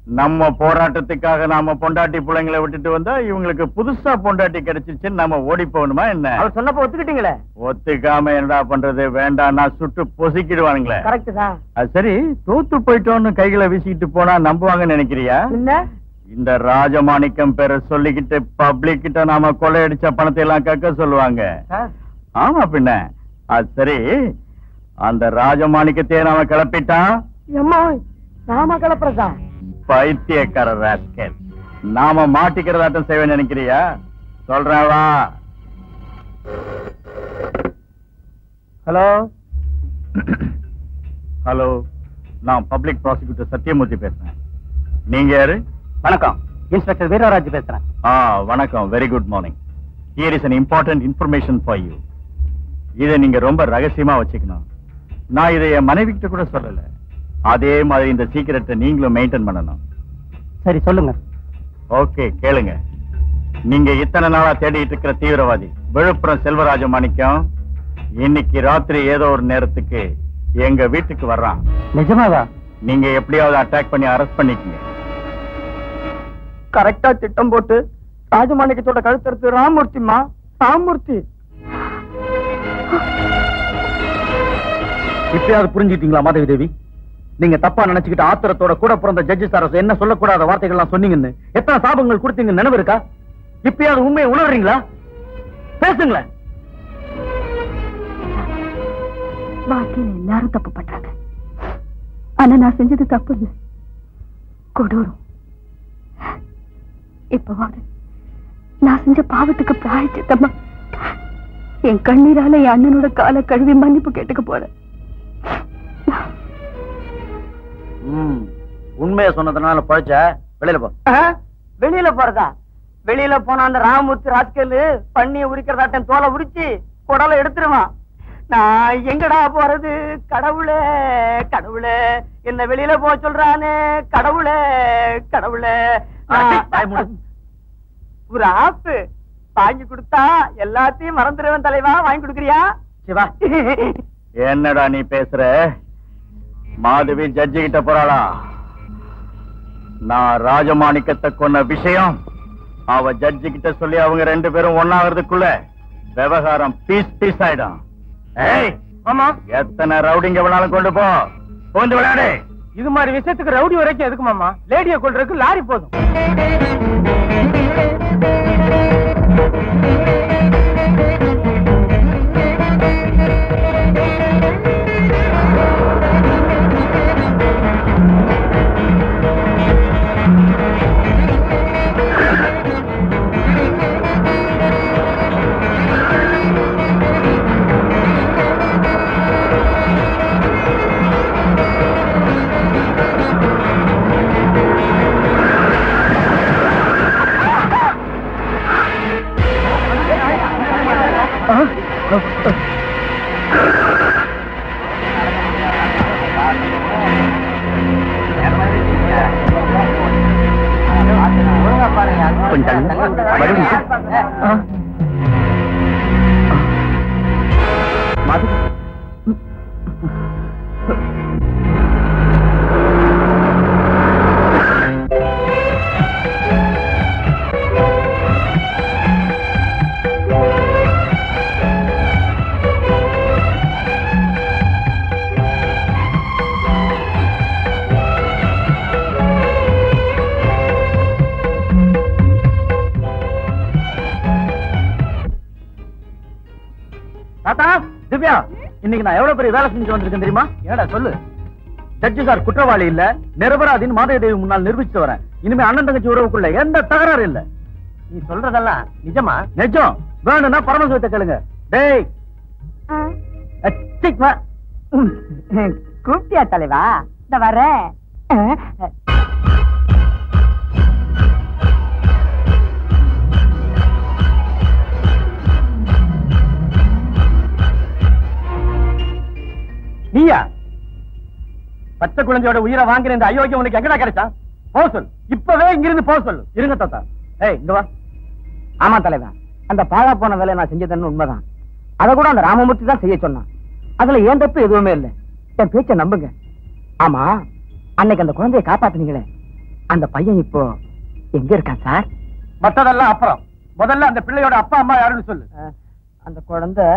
நம்ம போராட்டத்துக்காக நாம பொண்டாட்டி பிள்ளைங்களை விட்டுட்டு வந்தா இவங்களுக்கு புதுசா பொண்டாட்டி கிடைச்சிருச்சுன்னு நம்ம ஓடி போகணுமா என்ன? அவர் சொன்னப்ப ஒத்துக்கிட்டீங்களே. ஒத்துக்காம என்னடா பண்றது? வேண்டாம், நான் சுட்டு பொசிக்கிடுவானுங்களே. கரெக்ட் தான். அது சரி, தோத்து போயிட்டோன்னு கைகளை வீசிக்கிட்டு போனா நம்புவாங்கன்னு நினைக்கிறியா? இந்த ராஜமாணிக்கம் பேரை சொல்லிக்கிட்டு பப்ளிக் கிட்ட நாம கொள்ளையடிச்ச பணத்தை எல்லாம் கக்க சொல்லுவாங்க. ஆமா பின்ன. அது சரி, அந்த ராஜமாணிக்கத்தையே நாம கிளப்பிட்டான். நாம கிளப்புறதா? பைத்தியக்கார ராஸ்கல், நாம மாட்டிக்கிறதாட்டம் செய்வேன் நினைக்கிறியா? சொல்றேன் வா. ஹலோ ஹலோ, நான் பப்ளிக் ப்ராசிக்யூட்டர் சத்யமூர்த்தி பேசுறேன். நீங்க யாரு? வணக்கம், இன்ஸ்பெக்டர் வீரராஜ் பேசுறேன். வணக்கம். Very good morning. Here is an important information for you. இதை நீங்க ரொம்ப ரகசியமா வச்சுக்கணும். நான் இதை என் மனைவி கிட்ட கூட சொல்லல. அதே மாதிரி இந்த சீக்கிரட்டை நீங்களும் மெயின்டைன் பண்ணணும். சரி சொல்லுங்க. ஓகே, கேளுங்க. நீங்க இத்தனை நாளா தேடிட்டு இருக்கிற தீவிரவாதி விழுப்புரம் செல்வராஜ மாணிக்கம் இன்னைக்கு ராத்திரி ஏதோ ஒரு நேரத்துக்கு எங்க வீட்டுக்கு வர்றான். நிஜமாவா? நீங்க எப்படியாவது அட்டாக் பண்ணி அரெஸ்ட் பண்ணிக்கங்க. கரெக்டா திட்டம் போட்டு ராஜமாணிக்கத்தோட கழுத்தறுத்து ராமூர்த்திமா, ராமூர்த்தி. இப்பயாவது புரிஞ்சுட்டீங்களா மாதவி தேவி? நீங்க தப்பா நினைச்சுக்கிட்டு ஆத்திரத்தோட கூட பிறந்த ஜட்ஜி சார் என்ன சொல்லக்கூடாத வார்த்தைகள்லாம் சொன்னீங்கன்னு எத்தனை சாபங்கள் கொடுத்தீங்க நினைவு இருக்கா? இப்பயாவது உண்மையை உணர்றீங்களா? பேசுங்களேன். வாழ்க்கையில எல்லாரும் தப்பு பண்றாங்க. ஆனா நான் செஞ்சது தப்பு இல்லை, கொடூரம். இப்பவாது நான் செஞ்ச பாவத்துக்கு பிராயச்சித்தமா என் கண்ணீரால என் அண்ணனோட காலை கழுவி மன்னிப்பு கேட்டுக்க போறேன். உண்மையை சொன்னதுனால பழச்ச வெளியில போ. வெளியில போறதா? வெளியில போன அந்த ராமூர்த்தி ராஸ்கல் பண்ணிய உரிக்கிறதாட்டம் தோலை உரிச்சு குடலை எடுத்துருவான். நான் எங்கடா போறது? கடவுளே கடவுளே, என்ன வெளியில போக சொல்றானே. கடவுளே கடவுளே, ஒரு ஆப்பு வாங்கி கொடுத்தா எல்லாத்தையும் மறந்துடுவேன் தலைவா. வாங்கி கொடுக்குறியா? சிவா, என்னடா நீ பேசுற? மாதவி ஜட்ஜி கிட்ட போறாளா? நான் ராஜமாணிக்கத்தை கொன்ன விஷயம் அவ ஜட்ஜி கிட்ட சொல்லி அவங்க ரெண்டு பேரும் ஒன்னாகிறதுக்குள்ள விவகாரம் பீஸ் பீஸ் ஆயிடும். ஆமா, எத்தனை ரவுடிங்க வேணாலும் கொண்டு போ, கொஞ்சம் விளையாடு. இது மாதிரி விஷயத்துக்கு ரவுடி வரைக்கும் எதுக்கு மாமா? லேடியை கொள்றதுக்கு லாரி போதும். திவ்யா, இன்னைக்கு நான் எவ்வளவு பெரிய வேலை செஞ்சு வந்திருக்கேன் தெரியுமா? என்னடா சொல்லு. ஜட்ஜி சார் குற்றவாளி இல்ல, நிரபராதின்னு மாதவி தேவி முன்னால் நிரூபிச்சு வரேன். இனிமே அண்ணன் தங்கச்சி உறவுக்குள்ள எந்த தகராறு இல்ல. நீ சொல்றதெல்லாம் நிஜமா? நிஜம். வேணும்னா பரமசிவத்தை கேளுங்க. டேய் கூப்பிட்டியா தலைவா? இந்த வர நீயா? பச்சை குழந்தையோட உயிரை வாங்குற இந்த அயோக்கியம் உனக்கு எங்கடா கிடைச்சா? போக சொல்லு, இப்பவே இங்கிருந்து போக சொல்லு. இருங்க தாத்தா. ஏய் இங்க வா. ஆமா தலைவா, அந்த பாழா போன வேலையை நான் செஞ்சதுன்னு உண்மைதான். அதை கூட அந்த ராமமூர்த்தி தான் செய்ய சொன்னான். அதுல ஏன் தப்பு எதுவுமே இல்லை. என் பேச்ச நம்புங்க. ஆமா, அன்னைக்கு அந்த குழந்தையை காப்பாத்துனீங்களே, அந்த பையன் இப்போ எங்க இருக்கான் சார்? மத்ததெல்லாம் அப்புறம், முதல்ல அந்த பிள்ளையோட அப்பா அம்மா யாருன்னு சொல்லு. அந்த குழந்தை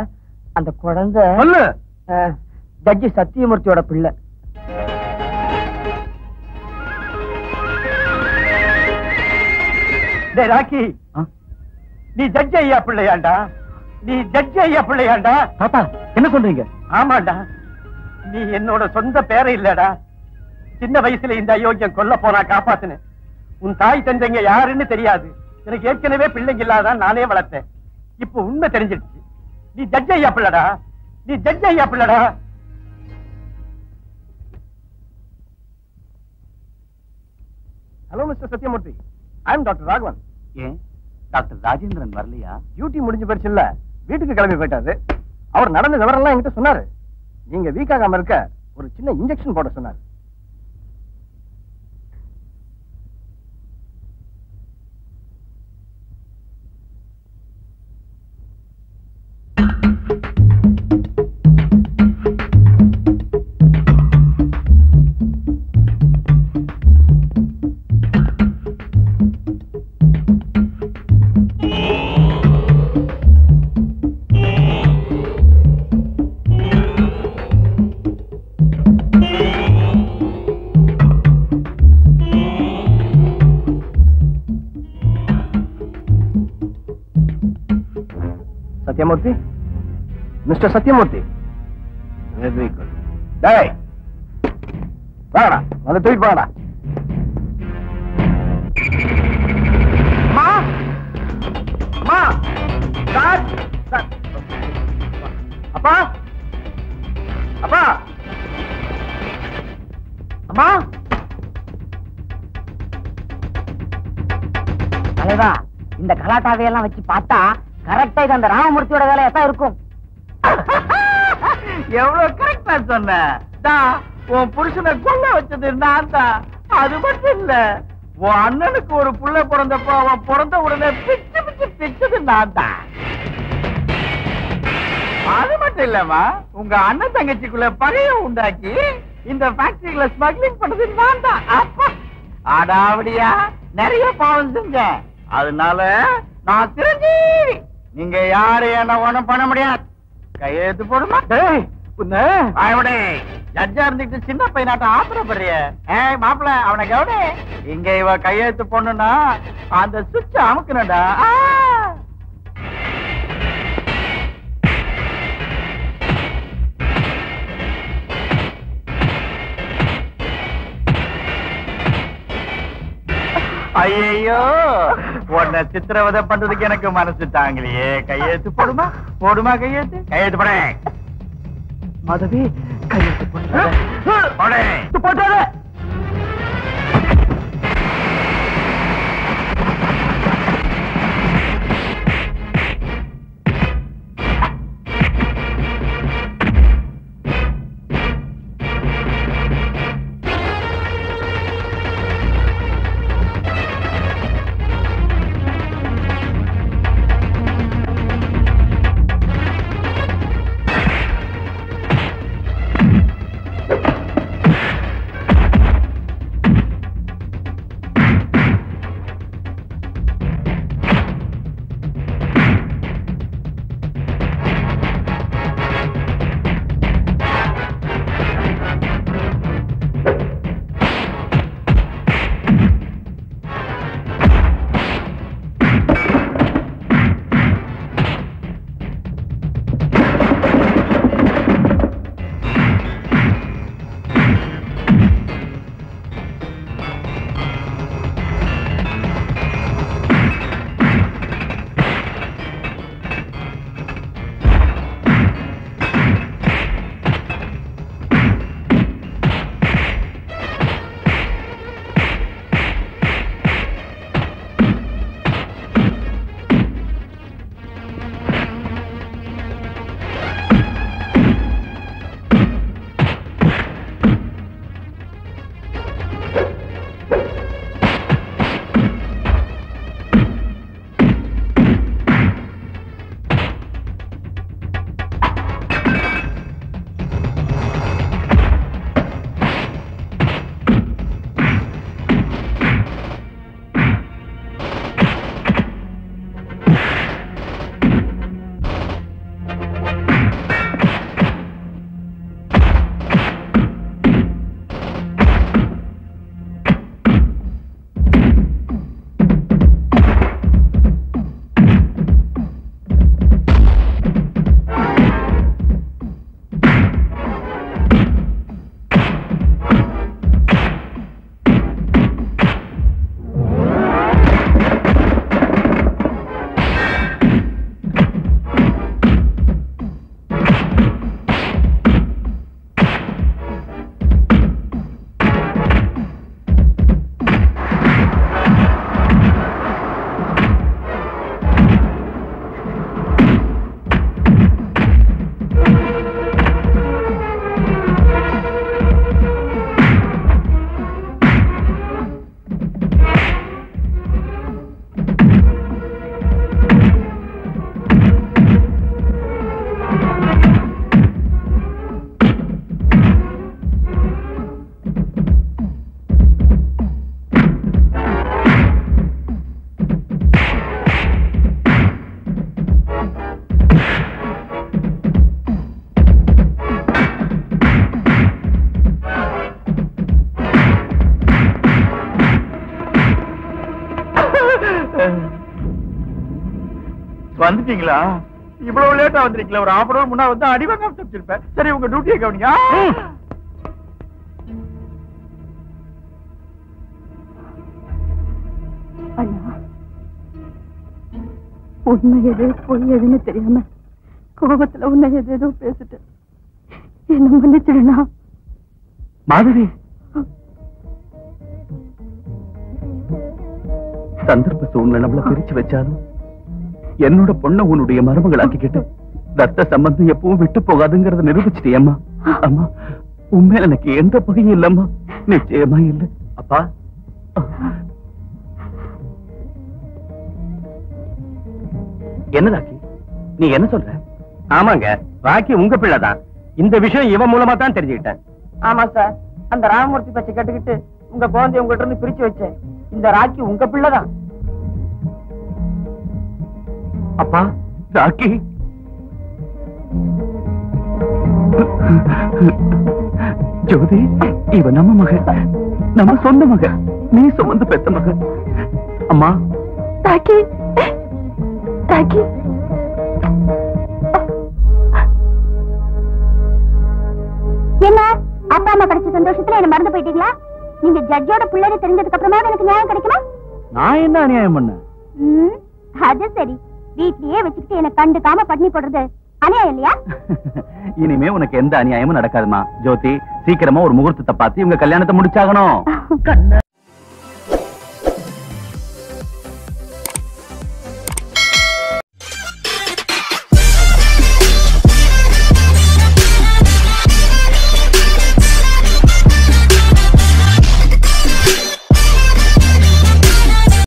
சொல்லு. ஜட்ஜி சத்தியமூர்த்தியோட பிள்ளை. டேய் ராக்கி, நீ ஜட்ஜி ஐயா பிள்ளையாண்டா? நீ ஜட்ஜி ஐயா பிள்ளையாண்டா? தாத்தா என்ன சொல்றீங்க? ஆமாண்டா, நீ என்னோட சொந்த பேரை இல்லடா. சின்ன வயசுல இந்த அயோக்கியம் கொல்ல போனா காப்பாத்துனேன். உன் தாய் தந்தைங்க யாருன்னு தெரியாது. எனக்கு ஏற்கனவே பிள்ளைங்க இல்லாதான் நானே வளர்த்தேன். இப்ப உண்மை தெரிஞ்சிடுச்சு. நீ ஜட்ஜ் ஐயா பிள்ளடா, நீ ஜட்ஜ் ஐயா பிள்ளடா. Hello mister Sathyamoorthy, I am doctor Raghavan. ஏன் டாக்டர் ராஜேந்திரன் வரலையா? டியூட்டி முடிஞ்சு போயிடுச்சு இல்ல, வீட்டுக்கு கிளம்பி போயிட்டாரு. அவர் நடந்த விவரம்லாம் என்கிட்ட சொன்னாரு. நீங்க வீக் ஆகாம இருக்க ஒரு சின்ன இன்ஜெக்ஷன் போட சொன்னாரு. Sathyamoorthy, mister Sathyamoorthy. Very good. டேய் வாடா, வந்து தூக்கி வாடா. அம்மா, அம்மா, சார், சார். அப்பா, அப்பா, அம்மா. தலைவா, இந்த கலாட்டாவையெல்லாம் வச்சு பார்த்தா கரெக்டா இது அந்த ராமமூர்த்தியோட வேலையா தான் இருக்கும். எவ்வளவு கரெக்டா சொன்ன. உன் புருஷனை கொல்ல வச்சது நான் தான். அது மட்டும் இல்ல, உன் அண்ணனுக்கு ஒரு புள்ள பிறந்தப்போ அவன் பிறந்த உடனே பிச்சு பிச்சு பிச்சது நான் தான். அது மட்டும் இல்லம்மா, உங்க அண்ணன் தங்கச்சிக்குள்ள பகைய உண்டாக்கி இந்த ஃபேக்டரியில ஸ்மக்லிங் பண்ணது நான் தான். அப்பா அடாவடியா நிறைய பாவம் செஞ்சேன். அதனால நான் சிரஞ்சீவி. நீங்க யாரு என்ன ஒண்ணும் பண்ண முடியாது. கையெழுத்து போடுமா? ஜட்ஜா இருந்துட்டு சின்ன பையனாட்டம் ஆத்திரப்படுறிய. மாப்பிள்ள அவனை கவனி. இங்க இவ கையெழுத்து பொண்ணுன்னா அந்த சுவிட்ச அமுக்கணும்டா. ஐயோ, உன்னை சித்திரவதை பண்றதுக்கு எனக்கு மனசு தாங்கலையே. கையெழுத்து போடுமா? போடுமா கையெழுத்து? கையெழுத்து போட. மாதவி, கையெழுத்து போட்டாரு. வந்துட்டீங்களா? இவ்வளவு லேட்டா வந்திருக்கீங்களா? ஒரு 1/2 hour முன்னா வந்து அடிவாங்க தப்பிச்சிருப்பேன். சரி, உங்க டியூட்டியை கவனிங்க. அண்ணா, உண்மை எது பொய் எதுன்னு தெரியாம கோபத்துல உன்னை எதேதோ பேசிட்டேன். என்ன மன்னிச்சிடுனா. மாதவி, சந்தர்ப்ப சூழ்நிலை நம்மள பிரிச்சு வச்சாலும் என்னோட பொண்ண உன்னுடைய மருமகளாக்கிக்கிட்டு ரத்த சம்பந்தம் எப்பவும் விட்டு போகாதுங்கிறத நிரூபிச்சிட்டியம்மா. அம்மா, உண்மையில எனக்கு எந்த பகையும் இல்லம்மா, நிச்சயமா இல்ல. அப்பா, என்ன ராக்கி, நீ என்ன சொல்ற? ஆமாங்க, ராக்கி உங்க பிள்ளைதான். இந்த விஷயம் இவன் மூலமா தான் தெரிஞ்சுக்கிட்டேன். ஆமா சார், அந்த ராமமூர்த்தி பச்சை கேட்டுக்கிட்டு உங்க குழந்தைய உங்ககிட்ட இருந்து பிரிச்சு வச்சேன். இந்த ராக்கி உங்க பிள்ளைதான். அப்பா, ராக்கி ஜோதி, இவ நம்ம மக, நம்ம சொந்த மக, நீ சுமந்து பெத்த மக. அம்மா, ராக்கி, ராக்கி. என்ன அப்பா அம்மா கிடைச்ச சந்தோஷத்துல என்ன மறந்து போயிட்டீங்களா? நீங்க ஜட்ஜோட பிள்ளைன்னு தெரிஞ்சதுக்கு அப்புறமா எனக்கு நியாயம் கிடைக்குமா? நான் என்ன அநியாயம் பண்ண? அது சரி, வீட்லயே வச்சுக்கிட்டு என்ன கண்டுக்காம பட்னி போடுறது அநியாயம் இல்லையா? இனிமே உனக்கு எந்த அநியாயமும் நடக்காதுமா. ஜோதி, சீக்கிரமா ஒரு முகூர்த்தத்தை பார்த்து இவங்க கல்யாணத்தை முடிச்சாகணும்.